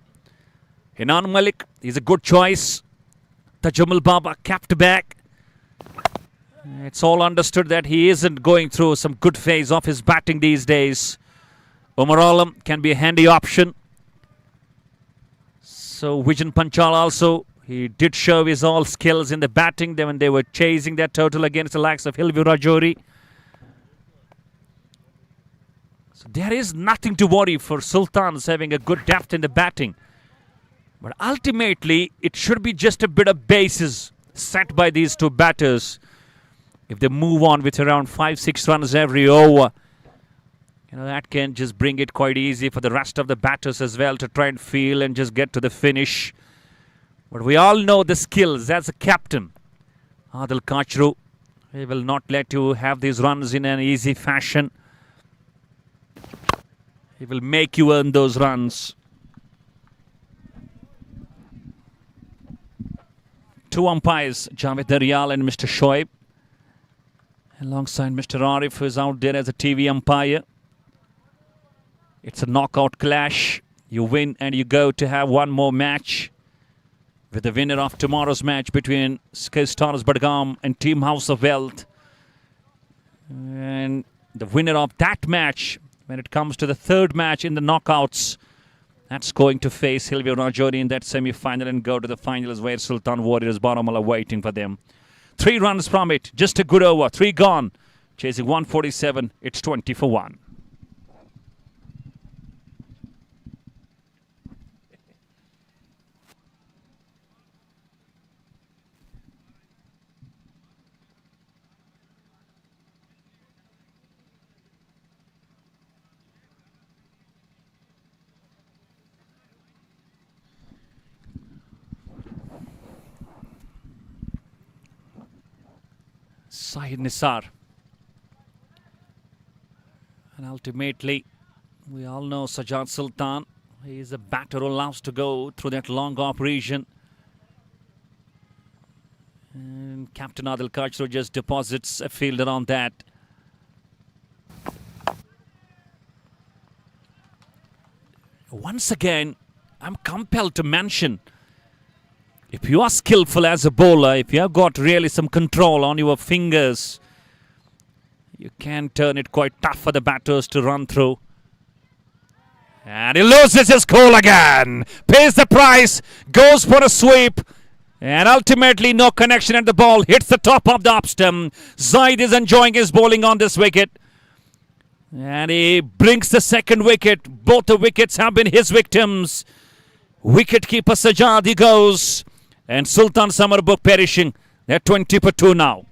Hinan Malik is a good choice. Tajumal Baba capped back. It's all understood that he isn't going through some good phase of his batting these days. Umar Alam can be a handy option. So Vijan Panchal also, he did show his all skills in the batting when they were chasing that total against the likes of Hilvi Rajouri. So there is nothing to worry for Sultans having a good depth in the batting. But ultimately, it should be just a bit of bases set by these two batters. If they move on with around 5-6 runs every over, you know, that can just bring it quite easy for the rest of the batters as well to try and feel and just get to the finish. But we all know the skills as a captain. Adil Kachru, he will not let you have these runs in an easy fashion. He will make you earn those runs. Two umpires, Javed Daryal and Mr. Shoaib, alongside Mr. Arif, who is out there as a TV umpire. It's a knockout clash. You win and you go to have one more match with the winner of tomorrow's match between Sky Stars Badgam and Team House of Wealth. And the winner of that match, when it comes to the third match in the knockouts, That's going to face Hilvio Rajori in that semi-final and go to the finals where Sultan Warriors Baramulla waiting for them. 3 runs from it. Just a good over. 3 gone. Chasing 147. It's 20 for 1. Zahid Nisar. And ultimately, we all know Sajjad Sultan. He is a batter who loves to go through that long operation. And Captain Adil Kachru just deposits a fielder on that. Once again, I'm compelled to mention, if you are skillful as a bowler, if you have got really some control on your fingers, you can turn it quite tough for the batters to run through. And he loses his cool again. Pays the price, goes for a sweep. And ultimately no connection at the ball. Hits the top of the up stump. Zahid is enjoying his bowling on this wicket. And he brings the second wicket. Both the wickets have been his victims. Wicketkeeper Sajjad, he goes. And Sultan Summerbugh perishing. They're 20 for 2 now.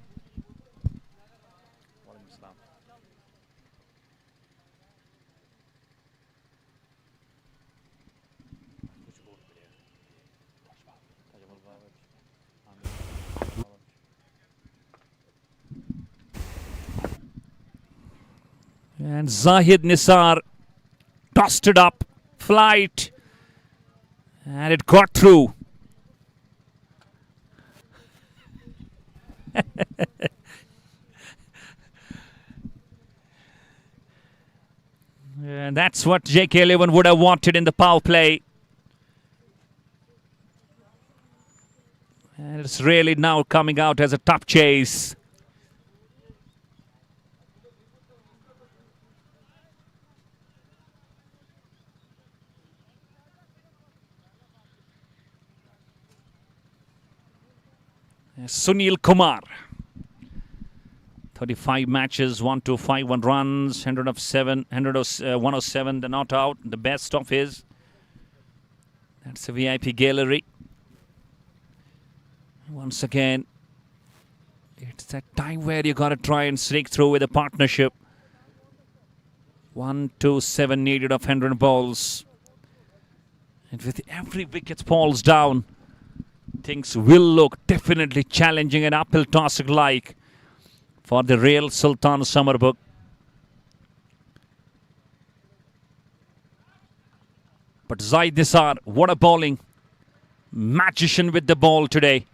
And Zahid Nisar tossed it up. Flight. And it got through. And that's what JK11 would have wanted in the power play. And it's really now coming out as a tough chase. Sunil Kumar. 35 matches, 1,251 runs, 107, the not out, the best of his. That's a VIP gallery. Once again, it's that time where you got to try and sneak through with a partnership. 127 needed of 100 balls. And with every wicket falls down, things will look definitely challenging and uphill task like for the Real Sultan Summerbugh. But Zahid Nisar, what a bowling. Magician with the ball today.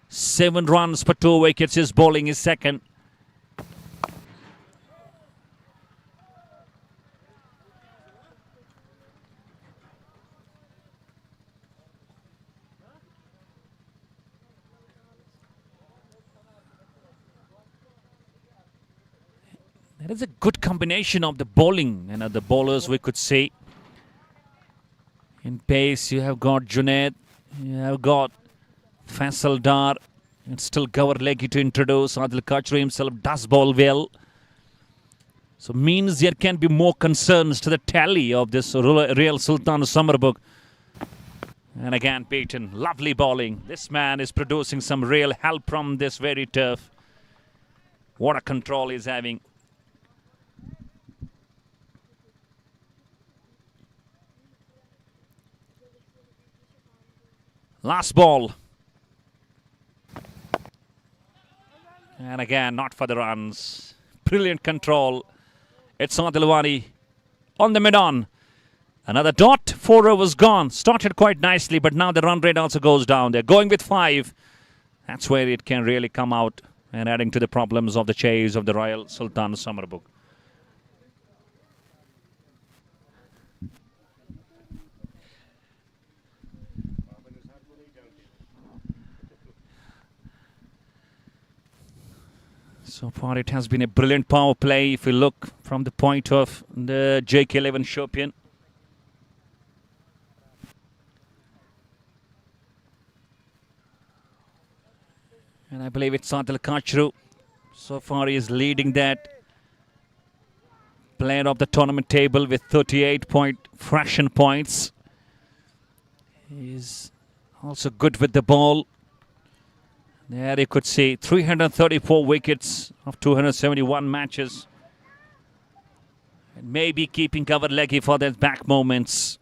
7 runs for 2 wickets. His bowling is second. That is a good combination of the bowling and the bowlers we could see. In pace, you have got Junaid, you have got Faisal Dar, and still Gawar Leggy to introduce. Adil Kachru himself does bowl well. So means there can be more concerns to the tally of this Real Sultan Summerbugh. And again, Peyton, lovely bowling. This man is producing some real help from this very turf. What a control he's having. Last ball. And again, not for the runs. Brilliant control. It's Adilwani on the mid-on. Another dot. 4 overs gone. Started quite nicely, but now the run rate also goes down. They're going with 5. That's where it can really come out and adding to the problems of the chase of the Royal Sultan Summerbugh. So far, it has been a brilliant power play if you look from the point of the JK11 Shopian. And I believe it's Adil Kachru. So far he is leading that player of the tournament table with 38 fraction points. He's also good with the ball. There you could see 334 wickets of 271 matches. And maybe keeping cover leggy for their back moments.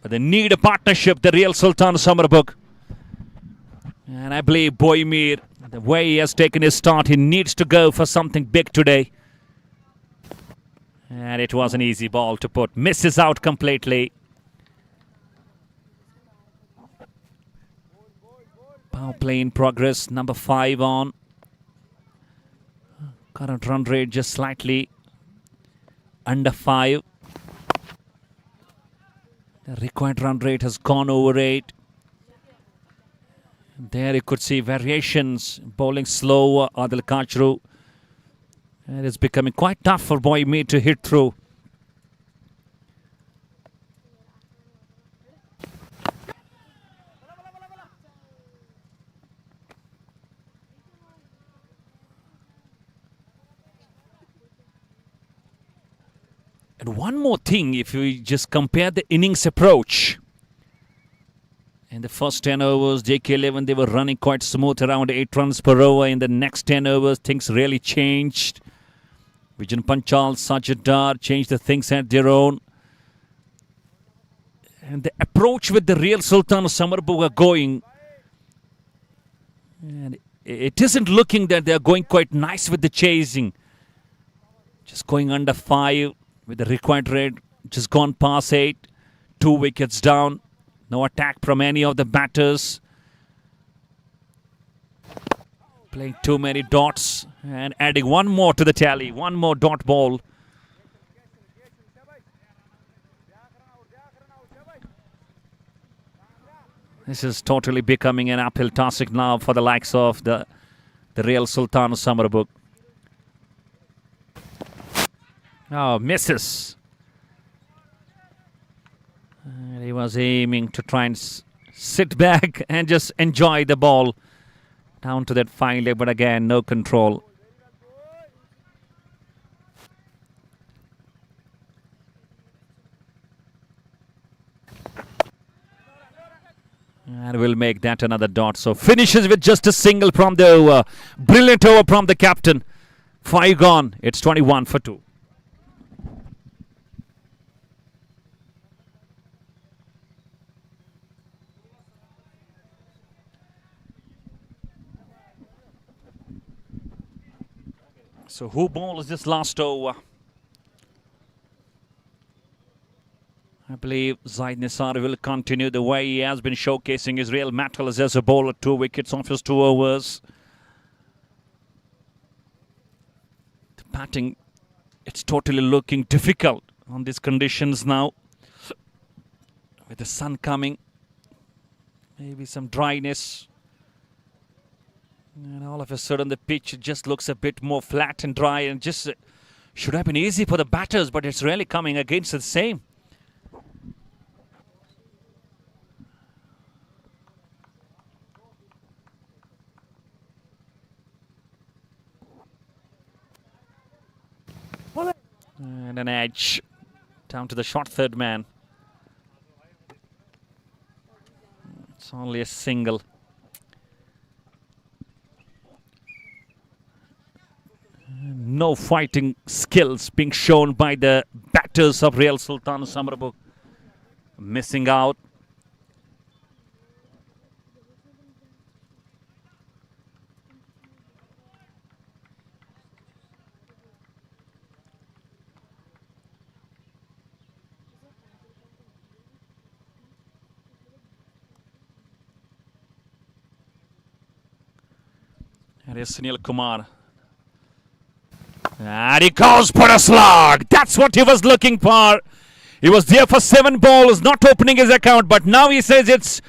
But they need a partnership, the Real Sultan Summerbugh. And I believe Boymir, the way he has taken his start, he needs to go for something big today. And it was an easy ball to put. Misses out completely. Power play in progress. Number 5 on. Current run rate just slightly under 5. The required run rate has gone over 8. There you could see variations. Bowling slow, Adil Kachru. And it's becoming quite tough for Boymir to hit through. And one more thing, if you just compare the innings approach. In the first 10 overs, JK11, they were running quite smooth, around 8 runs per over. In the next 10 overs, things really changed. Vijan Panchal, Sajid Dar changed the things at their own. And the approach with the Real Sultan Summerbugh are going. And it isn't looking that they're going quite nice with the chasing. Just going under 5 with the required rate. Just gone past 8. 2 wickets down. No attack from any of the batters. Playing too many dots and adding one more to the tally. One more dot ball. This is totally becoming an uphill task now for the likes of the Real Sultan Summerbugh. Oh, misses. And he was aiming to try and sit back and just enjoy the ball down to that fine leg, but again, no control. And we'll make that another dot. So finishes with just a single from the over. Brilliant over from the captain. 5 gone. It's 21 for 2. So who bowls this last over? I believe Zahid will continue the way he has been showcasing his real mettle as a bowler. 2 wickets off his 2 overs. The batting, it's totally looking difficult on these conditions now. With the sun coming, maybe some dryness. And all of a sudden the pitch just looks a bit more flat and dry, and just should have been easy for the batters, but it's really coming against the same. And an edge down to the short third man. It's only a single. No fighting skills being shown by the batters of Real Sultan Summerbugh. Missing out. And here's Sunil Kumar. And he goes for a slog. That's what he was looking for. He was there for 7 balls, not opening his account, but now he says it's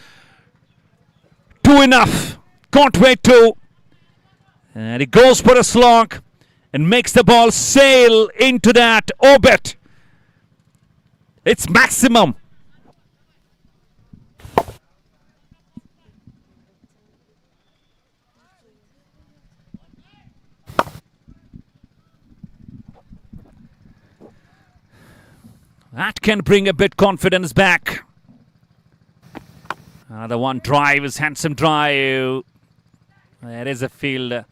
2 enough. Can't wait 2. And he goes for a slog and makes the ball sail into that orbit. It's maximum. That can bring a bit confidence back. Another one drive is handsome drive. There is a fielder.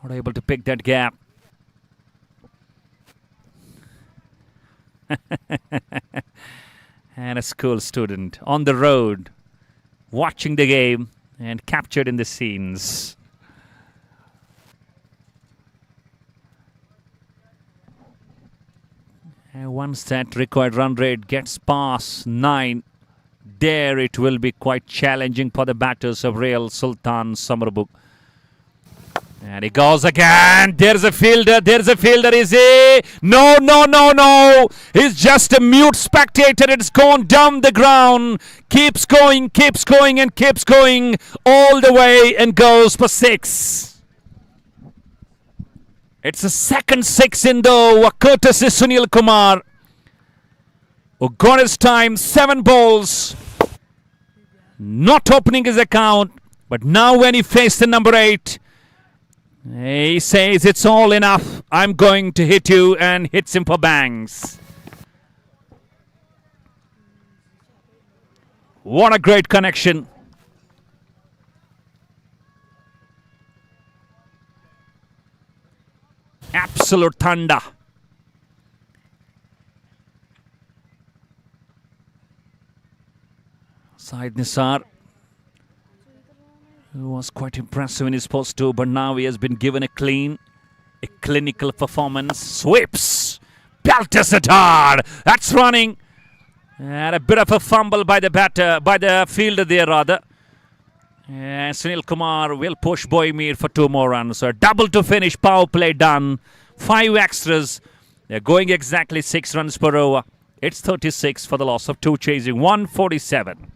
Not able to pick that gap. And a school student on the road watching the game and captured in the scenes. And once that required run rate gets past 9, there it will be quite challenging for the batters of Real Sultan Summerbugh. And he goes again. There's a fielder. Is he? No. He's just a mute spectator. It's gone down the ground. Keeps going all the way and goes for 6. It's a second 6 in though, courtesy Sunil Kumar, who got his time, 7 balls. Not opening his account, but now when he faced the number 8, he says it's all enough. I'm going to hit you, and hits him for bangs. What a great connection. Absolute thunder. Zahid Nisar, who was quite impressive in his post too, but now he has been given a clinical performance. Sweeps, pelters it hard. That's running, and a bit of a fumble by the fielder there rather. And Sunil Kumar will push Bijbihara for 2 more runs. So a double to finish, power play done. 5 extras. They're going exactly 6 runs per over. It's 36 for the loss of 2, chasing 147.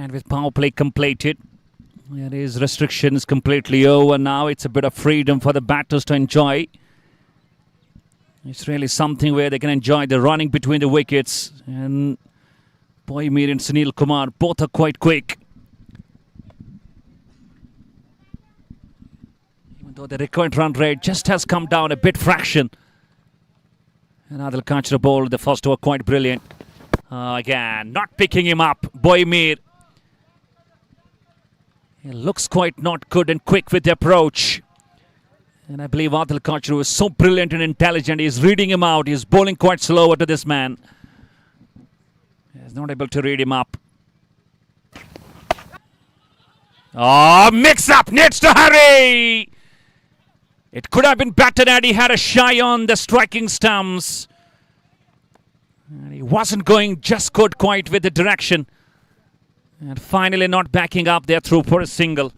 And with power play completed, there is restrictions completely over now. It's a bit of freedom for the batters to enjoy. It's really something where they can enjoy the running between the wickets. And Bijbihara and Sunil Kumar both are quite quick. Even though the required run rate just has come down a bit fraction. And Adil Kachra bowled the first over quite brilliant. Again, not picking him up. Bijbihara. He looks quite not good and quick with the approach. And I believe Adil Kachra is so brilliant and intelligent. He's reading him out. He's bowling quite slower to this man. He's not able to read him up. Oh, mix up. Needs to hurry. It could have been better had he had a shy on the striking stumps. And he wasn't going just good quite with the direction. And finally not backing up there through for a single.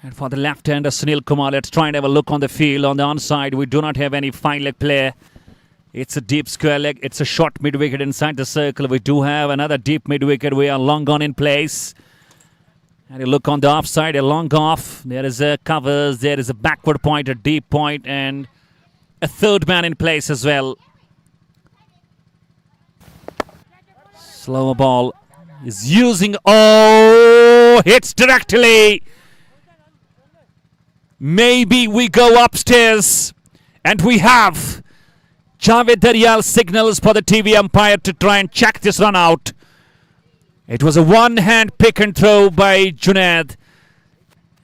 And for the left-hander Sunil Kumar, let's try and have a look on the field. On the onside, we do not have any fine leg player. It's a deep square leg. It's a short mid-wicket inside the circle. We do have another deep mid-wicket. We are long gone in place. And you look on the offside, a long off. There is a covers. There is a backward point, a deep point, and a third man in place as well. Slower ball is using. Oh, hits directly. Maybe we go upstairs, and we have Javed Daryal signals for the TV umpire to try and check this run out. It was a one-hand pick and throw by Junaid.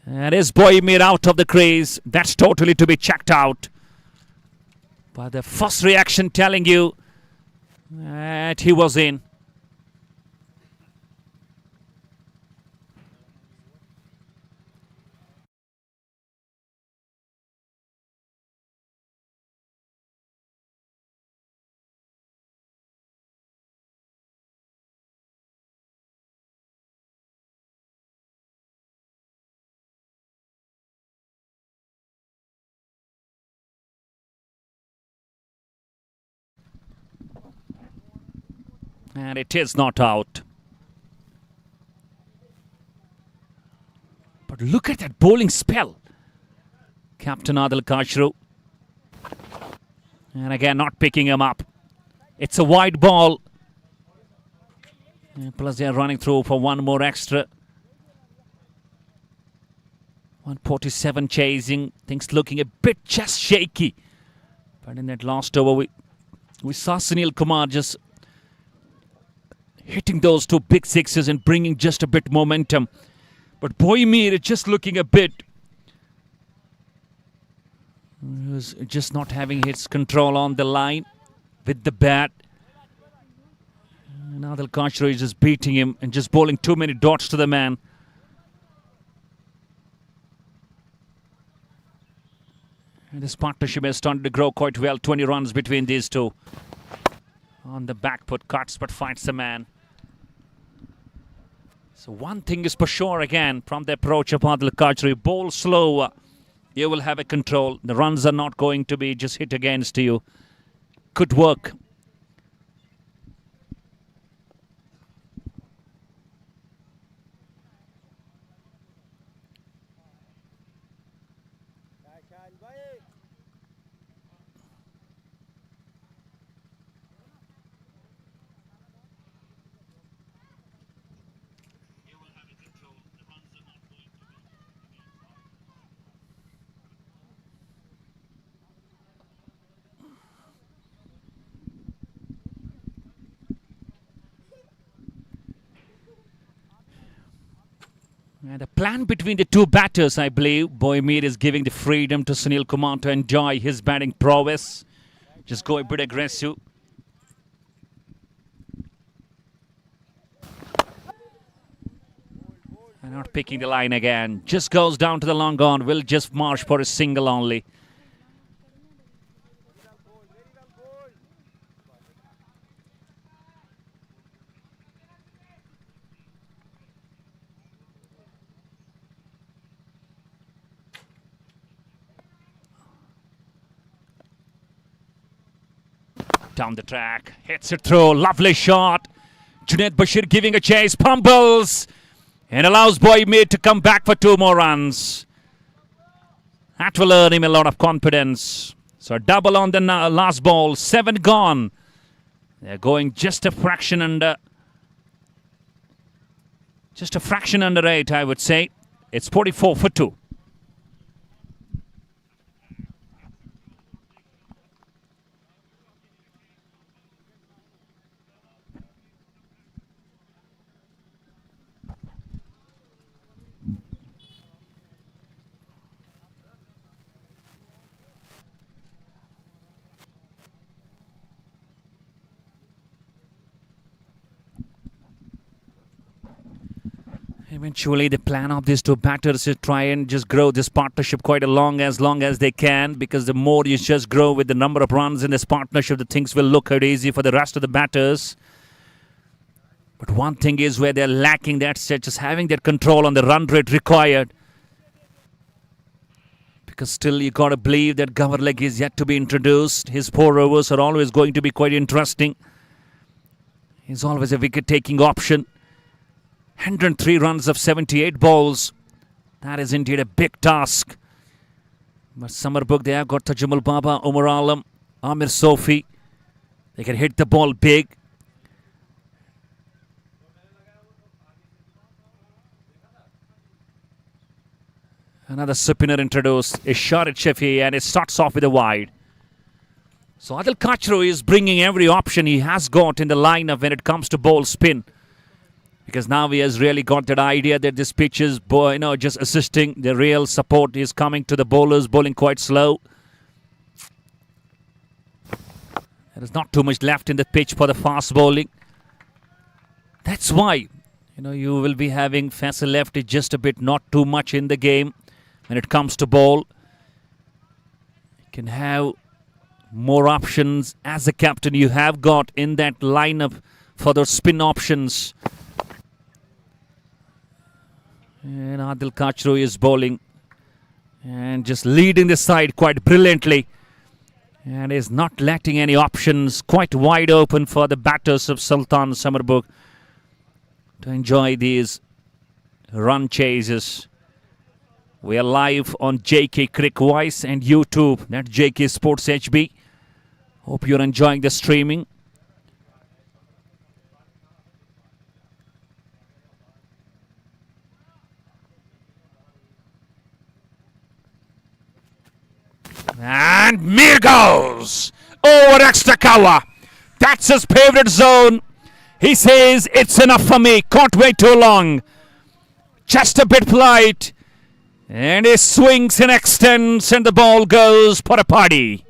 And his boy made out of the crease. That's totally to be checked out. But the first reaction telling you that he was in. And it is not out. But look at that bowling spell. Captain Adil Kashru. And again, not picking him up. It's a wide ball. And plus, they are running through for one more extra. 147 chasing. Things looking a bit just shaky. But in that last over, we saw Sunil Kumar just hitting those two big sixes and bringing just a bit momentum. But Boymir is just looking a bit. He was just not having his control on the line with the bat. And Adil Kashru is just beating him and just bowling too many dots to the man. And this partnership has started to grow quite well. 20 runs between these two. On the back foot, cuts but finds the man. So one thing is for sure again from the approach of Adil Kashru, bowl slow, you will have a control. The runs are not going to be just hit against you. Good work. And the plan between the two batters, I believe, Boymir is giving the freedom to Sunil Kumar to enjoy his batting prowess. Just go a bit aggressive. And not picking the line again. Just goes down to the long on. Will just march for a single only. Down the track, hits it through, lovely shot. Junaid Bashir giving a chase, pumbles, and allows Boymir to come back for 2 more runs. That will earn him a lot of confidence. So a double on the last ball, 7 gone. They're going just a fraction under. Just a fraction under 8, I would say. It's 44 for 2. Eventually, the plan of these two batters is try and just grow this partnership quite long as they can, because the more you just grow with the number of runs in this partnership, the things will look quite easy for the rest of the batters. But one thing is where they're lacking, that's just having that control on the run rate required. Because still you got to believe that Gavarleg is yet to be introduced. His 4 overs are always going to be quite interesting. He's always a wicket-taking option. 103 runs of 78 balls. That is indeed a big task. But Summerbugh, they have got Tajamul Baba, Umar Alam, Amir Sofi. They can hit the ball big. Another spinner introduced. A shot at Shafi, and it starts off with a wide. So Adil Kashru is bringing every option he has got in the lineup when it comes to ball spin. because now he has really got that idea that this pitch is, just assisting. The real support is coming to the bowlers, bowling quite slow. There is not too much left in the pitch for the fast bowling. That's why, you will be having Faisal left is just a bit, not too much in the game when it comes to bowl. You can have more options as a captain. You have got in that lineup for those spin options. And Adil Kachru is bowling and just leading the side quite brilliantly. And is not letting any options, quite wide open for the batters of Sultan Summerbugh to enjoy these run chases. We are live on JK Crick Voice and YouTube. That's JK Sports HB. Hope you're enjoying the streaming. And Mir goes over extra cover. That's his favorite zone. He says, it's enough for me. Can't wait too long. Just a bit polite. And he swings and extends and the ball goes for a party.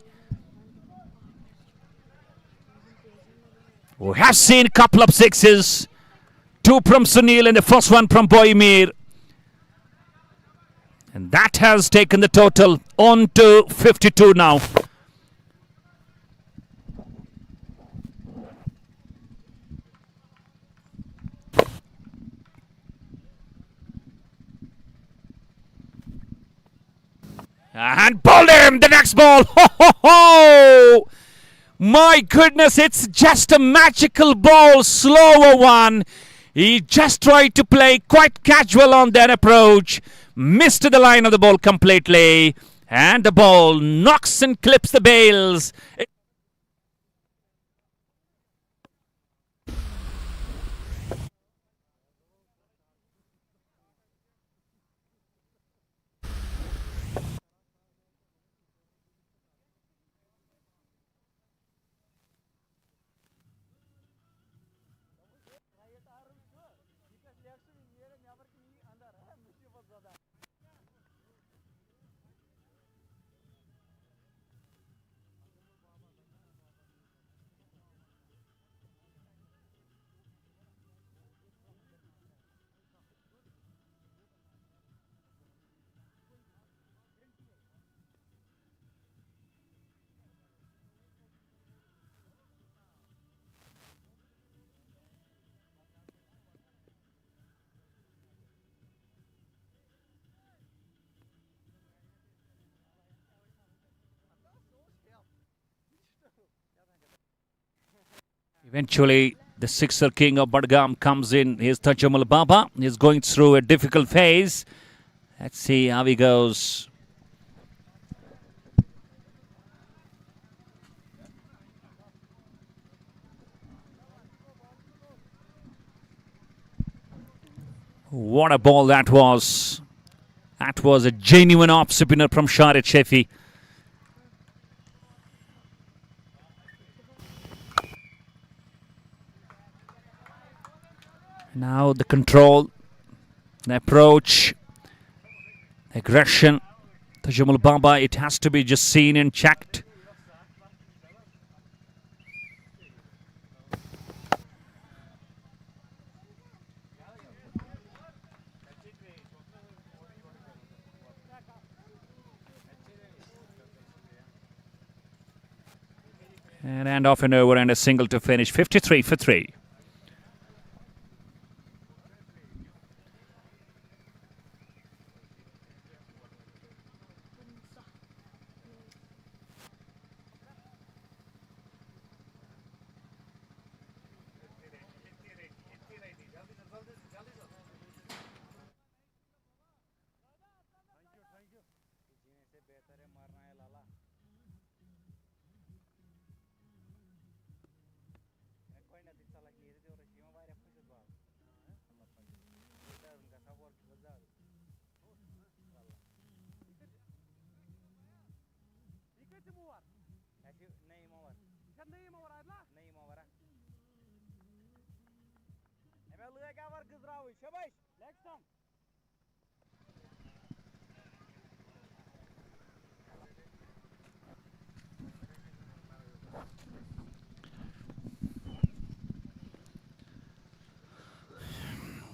We have seen a couple of sixes. Two from Sunil and the first one from Boymir. And that has taken the total on to 52 now. And bowled him the next ball. Ho, ho, ho! My goodness, it's just a magical ball, slower one. He just tried to play quite casual on that approach. Missed the line of the ball completely. And the ball knocks and clips the bails. Eventually, the sixer king of Badgam comes in. Here's Tajamal Baba. He's going through a difficult phase. Let's see how he goes. What a ball that was. That was a genuine off spinner from Shahid Shafi. Now the control, the approach, aggression. Tajamul Baba, it has to be just seen and checked. And end off and over and a single to finish. 53 for 3.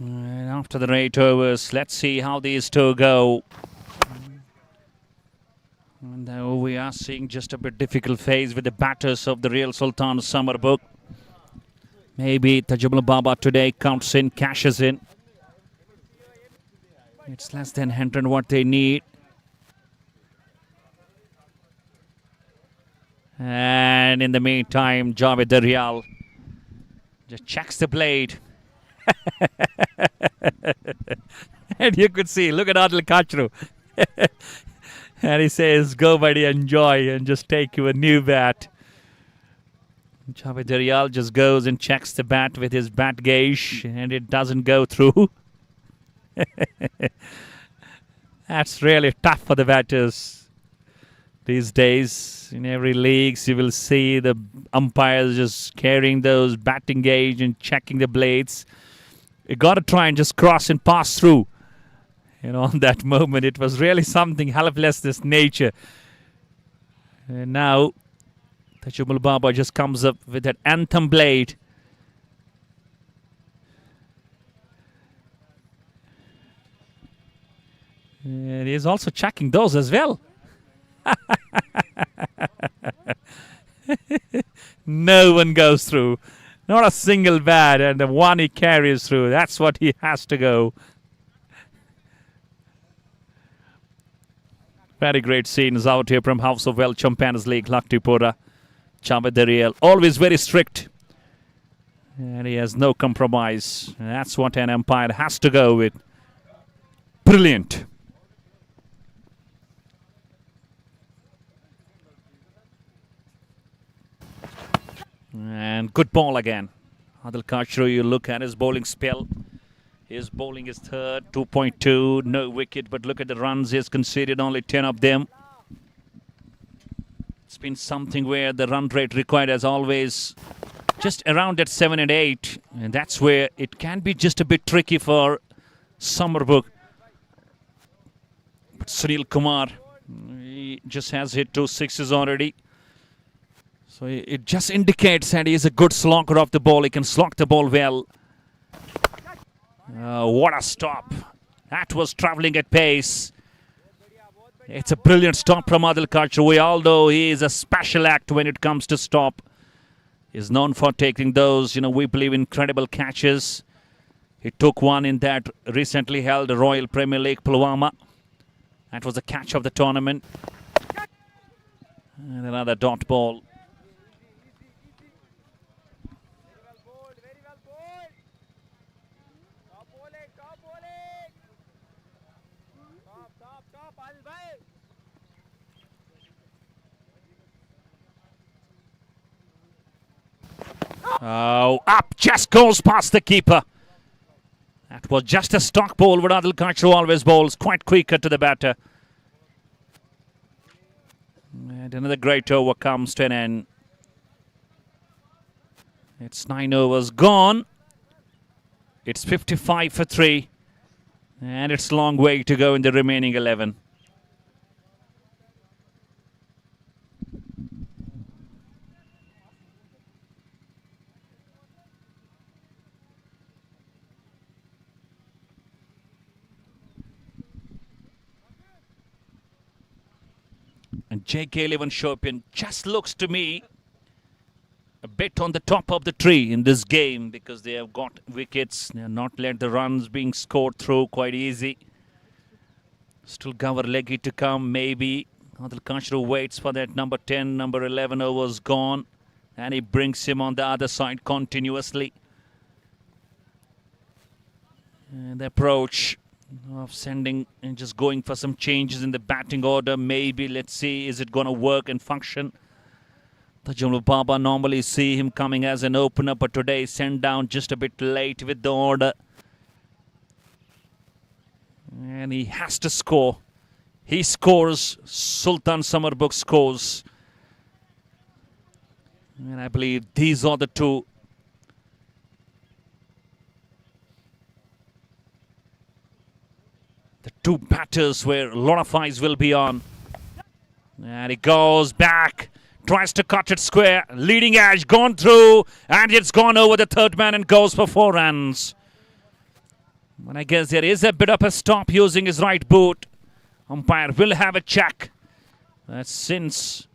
And after the 8 overs, let's see how these two go. And now we are seeing just a bit difficult phase with the batters of the Real Sultan Summerbugh. Maybe Tajamul Baba today counts in, cashes in. It's less than 100 what they need. And in the meantime, Javed Real just checks the blade. And you could see, look at Adil Kachru. And he says, go buddy, enjoy and just take you a new bat. Javed Real just goes and checks the bat with his bat gauge and it doesn't go through. That's really tough for the batters these days. In every leagues you will see the umpires just carrying those batting gauge and checking the blades. You got to try and just cross and pass through. You know, on that moment it was really something helplessness nature. And now Tajamul Baba just comes up with that anthem blade. And he's also checking those as well. No one goes through. Not a single bat, and the one he carries through, that's what he has to go. Very great scenes out here from House of Wealth Champions League, Lucktipora. Javed Real, always very strict. And he has no compromise. That's what an umpire has to go with. Brilliant. And good ball again. Adil Kachru, you look at his bowling spell. His bowling is third, 2.2, no wicket. But look at the runs. He has conceded only 10 of them. It's been something where the run rate required as always just around at 7 and 8. And that's where it can be just a bit tricky for Summerbugh. But Sunil Kumar, he just has hit 2 sixes already. So it just indicates that he is a good slogger of the ball. He can slog the ball well. What a stop. That was travelling at pace. It's a brilliant stop from Adil Kachru. We all know he is a special act when it comes to stop. He's known for taking those, we believe, incredible catches. He took one in that recently held Royal Premier League Pulwama. That was the catch of the tournament. And another dot ball. Oh, up, just goes past the keeper. That was just a stock ball, but Adil Kachru always bowls quite quicker to the batter. And another great over comes to an end. It's 9 overs gone. It's 55 for 3. And it's a long way to go in the remaining 11. And JK11 Shopian just looks to me a bit on the top of the tree in this game because they have got wickets. They have not let the runs being scored through quite easy. Still Gawar Leggy to come, maybe. Adil Kachru waits for that number 10, number 11 overs gone. And he brings him on the other side continuously. And the approach of sending and just going for some changes in the batting order. Maybe, let's see, is it going to work and function? Tajamul Baba normally see him coming as an opener, but today sent down just a bit late with the order. And he has to score. He scores. Sultan Summerbugh scores. And I believe these are the two two batters where a lot of eyes will be on. And he goes back, tries to cut it square, leading edge, gone through, and it's gone over the third man and goes for 4 runs. But I guess there is a bit of a stop using his right boot. Umpire will have a check. That's since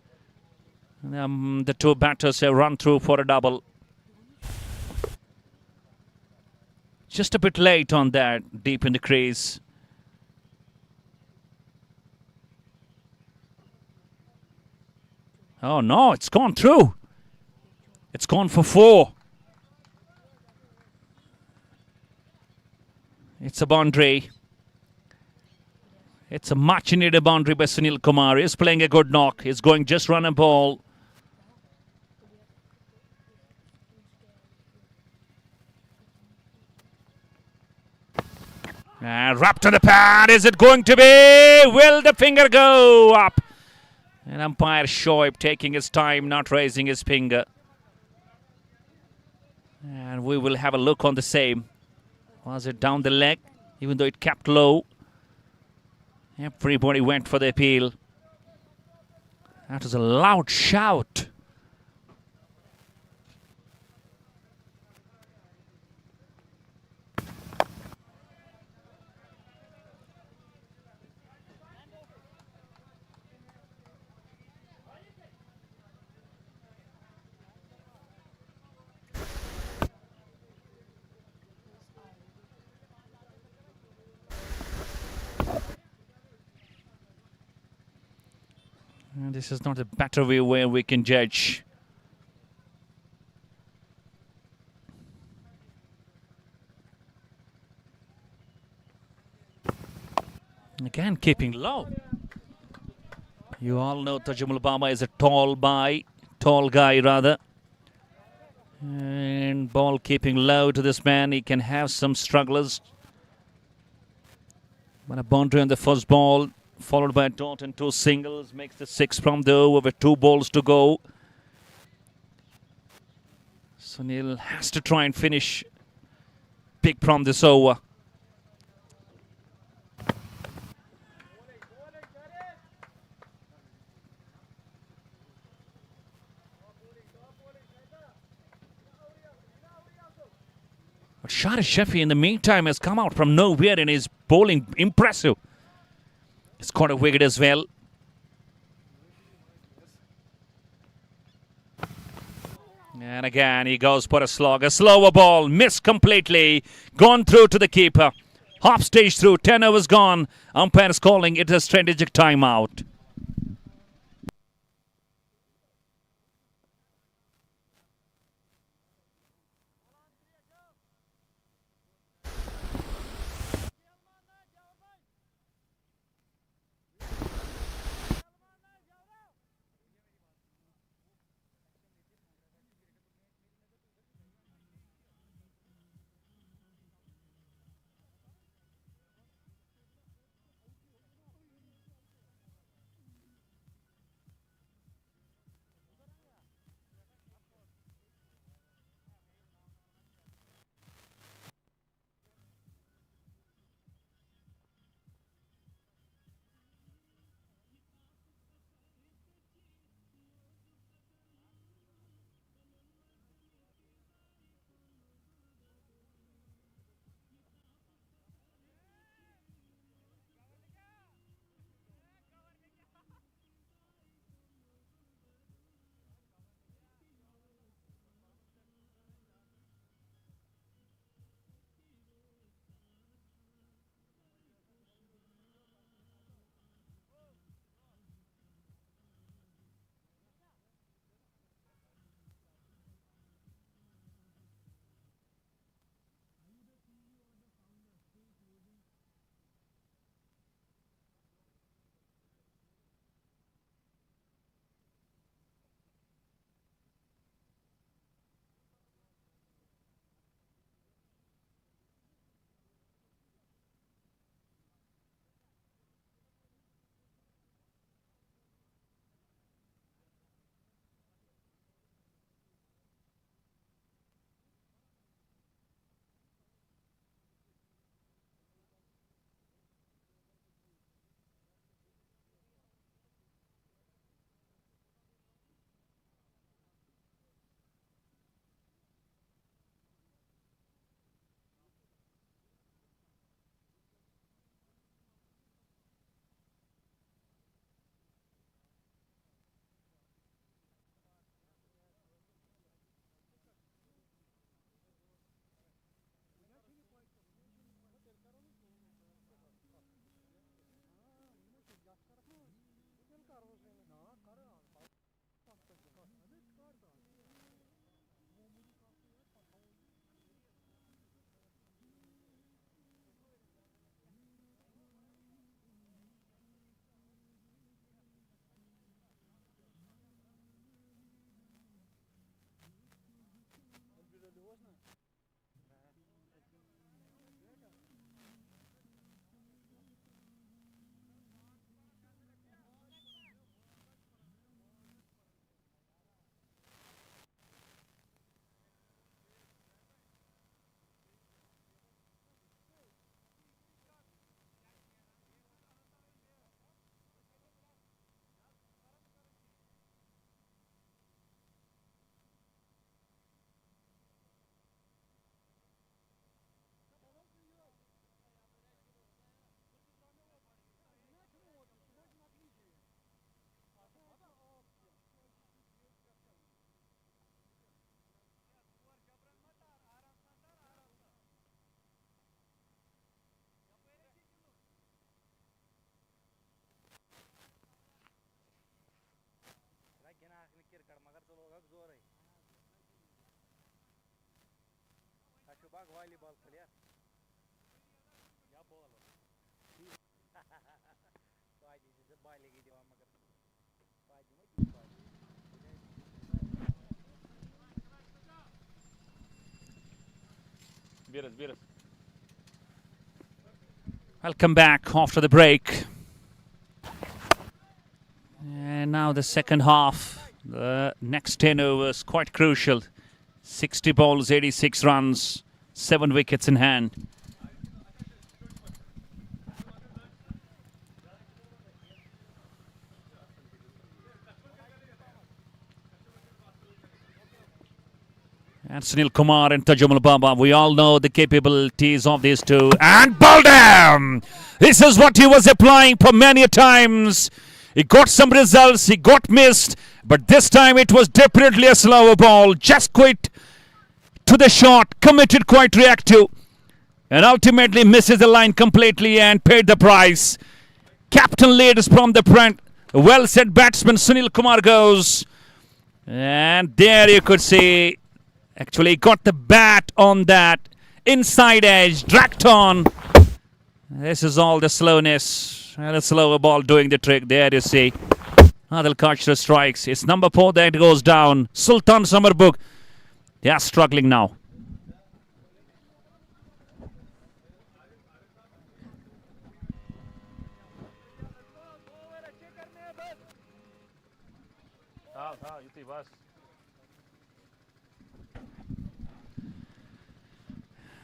the two batters have run through for a double. Just a bit late on that, deep in the crease. Oh no, it's gone through. It's gone for 4. It's a boundary. It's a much needed boundary by Sunil Kumar. He's playing a good knock. He's going just run a ball. And wrapped to the pad. Is it going to be? Will the finger go up? And umpire Shoaib taking his time, not raising his finger. And we will have a look on the same. Was it down the leg? Even though it kept low. Everybody went for the appeal. That was a loud shout. And this is not a better view where we can judge. Again, keeping low. You all know Tajamul Baba is a tall guy rather. And ball keeping low to this man. He can have some strugglers. But a boundary on the first ball, followed by a dot and 2 singles, makes the 6 from the over with 2 balls to go. Sunil has to try and finish big from this over. But Shari Shafi in the meantime has come out from nowhere and is bowling impressive. He's caught a wicket as well. And again he goes for a slog. A slower ball, missed completely. Gone through to the keeper. Half stage through, 10 overs gone. Umpire is calling it a strategic timeout. bug volleyball player. Ya ball. Paji se ball legi dewa magar. Paji ma di paji. Welcome back after the break. And now the second half. The next 10 overs, quite crucial. 60 balls, 86 runs, 7 wickets in hand. And Sunil Kumar and Tajumal Baba, we all know the capabilities of these two. And Baldam! This is what he was applying for many times. He got some results, he got missed, but this time it was definitely a slower ball. Just quite to the shot, committed quite reactive, and ultimately misses the line completely and paid the price. Captain leads from the front. Well said batsman Sunil Kumar goes. And there you could see, actually got the bat on that inside edge, dragged on. This is all the slowness and a slower ball doing the trick. There you see. Adil Kachra strikes. It's number 4 that goes down. Sultan Summerbugh. They are struggling now.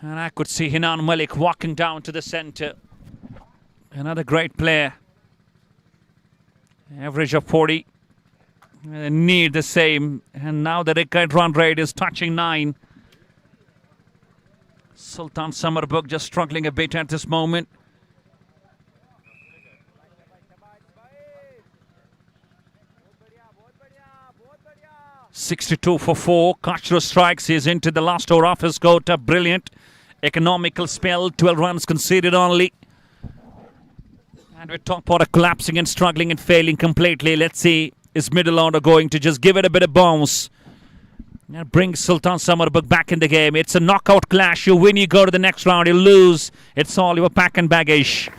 And I could see Hinan Malik walking down to the centre. Another great player. Average of 40. Need the same. And now the record run rate is touching 9. Sultan Summerbugh just struggling a bit at this moment. .62 for 4. Kachru strikes. He's into the last over of his quota. Brilliant. Economical spell. 12 runs conceded only. And with top order collapsing and struggling and failing completely. Let's see, is middle order going to just give it a bit of bounce and bring Sultan Summerbugh back in the game? It's a knockout clash. You win, you go to the next round. You lose, it's all your pack and baggage.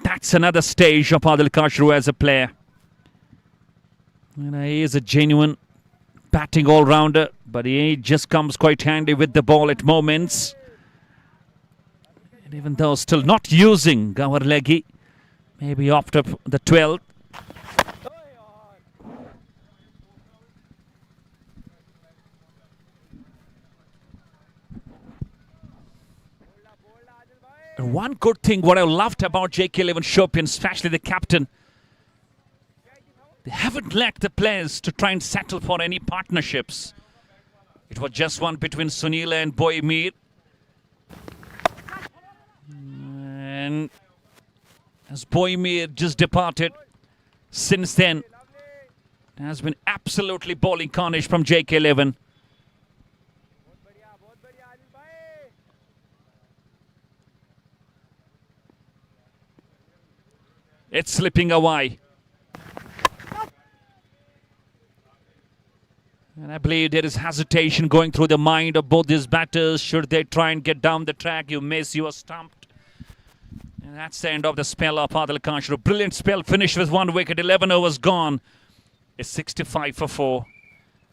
That's another stage of Adil Kachru as a player. And he is a genuine batting all-rounder, but he just comes quite handy with the ball at moments. And even though still not using Gawar Leggy, maybe after the 12th. And one good thing, what I loved about JK11 Shopian, especially the captain, they haven't let the players to try and settle for any partnerships. It was just one between Sunil and Boy Mir. And as Boy Mir just departed, since then, there has been absolutely bowling carnage from JK11. It's slipping away. And I believe there is hesitation going through the mind of both these batters. Should they try and get down the track, you miss, you are stumped. And that's the end of the spell of Adil Kachru. Brilliant spell, finished with 1 wicket, 11 overs gone. It's 65 for 4.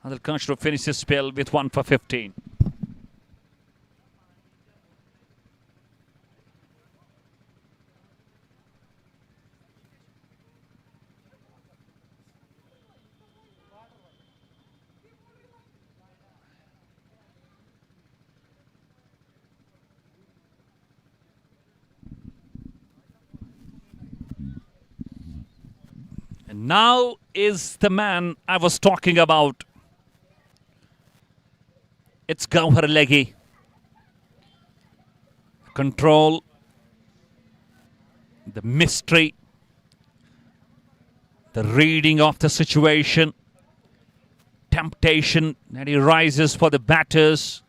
Adil Kachru finishes his spell with 1 for 15. And now is the man I was talking about. It's Gawhar Leggy. Control, the mystery, the reading of the situation, temptation that he rises for the batters.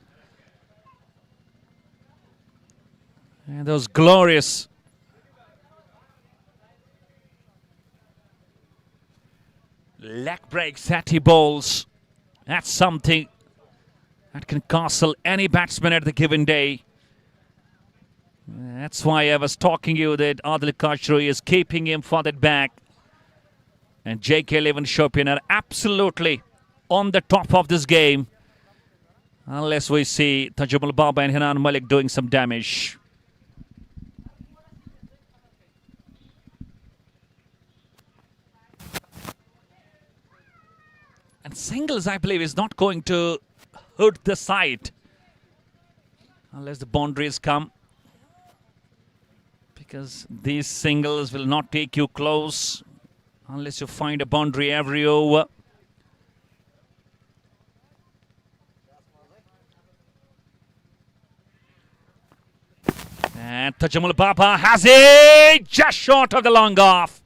And those glorious leg breaks that he bowls. That's something That can castle any batsman at the given day. That's why I was talking you that Adil Kachru is keeping him for that back. And JK11 Shopian are absolutely on the top of this game. Unless we see Tajamul Baba and Hinan Malik doing some damage. And singles, I believe, is not going to hurt the side. Unless the boundaries come. Because these singles will not take you close. Unless you find a boundary every over. And Tajamul Baba has it! Just short of the long off.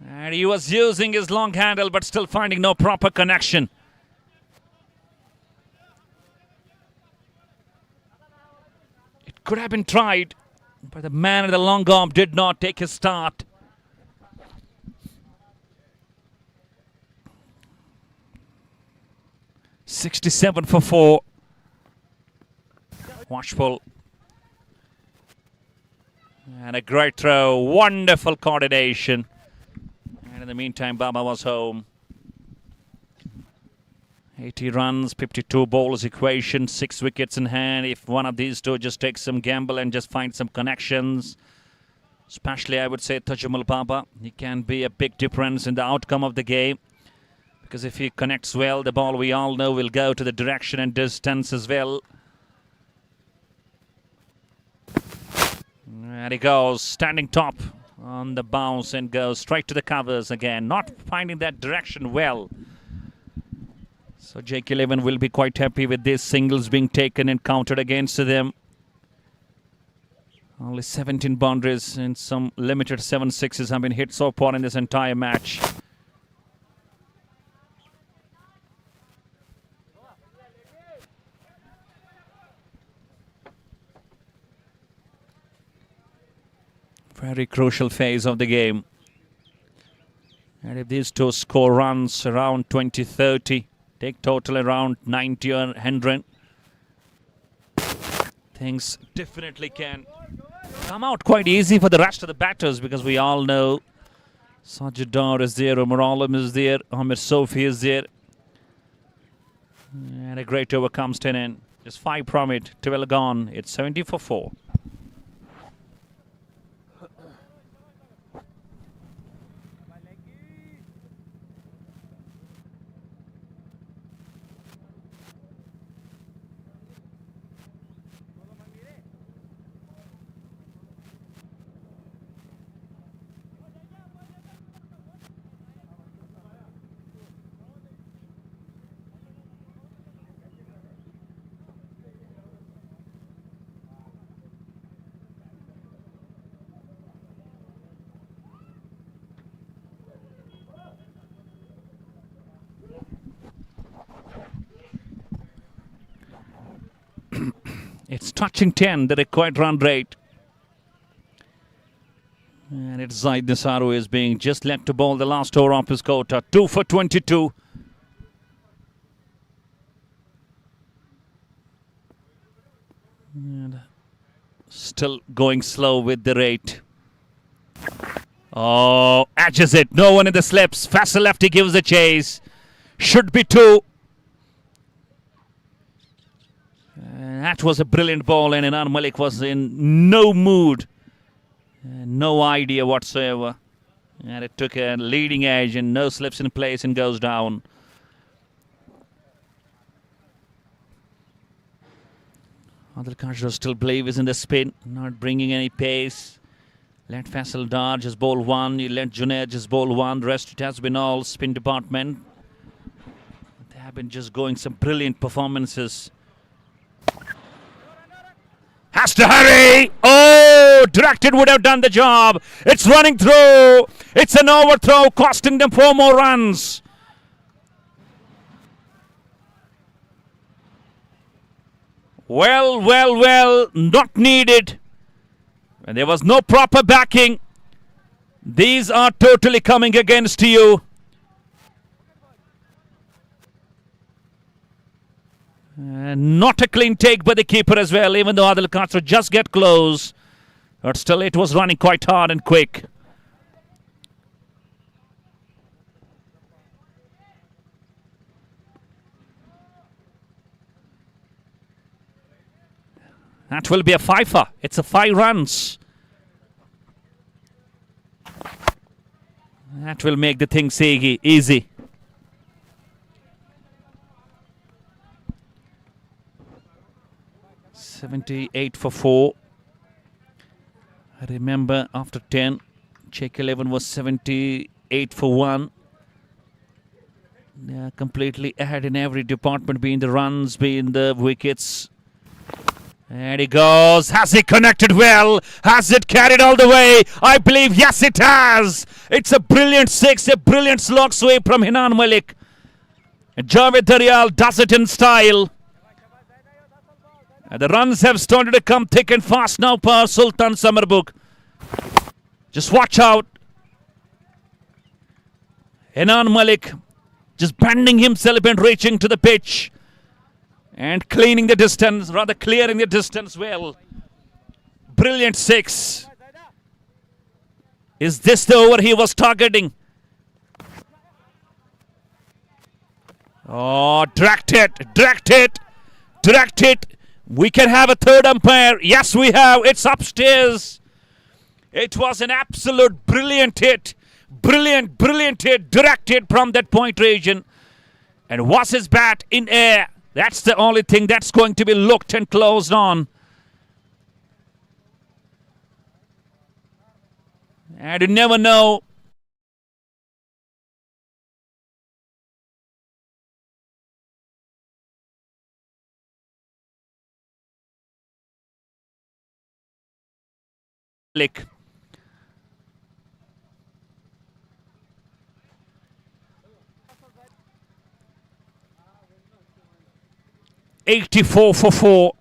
And he was using his long handle but still finding no proper connection. It could have been tried, but the man at the long arm did not take his start. .67 for 4. Watchful. And a great throw. Wonderful coordination. And in the meantime, Baba was home. 80 runs, 52 bowls equation, 6 wickets in hand. If one of these two just takes some gamble and just find some connections, especially I would say Tajamul Baba, he can be a big difference in the outcome of the game. Because if he connects well, the ball we all know will go to the direction and distance as well. And he goes standing top on the bounce and goes straight to the covers again. Not finding that direction well. So JK11 will be quite happy with these singles being taken and counted against them. Only 17 boundaries and some limited 7 sixes have been hit so far in this entire match. Very crucial phase of the game. And if these two score runs around 20-30, take total around 90 or 100, things definitely can come out quite easy for the rest of the batters, because we all know Sajid Dar is there, Umar Alam is there, Amir Sofi is there. And a great over comes 10 in. Just 5 from it, 12 gone. It's 70 for 4. It's touching 10, the required run rate. And it's Zahid who is being just led to bowl the last over of his quota. 2 for 22. And still going slow with the rate. Oh, edges it. No one in the slips. Faisal lefty gives the chase. Should be 2. That was a brilliant ball, and Hinan Malik was in no mood, no idea whatsoever. And it took a leading edge and no slips in place and goes down. Adil Kachru still believes in the spin, not bringing any pace. Let Faisal Dar just bowl 1, you let Junaid just bowl 1. The rest it has been all spin department. They have been just going some brilliant performances. Has to hurry. Oh, directed would have done the job. It's running through. It's an overthrow, costing them 4 more runs. Well, not needed. And there was no proper backing. These are totally coming against you. Not a clean take by the keeper as well, even though Adil Kachru just get close. But still it was running quite hard and quick. That will be a fifer. It's a 5 runs. That will make the thing easy. $78 for 4. I remember after 10, Check 11 was 78 for 1. They are completely ahead in every department, being the runs, being the wickets. And he goes. Has he connected well? Has it carried all the way? I believe yes it has. It's a brilliant 6, a brilliant slog sweep from Hinan Malik. And Javed Daryal does it in style. And the runs have started to come thick and fast now for Sultan Summerbugh. Just watch out. Hinan Malik just bending himself and reaching to the pitch. And cleaning the distance, rather clearing the distance well. Brilliant 6. Is this the over he was targeting? Oh, direct it. We can have a third umpire. Yes, we have. It's upstairs. It was an absolute brilliant hit. Brilliant hit. Directed from that point region. And was his bat in air? That's the only thing that's going to be looked and closed on. And you never know. Lick. $84 for 4.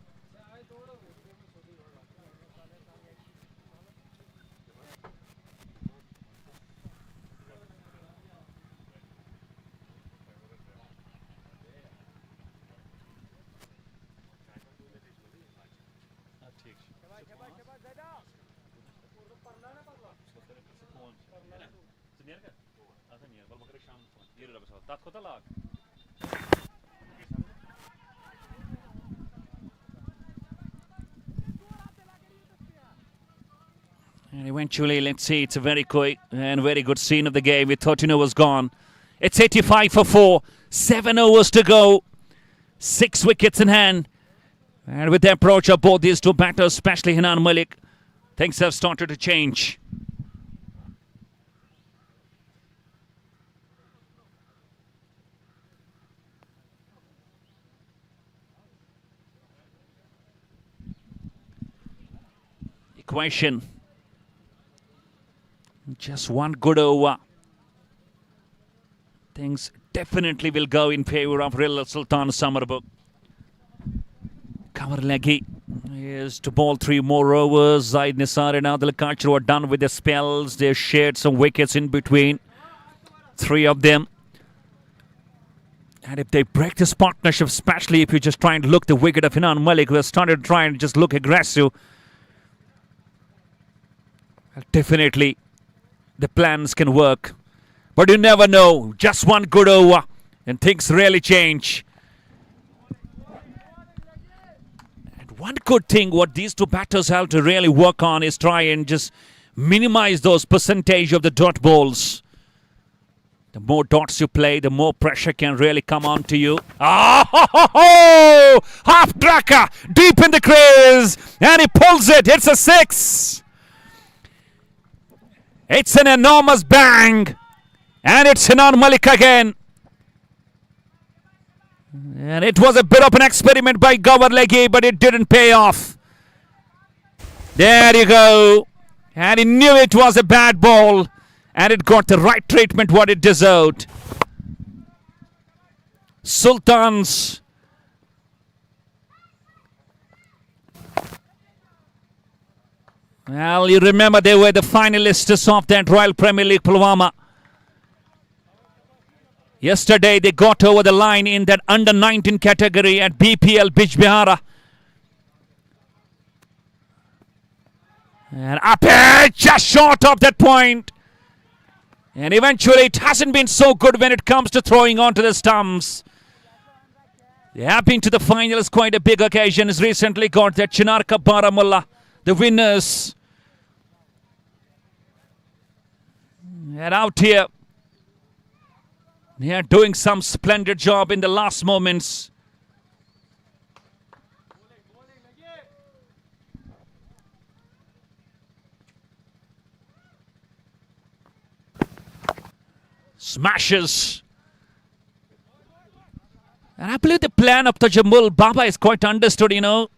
And eventually, let's see, it's a very quick and very good scene of the game. We thought, was gone. It's 85 for 4. 7 overs to go. 6 wickets in hand. And with the approach of both these two batters, especially Hinan Malik, things have started to change. Equation. Just one good over. Things definitely will go in favor of Real Sultan Summerbugh. Kamar Leghi is to bowl 3 more overs. Zahid Nisar and Adil Kachru are done with their spells. They shared some wickets in between. 3 of them. And if they break this partnership, especially if you just try and look the wicket of Hinan Malik, who has started to try and just look aggressive, definitely the plans can work. But you never know. Just one good over and things really change. And one good thing what these two batters have to really work on is try and just minimize those percentage of the dot balls. The more dots you play, the more pressure can really come on to you. Oh, half tracker deep in the crease, and he pulls it. It's a 6. It's an enormous bang. And it's Hinan Malik again. And it was a bit of an experiment by Kamar Leghi, but it didn't pay off. There you go. And he knew it was a bad ball. And it got the right treatment what it deserved. Sultans. Well, you remember they were the finalists of that Royal Premier League Pulwama. Yesterday they got over the line in that under-19 category at BPL Bijbihara. And up here, just short of that point. And eventually it hasn't been so good when it comes to throwing onto the stumps. They have been to the finals, quite a big occasion. Has recently got that Chinarka Baramulla, the winners. And out here, they are doing some splendid job in the last moments. Smashes. And I believe the plan of Tajamul Baba is quite understood, you know.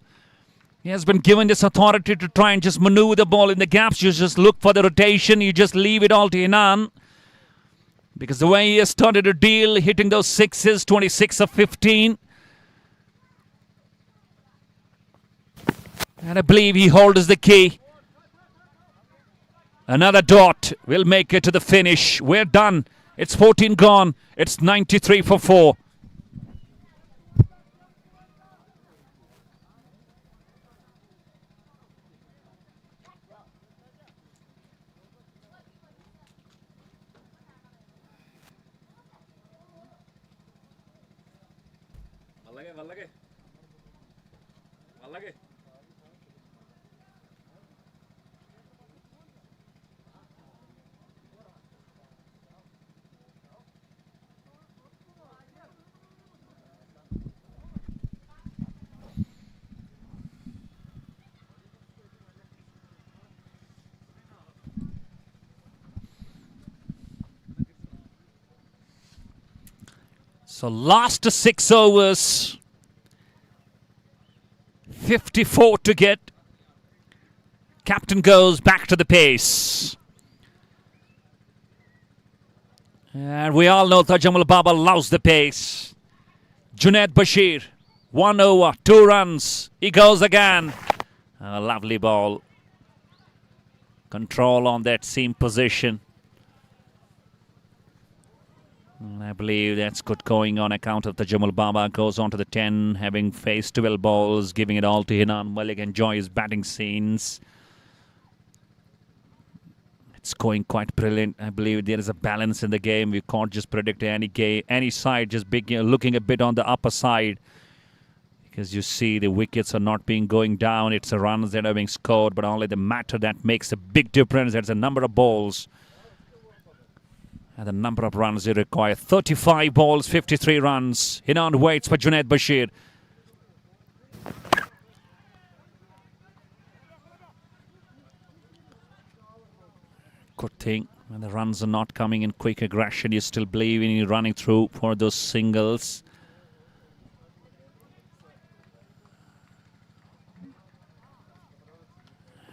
He has been given this authority to try and just maneuver the ball in the gaps. You just look for the rotation. You just leave it all to Hinan. Because the way he has started to deal, hitting those sixes, 26 of 15. And I believe he holds the key. Another dot will make it to the finish. We're done. It's 14 gone. It's 93 for 4. So last 6 overs, 54 to get. Captain goes back to the pace. And we all know Tajamul Baba loves the pace. Junaid Bashir, 1 over, 2 runs. He goes again. A lovely ball. Control on that seam position. I believe that's good going on account of Tajamul Baba. Goes on to the 10, having faced 12 balls, giving it all to Hinan Malik. Enjoy his batting scenes. It's going quite brilliant. I believe there is a balance in the game. We can't just predict any side, just looking a bit on the upper side. Because you see the wickets are not being going down. It's the runs that are being scored, but only the matter that makes a big difference. There's a number of balls. And the number of runs they require. 35 balls, 53 runs. Hinan waits for Junaid Bashir. Good thing. When the runs are not coming in quick aggression, you still believe in running through for those singles.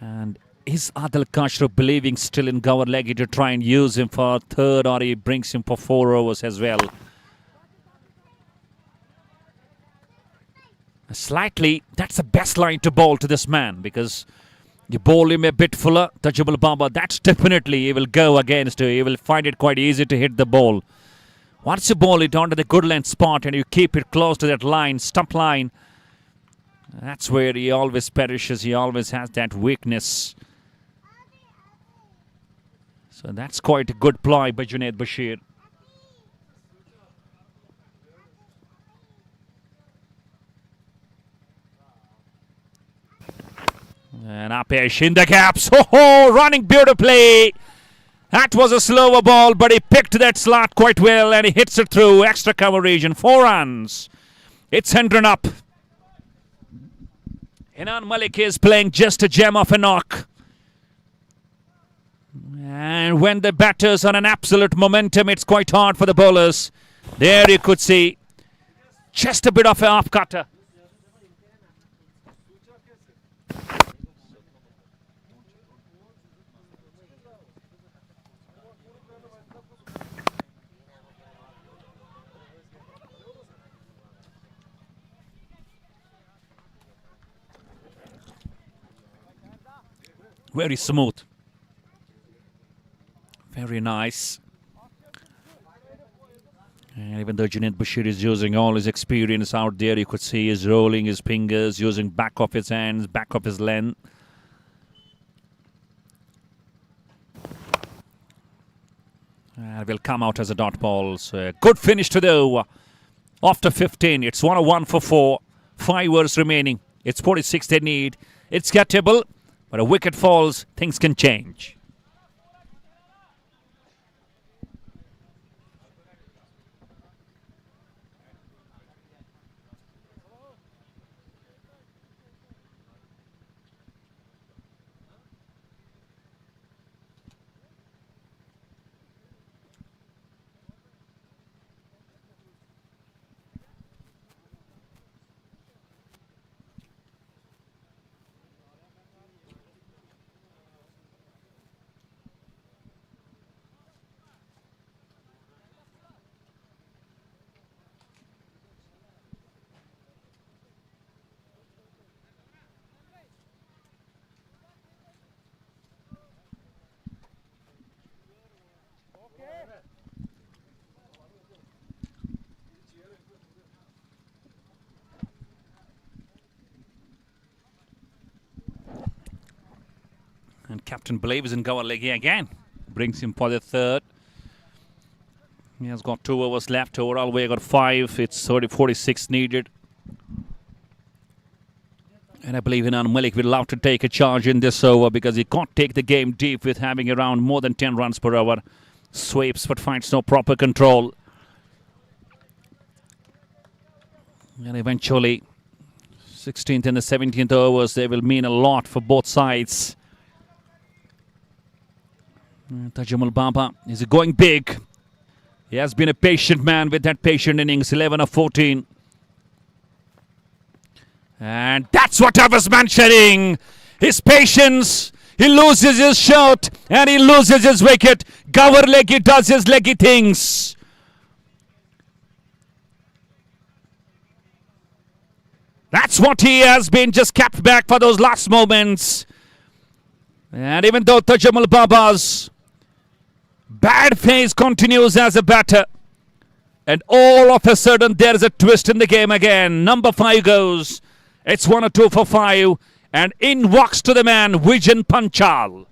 And is Adil Kashraf believing still in Gawar Leggy to try and use him for third, or he brings him for 4 overs as well? Slightly, that's the best line to bowl to this man, because you bowl him a bit fuller, Tajamul Baba, that's definitely he will go against you. He will find it quite easy to hit the ball. Once you bowl it onto the good length spot and you keep it close to that line, stump line, that's where he always perishes. He always has that weakness. So that's quite a good ploy by Junaid Bashir. And Apesh in the gaps. Oh, running beautifully. That was a slower ball, but he picked that slot quite well and he hits it through extra cover region. 4 runs. It's 100 up. Hinan Malik is playing just a gem of a knock. And when the batters are on absolute momentum, it's quite hard for the bowlers. There you could see just a bit of an off-cutter. Very smooth. Very nice. And even though Junaid Bashir is using all his experience out there, you could see he's rolling his fingers, using back of his hands, back of his length. And will come out as a dot ball. So a good finish to the over. After 15, it's 101 for 4. 5 overs remaining. It's 46 they need. It's gettable, but a wicket falls, things can change. And Captain Blave is in cover leg again. Brings him for the third. He has got 2 overs left. Overall, we got 5. It's 46 needed. And I believe Inan Malik will love to take a charge in this over because he can't take the game deep with having around more than 10 runs per hour. Sweeps but finds no proper control. And eventually, 16th and the 17th overs, they will mean a lot for both sides. Tajamul Baba is going big. He has been a patient man with that patient innings, 11 of 14. And that's what I was mentioning. His patience. He loses his shot and he loses his wicket. Gover leggy does his leggy things. That's what he has been, just kept back for those last moments. And even though Tajamul Baba's bad phase continues as a batter, and all of a sudden there is a twist in the game again. Number 5 goes. It's 1 or 2 for 5. And in walks to the man, Vijan Panchal.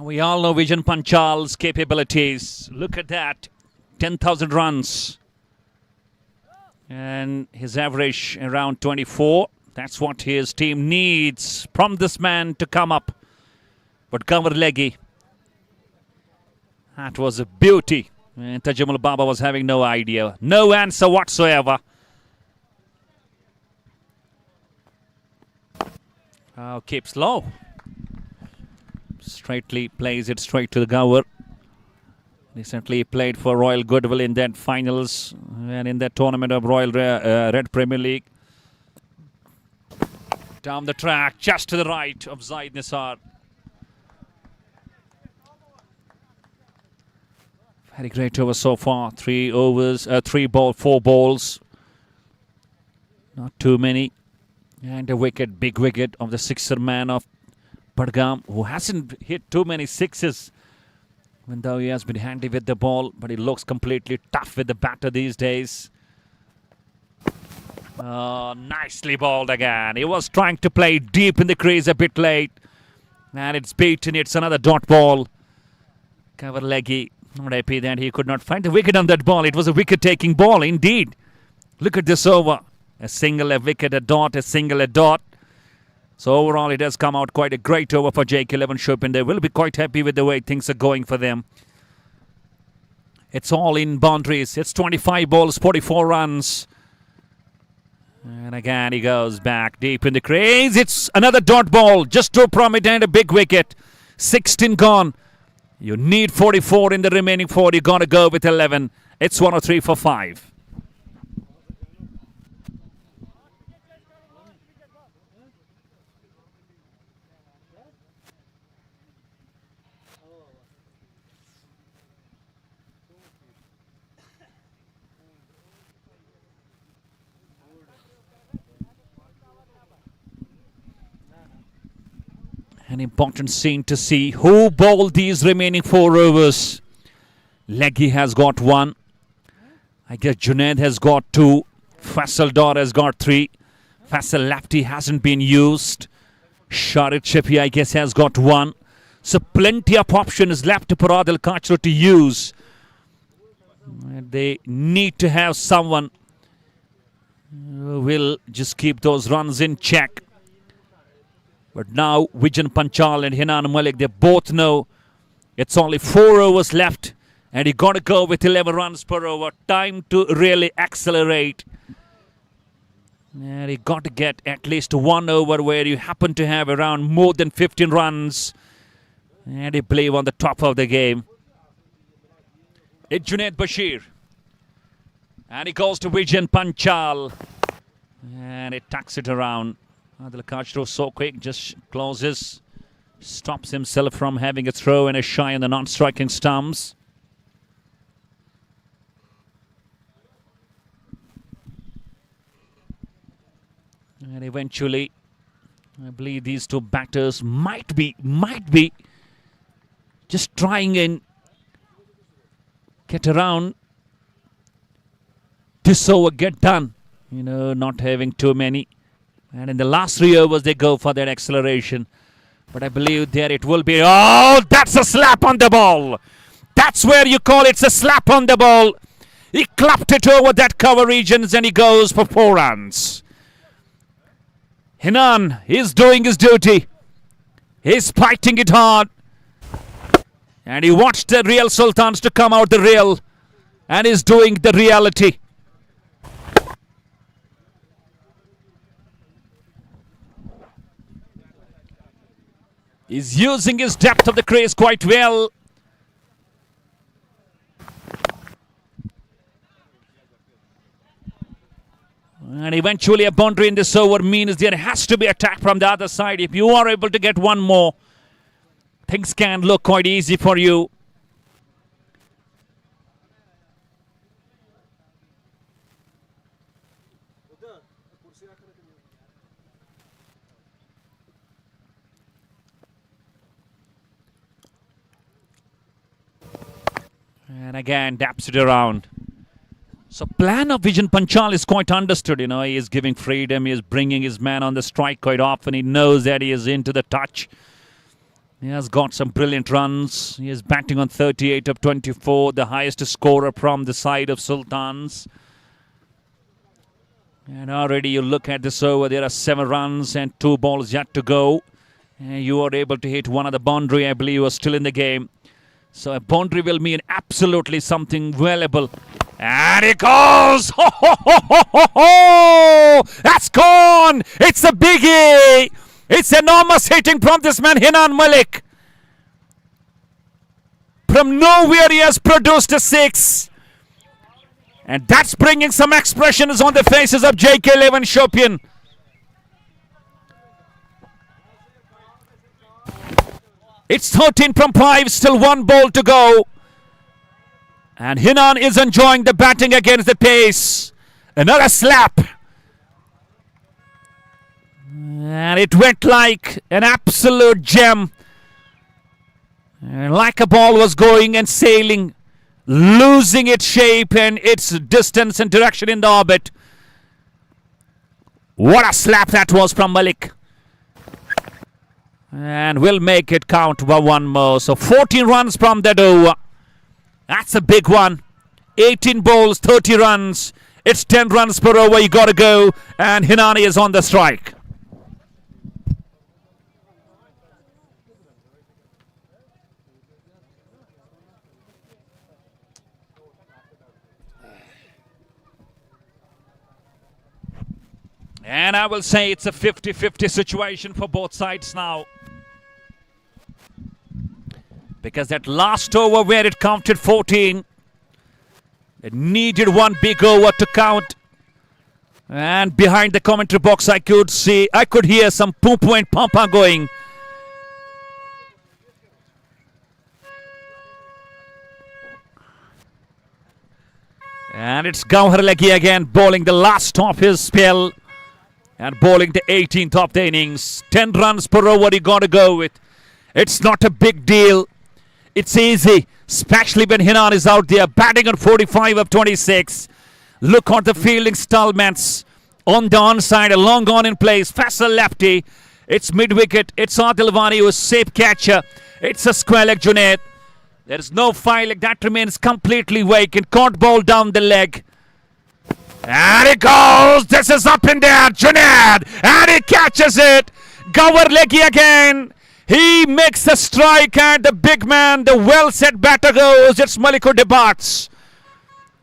We all know Vijan Panchal's capabilities. Look at that. 10,000 runs. And his average around 24. That's what his team needs from this man to come up. But Gover leggy. That was a beauty. And Tajamul Baba was having no idea. No answer whatsoever. Oh, keeps low. Straightly plays it straight to the Gover. Recently played for Royal Goodwill in that finals and in that tournament of Royal Red Premier League. Down the track, just to the right of Zahid Nisar. Very great over so far. 3 overs, 4 balls. Not too many. And a wicket, big wicket of the sixer man of Padgam, who hasn't hit too many sixes, even though he has been handy with the ball, but he looks completely tough with the batter these days. Nicely bowled again. He was trying to play deep in the crease a bit late, and it's beaten. It's another dot ball. Gover leggy, not happy that he could not find a wicket on that ball. It was a wicket-taking ball indeed. Look at this over. A single, a wicket, a dot, a single, a dot. So overall, it has come out quite a great over for JK11 Shopian. They will be quite happy with the way things are going for them. It's all in boundaries. It's 25 balls, 44 runs. And again, he goes back deep in the crease. It's another dot ball. Just to prominent, a big wicket. 16 gone. You need 44 in the remaining 4. You're going to go with 11. It's 103 for 5. An important scene to see who bowled these remaining 4 overs. Leggy has got 1. I guess Junaid has got 2. Faisal Dar has got 3. Faisal Lefty hasn't been used. Sharid Shafi, I guess, has got 1. So plenty of options left for Adil Kachru to use. They need to have someone who will just keep those runs in check. But now Vijan Panchal and Hinan Malik, they both know it's only 4 overs left. And you got to go with 11 runs per over. Time to really accelerate. And you got to get at least 1 over where you happen to have around more than 15 runs. And you believe on the top of the game. It's Junaid Bashir. And he goes to Vijan Panchal. And it tucks it around. Adil Kachru so quick, just closes. Stops himself from having a throw and a shy on the non-striking stumps. And eventually, I believe these 2 batters might be just trying and get around this over, get done. You know, not having too many. And in the last 3 overs, they go for that acceleration. But I believe there it will be. Oh, that's a slap on the ball. That's where you call it's a slap on the ball. He clapped it over that cover regions and he goes for 4 runs. Hinan is doing his duty. He's fighting it hard. And he watched the Real Sultans to come out the real. And is doing the reality. He's using his depth of the crease quite well. And eventually a boundary in this over means there has to be attack from the other side. If you are able to get 1 more, things can look quite easy for you. And again, daps it around. So plan of Vijan Panchal is quite understood. You know, he is giving freedom. He is bringing his man on the strike quite often. He knows that he is into the touch. He has got some brilliant runs. He is batting on 38 of 24, the highest scorer from the side of Sultans. And already you look at this over, there are 7 runs and 2 balls yet to go. And you are able to hit one of the boundary. I believe you are still in the game. So a boundary will mean absolutely something valuable. And it goes! Ho, ho, ho, ho, ho, ho! That's gone! It's a biggie! It's enormous hitting from this man, Hinan Malik. From nowhere he has produced a 6. And that's bringing some expressions on the faces of JK11 Shopian. It's 13 from 5, still 1 ball to go. And Hinan is enjoying the batting against the pace. Another slap. And it went like an absolute gem. And like a ball was going and sailing, losing its shape and its distance and direction in the orbit. What a slap that was from Malik. And we'll make it count by 1 more. So 14 runs from that over. That's a big one. 18 balls, 30 runs. It's 10 runs per over. You got to go. And Hinani is on the strike. And I will say it's a 50-50 situation for both sides now. Because that last over where it counted 14, it needed one big over to count. And behind the commentary box I could hear some poo-poo and pampa going. And it's Gauhar Leggy again bowling the last of his spell. And bowling the 18th of the innings. 10 runs per over you got to go with. It's not a big deal. It's easy, especially when Hinan is out there batting on 45 of 26. Look at the fielding stalments on the onside, a long on in place. Faisal lefty. It's mid-wicket. It's Adil Wani who is safe catcher. It's a square leg Junaid. There is no file leg that remains completely vacant. Caught ball down the leg. And it goes. This is up in there. Junaid. And he catches it. Gauhar Leggy again. He makes the strike and the big man, the well-set batter goes. It's Malikur Debates.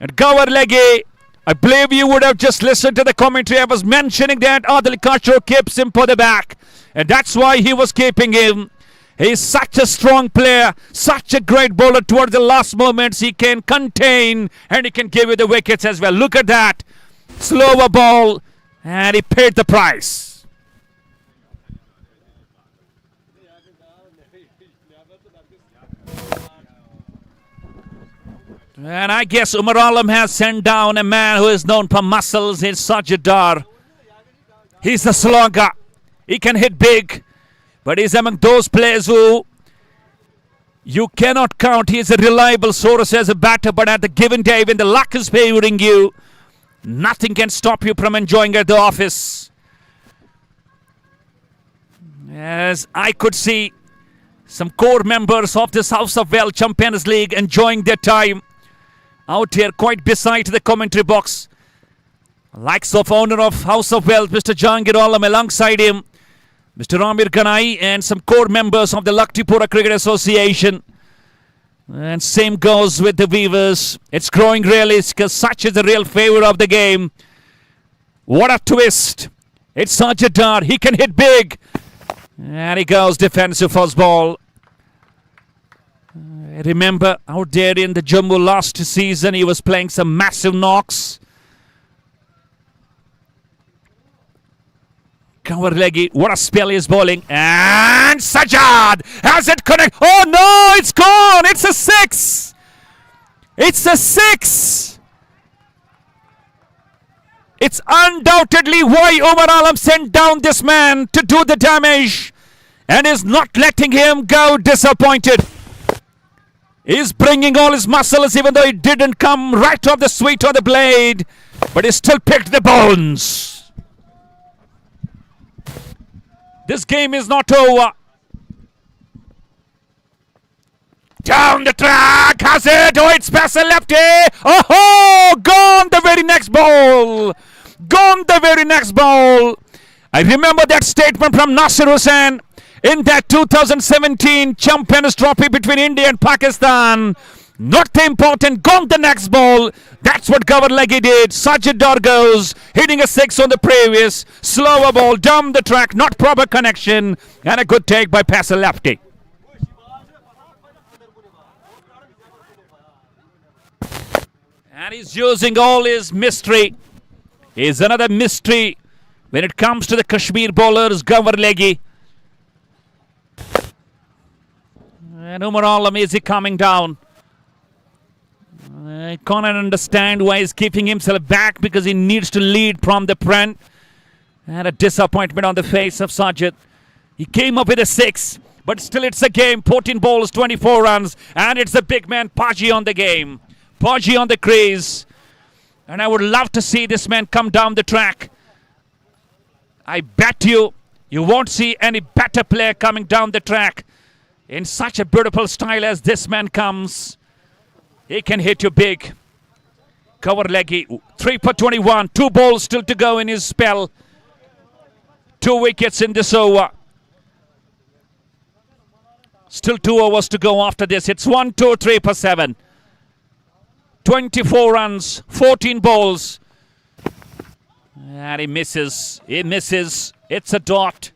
And Gauhar Leggy, I believe you would have just listened to the commentary. I was mentioning that Adil Kachro keeps him for the back. And that's why he was keeping him. He's such a strong player, such a great bowler towards the last moments. He can contain and he can give you the wickets as well. Look at that. Slower ball and he paid the price. And I guess Umar Alam has sent down a man who is known for muscles in Sajid Dar. He's a slugger. He can hit big. But he's among those players who you cannot count. He is a reliable source as a batter. But at the given day, when the luck is favoring you, nothing can stop you from enjoying at the office. As I could see some core members of this House of Wealth Champions League enjoying their time out here quite beside the commentary box. Likes of owner of House of Wealth, Mr. Jahangir Alam, alongside him, Mr. Amir Ganai, and some core members of the Lucktipora Cricket Association. And same goes with the Weavers. It's growing really because such is the real favour of the game. What a twist. It's Sajid Dar. He can hit big. And he goes defensive first ball. Remember out there in the Jammu last season, he was playing some massive knocks. Gauhar Leggy, what a spell he is bowling. And Sajad has it connect. Oh no, it's gone. It's a 6. It's a 6. It's undoubtedly why Umar Alam sent down this man to do the damage and is not letting him go disappointed. He's bringing all his muscles even though he didn't come right off the sweet or the blade, but he still picked the bones. This game is not over. Down the track, has it? Oh, it's past the lefty. Oh, gone the very next ball. Gone the very next ball. I remember that statement from Nasir Hussain in that 2017 Champions Trophy between India and Pakistan. Not the important, gone the next ball. That's what Gauhar Leggy did. Sajid Dar goes, hitting a 6 on the previous. Slower ball down the track, not proper connection. And a good take by passer lefty. And he's using all his mystery. He's another mystery when it comes to the Kashmir bowlers, Gauhar Leggy. And Umar Alam, is he coming down? I can't understand why he's keeping himself back, because he needs to lead from the front. And a disappointment on the face of Sajid. He came up with a 6, but still it's a game. 14 balls, 24 runs, and it's the big man Paji on the game. Paji on the crease. And I would love to see this man come down the track. I bet you won't see any better player coming down the track in such a beautiful style as this man comes. He can hit you big. Gauhar Leggy, 3 for 21. 2 balls still to go in his spell. 2 wickets in this over. Still 2 overs to go after this. It's 1, 2, 3 for 7. 24 runs, 14 balls. And he misses. He misses. It's a dot.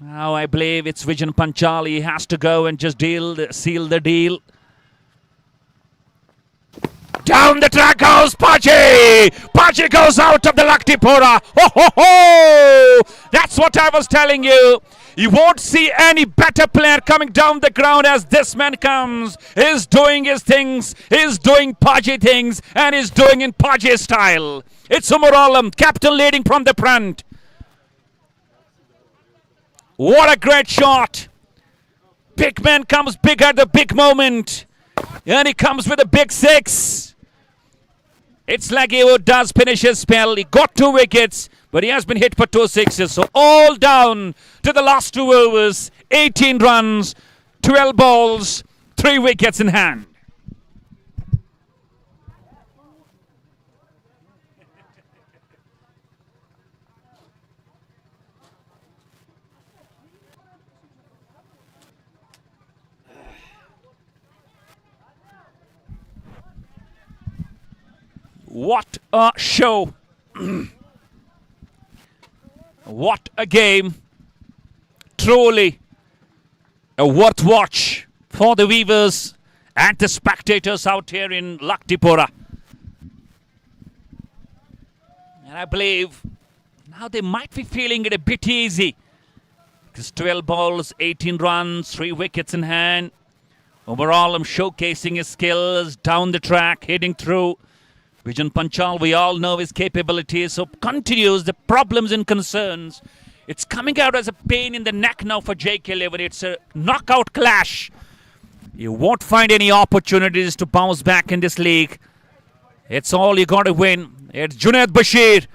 Now I believe it's Vijan Panchal. He has to go and just seal the deal. Down the track goes Paji! Paji goes out of the Lucktipora. Ho ho ho! That's what I was telling you. You won't see any better player coming down the ground as this man comes. He's doing his things. He's doing Paji things. And he's doing in Paji style. It's Umar Alam, captain leading from the front. What a great shot. Big man comes big at the big moment. And he comes with a big six. It's like he does finish his spell. He got 2 wickets, but he has been hit for 2 sixes. So all down to the last 2 overs. 18 runs, 12 balls, 3 wickets in hand. What a show. What a game. Truly a worth watch for the viewers and the spectators out here in Lucktipora. And I believe now they might be feeling it a bit easy. Because 12 balls, 18 runs, 3 wickets in hand. Overall, I'm showcasing his skills down the track, hitting through. Vijan Panchal, we all know his capabilities, so continues the problems and concerns. It's coming out as a pain in the neck now for JK11. It's a knockout clash. You won't find any opportunities to bounce back in this league. It's all you got to win. It's Junaid Bashir,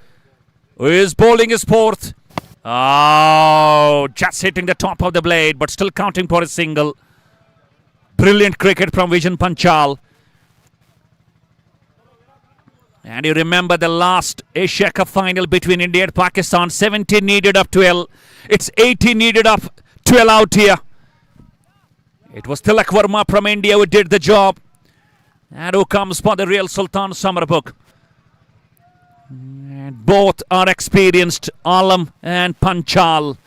who is bowling his 4th. Oh, just hitting the top of the blade, but still counting for a single. Brilliant cricket from Vijan Panchal. And you remember the last Asia Cup final between India and Pakistan. 17 needed of 12. It's 18 needed of 12 out here. It was Tilak Verma from India who did the job. And who comes for the Real Sultan Summerbugh. And both are experienced, Alam and Panchal.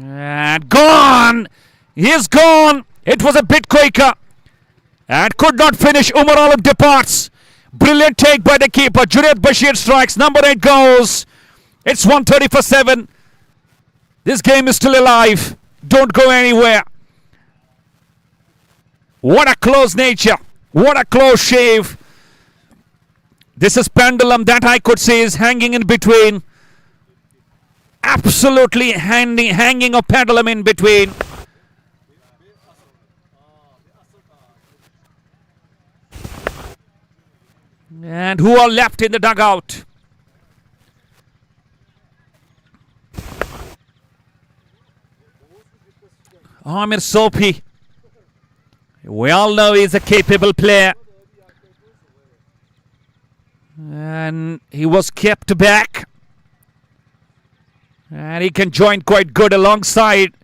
And gone! He's gone! It was a bit quicker. And could not finish. Umar Alam departs. Brilliant take by the keeper. Junaid Bashir strikes. Number 8 goes. It's 130 for 7. This game is still alive. Don't go anywhere. What a close nature. What a close shave. This is pendulum that I could say is hanging in between. Absolutely hanging a pendulum in between. And who are left in the dugout? Amir Sopi. We all know he's a capable player. And he was kept back. And he can join quite good alongside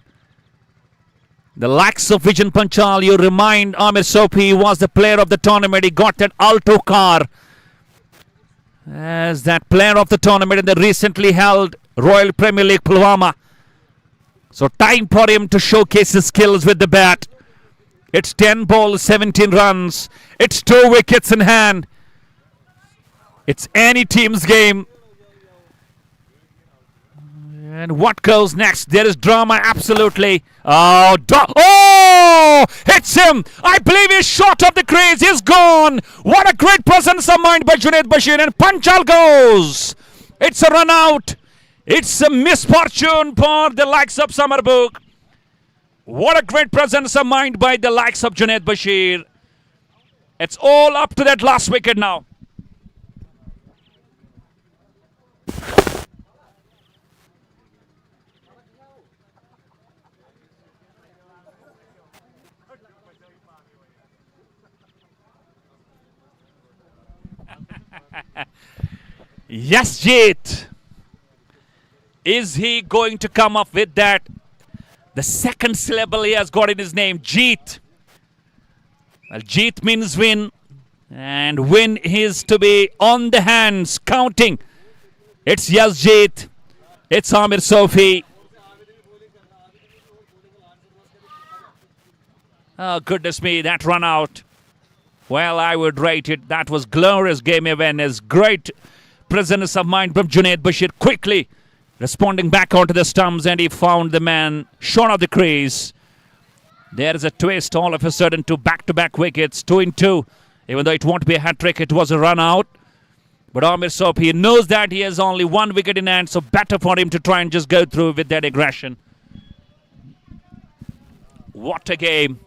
the likes of Vijan Panchal. You remind Amir Sopi, he was the player of the tournament. He got that Alto car as that player of the tournament in the recently held Royal Premier League Pulwama. So time for him to showcase his skills with the bat. It's 10 balls, 17 runs. It's 2 wickets in hand. It's any team's game. And what goes next? There is drama, absolutely. Oh, hits him. I believe he's short of the crease. He's gone. What a great presence of mind by Junaid Bashir. And Panchal goes. It's a run out. It's a misfortune for the likes of Summerbugh. What a great presence of mind by the likes of Junaid Bashir. It's all up to that last wicket now. Yes, Jeet. Is he going to come up with that? The second syllable he has got in his name, Jeet. Well, Jeet means win. And win is to be on the hands, counting. It's Yazjeet. It's Amir Sofi. Oh, goodness me, that run out. Well, I would rate it. That was glorious game awareness. Great presence of mind from Junaid Bashir. Quickly responding back onto the stumps, and he found the man short of the crease. There is a twist all of a sudden to back-to-back wickets, 2 in 2. Even though it won't be a hat-trick, it was a run out. But Amir Sopi knows that he has only 1 wicket in hand, so better for him to try and just go through with that aggression. What a game.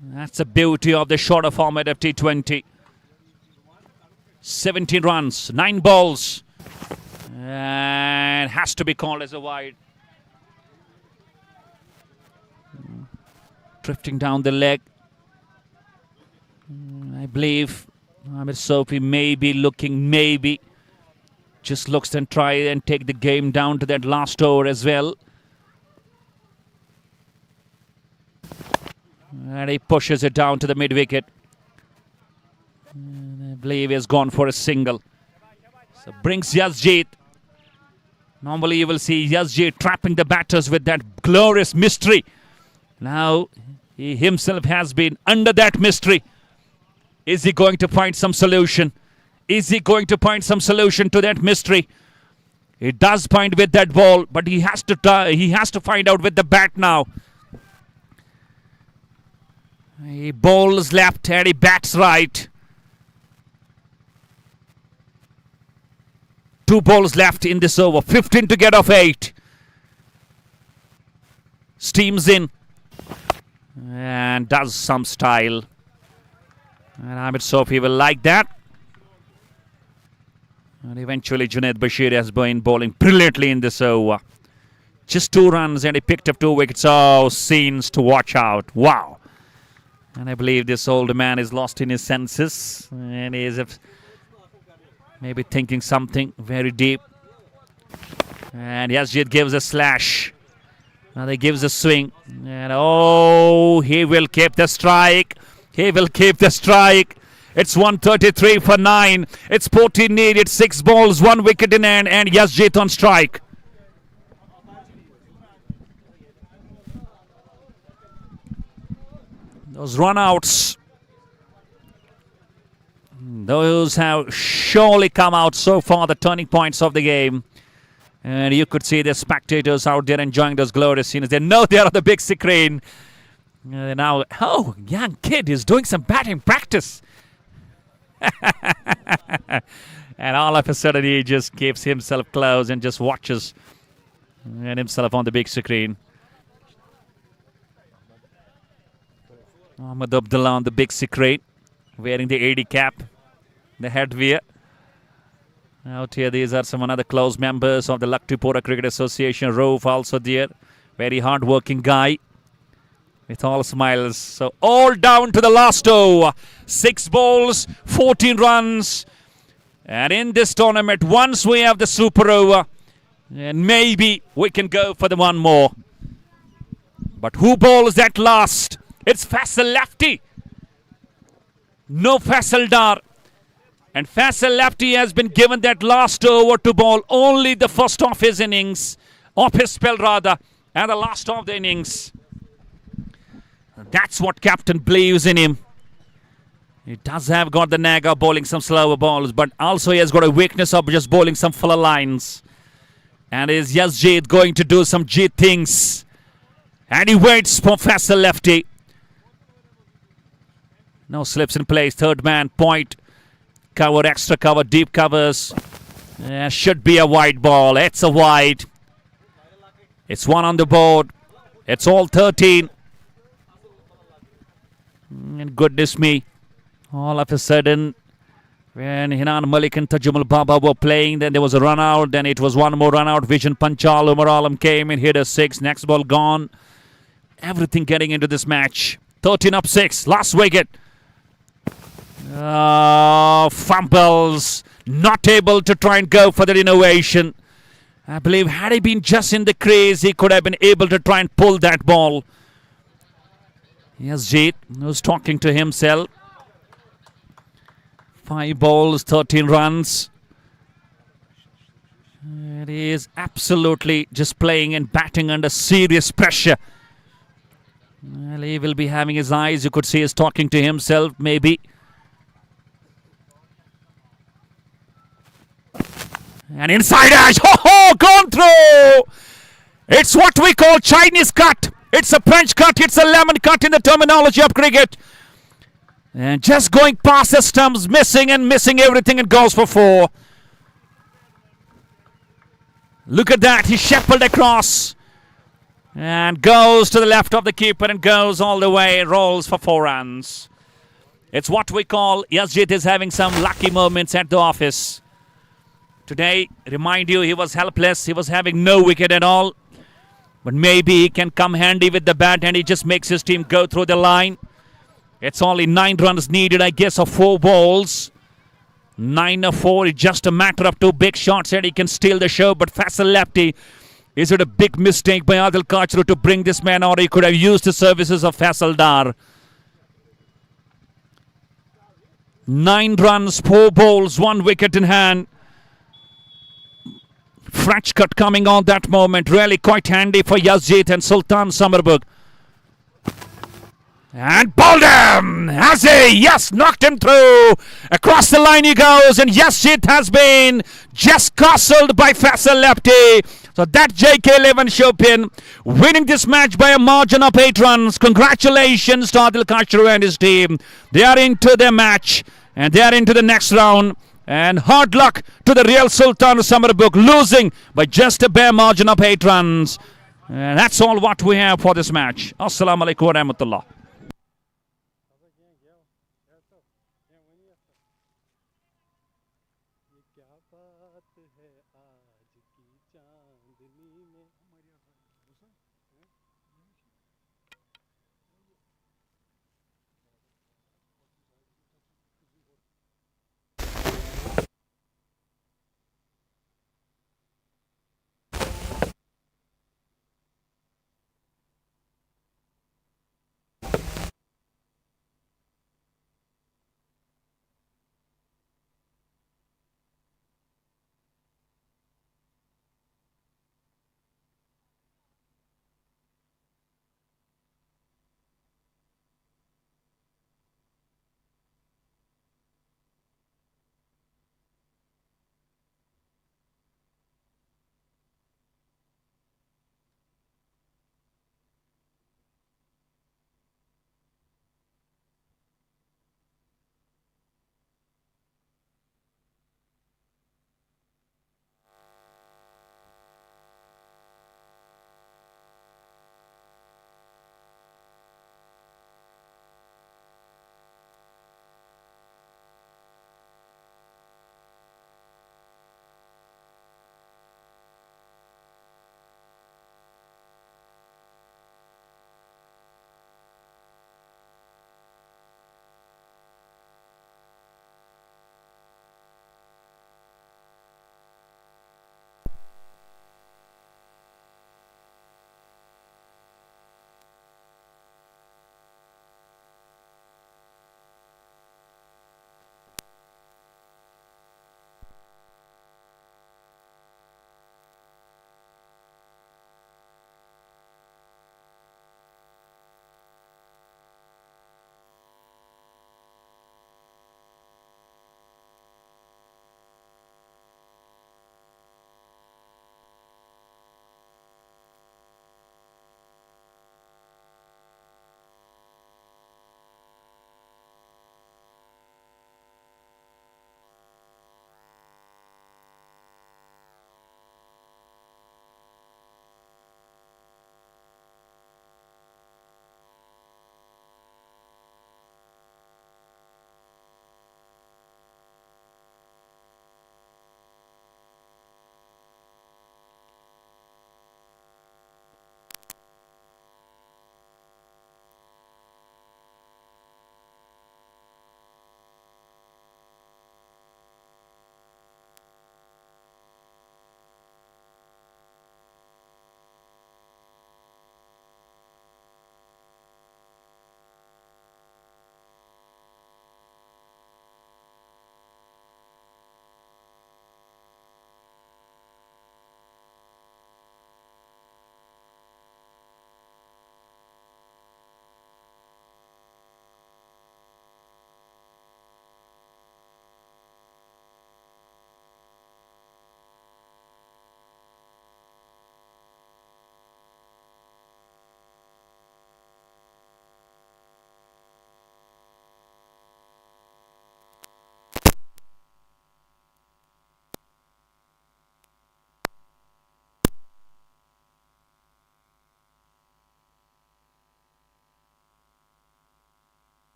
That's the beauty of the shorter format of T20. 17 runs, 9 balls. And has to be called as a wide. Drifting down the leg. I believe Amir Sofi may be looking, just looks and try and take the game down to that last over as well. And he pushes it down to the mid-wicket. I believe he has gone for a single. So brings Yazjeet. Normally you will see Yazjeet trapping the batters with that glorious mystery. Now he himself has been under that mystery. Is he going to find some solution? Is he going to find some solution to that mystery? He does find with that ball, but he has to find out with the bat now. He bowls left and he bats right. 2 balls left in this over. 15 to get off 8. Steams in. And does some style. And Amir Sofi will like that. And eventually Junaid Bashir has been bowling brilliantly in this over. Just 2 runs and he picked up 2 wickets. Oh, scenes to watch out. Wow. And I believe this old man is lost in his senses. And he is maybe thinking something very deep. And Yazjeet gives a slash. Now he gives a swing. And oh, he will keep the strike. He will keep the strike. It's 133 for 9. It's 14 needed. 6 balls, 1 wicket in hand, and Yazjeet on strike. Those run-outs, those have surely come out so far, the turning points of the game. And you could see the spectators out there enjoying those glorious scenes. They know they're on the big screen. Now, oh, young kid is doing some batting practice. And all of a sudden he just keeps himself close and just watches and himself on the big screen. Ahmed Abdullah on the big screen, wearing the AD cap, the headwear. Out here, these are some other close members of the Lucktipora Cricket Association. Rauf also there, very hard-working guy. With all smiles. So all down to the last over. 6 balls, 14 runs. And in this tournament, once we have the super over, and maybe we can go for the 1 more. But who bowls that last? It's Faisal Lefty. No Faisal Dar. And Faisal Lefty has been given that last over to bowl only the first of his innings. Of his spell rather. And the last of the innings. That's what captain believes in him. He does have got the knack of bowling some slower balls, but also he has got a weakness of just bowling some fuller lines. And is Yazjeet going to do some Jeet things? And he waits for Faisal Lefty. No slips in place. 3rd man, point. Cover, extra cover, deep covers. Should be a wide ball. It's a wide. It's 1 on the board. It's all 13. And goodness me, all of a sudden, when Hinan Malik and Tajumul Baba were playing, then there was a run out, then it was 1 more run out. Vision Panchal, Umar Alam came and hit a 6. Next ball gone. Everything getting into this match. 13 up 6, last wicket. Fumbles, not able to try and go for that innovation. I believe had he been just in the crease, he could have been able to try and pull that ball. Yes, Zahid who's talking to himself. 5 balls, 13 runs. It is absolutely just playing and batting under serious pressure. Well, he will be having his eyes. You could see he's talking to himself, maybe. And inside edge. Ho, gone through. It's what we call Chinese cut. It's a French cut. It's a lemon cut in the terminology of cricket. And just going past the stumps, missing everything, and goes for 4. Look at that. He shuffled across and goes to the left of the keeper and goes all the way, rolls for 4 runs. It's what we call Yazid is having some lucky moments at the office. Today, remind you, he was helpless. He was having no wicket at all. But maybe he can come handy with the bat and he just makes his team go through the line. It's only 9 runs needed, I guess, of 4 balls. 9 or 4. It's just a matter of 2 big shots and he can steal the show. But Faisal lefty, is it a big mistake by Adil Kachru to bring this man out? He could have used the services of Faisal Dar. 9 runs, 4 balls, 1 wicket in hand. French cut coming on that moment. Really quite handy for Yazid and Sultan Summerbugh. And bowled him! Has he? Yes, knocked him through. Across the line he goes. And Yazid has been just castled by Faisal lefty. So that JK11 Shopian winning this match by a margin of 8 runs. Congratulations to Adil Kachru and his team. They are into their match. And they are into the next round. And hard luck to the Real Sultan Summerbugh, losing by just a bare margin of 8 runs. And that's all what we have for this match. Assalamu alaikum wa rahmatullah.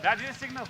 That is signal.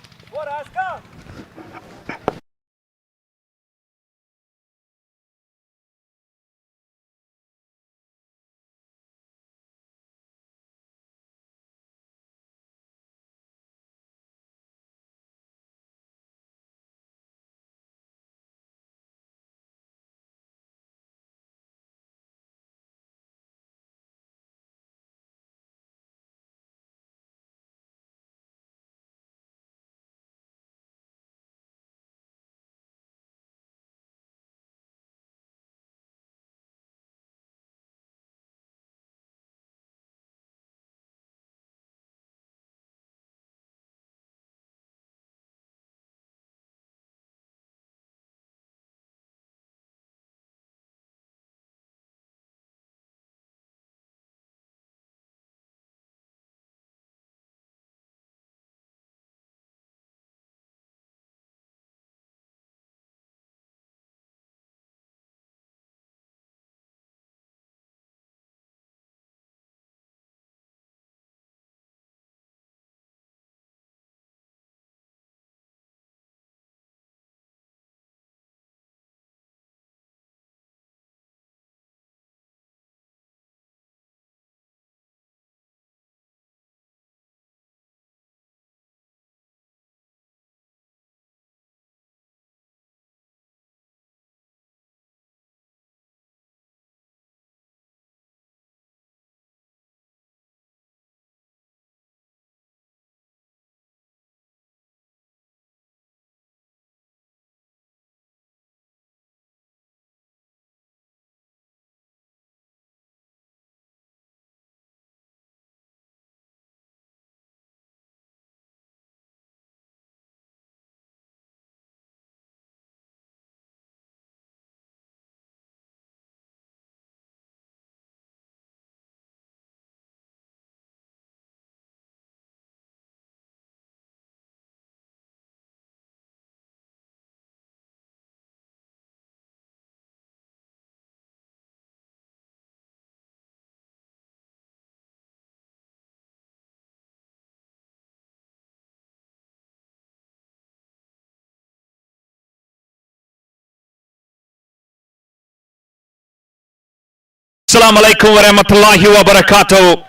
Assalamu alaikum wa rahmatullahi wa barakatuh.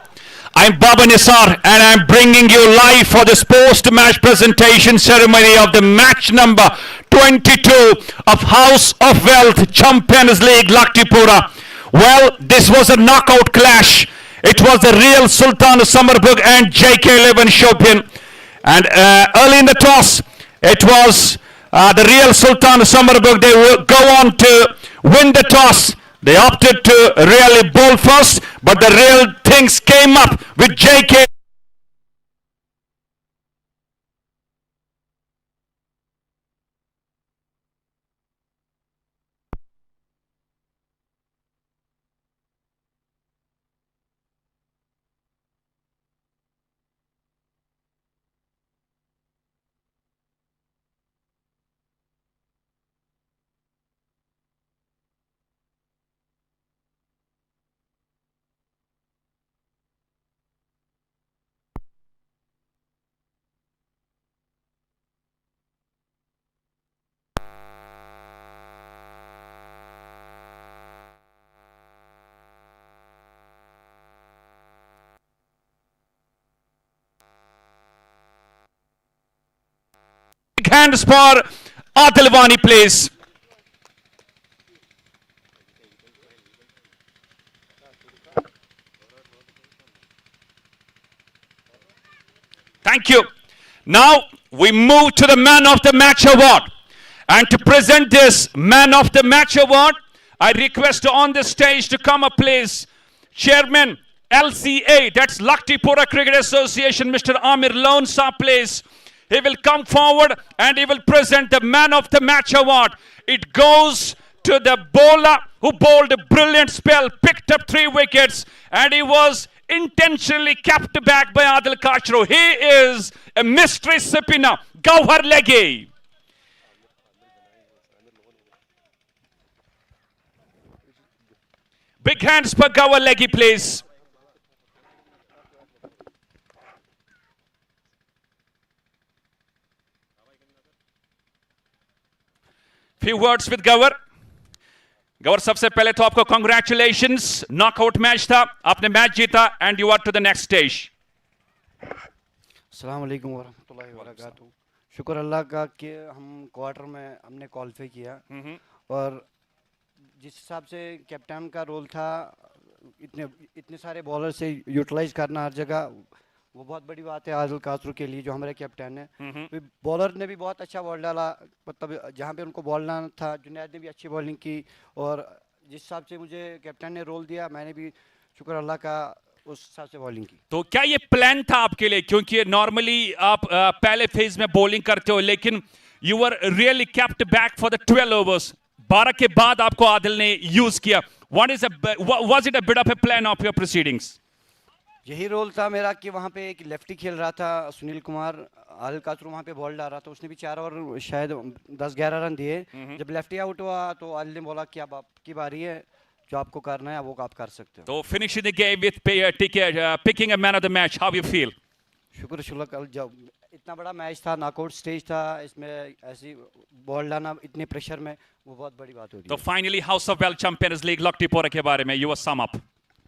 I'm Baba Nisar and I'm bringing you live for this post-match presentation ceremony of the match number 22 of House of Wealth Champions League Lucktipora. Well, this was a knockout clash. It was the Real Sultan Summerbugh and JK11 Shopian. And early in the toss, it was the Real Sultan Summerbugh. They will go on to win the toss. They opted to really bowl first, but the real things came up with JK. Hands for Adilwani, please. Thank you. Now we move to the Man of the Match award. And to present this Man of the Match award, I request on the stage to come up, please, Chairman LCA, that's Lucktipora Cricket Association, Mr. Amir Lonsa, please. He will come forward and he will present the Man of the Match award. It goes to the bowler who bowled a brilliant spell, picked up 3 wickets, and he was intentionally kept back by Adil Kachro. He is a mystery spinner, Gauhar Legi. Big hands for Gower Leggy, please. Few words with Gower. गौर सबसे पहले तो आपको congratulations, knockout match था, आपने match जीता and you are to the next stage. अस्सलाम वालेकुम वरहमतुल्लाहि वबरकातुहू. शुक्र अल्लाह का कि हम क्वार्टर में हमने क्वालिफाई किया और जिस हिसाब से कैप्टन का रोल था इतने सारे बॉलर से यूटिलाइज करना हर जगह, वो बहुत बड़ी बात है आदिल कासरू के लिए जो हमारे कैप्टन है. बॉलर ने भी बहुत अच्छा बॉल डाला, मतलब जहाँ पे उनको बॉल लाना था जुनैद ने भी अच्छी बॉलिंग की और जिस हिसाब से मुझे कैप्टन ने रोल दिया मैंने भी शुक्र अल्लाह का उस हिसाब से बॉलिंग की. तो क्या ये प्लान था आपके लिए, क्योंकि नॉर्मली आप पहले फेज में बॉलिंग करते हो लेकिन you were really kept back for the 12 overs, 12 के बाद आपको आदिल ने यूज किया. Was it a bit of A plan of your proceedings? यही रोल था मेरा कि वहाँ पे एक लेफ्टी खेल रहा था सुनील कुमार, आदिल कासरू वहाँ पे बॉल डाल रहा था, उसने भी 4 ओवर शायद 10-11 रन दिए. जब लेफ्टी आउट हुआ तो आदिल ने बोला कि अब आपकी बारी है, जो आपको करना है वो आप कर सकते हो. तो finishing the game with picking a man of the match, how you feel? शुक्र शुक्र. कल जब इतना बड़ा मैच था, नॉकआउट स्टेज था, इसमें ऐसी बॉल डालना इतने प्रेशर में वो बहुत बड़ी बात होती है. तो finally house of wealth champions league Laktipora के बारे में यू सम अप.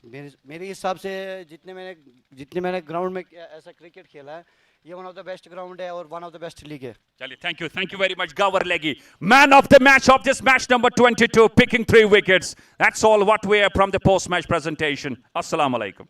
मेरे हिसाब से जितने मैंने ग्राउंड में ऐसा क्रिकेट खेला है, ये one of the best ground है और one of the best league है. चलिए, thank you very much Gower Leggy, man of the match of this match number 22, picking 3 wickets. That's all what we have from the post match presentation. अस्सलाम वालेकुम.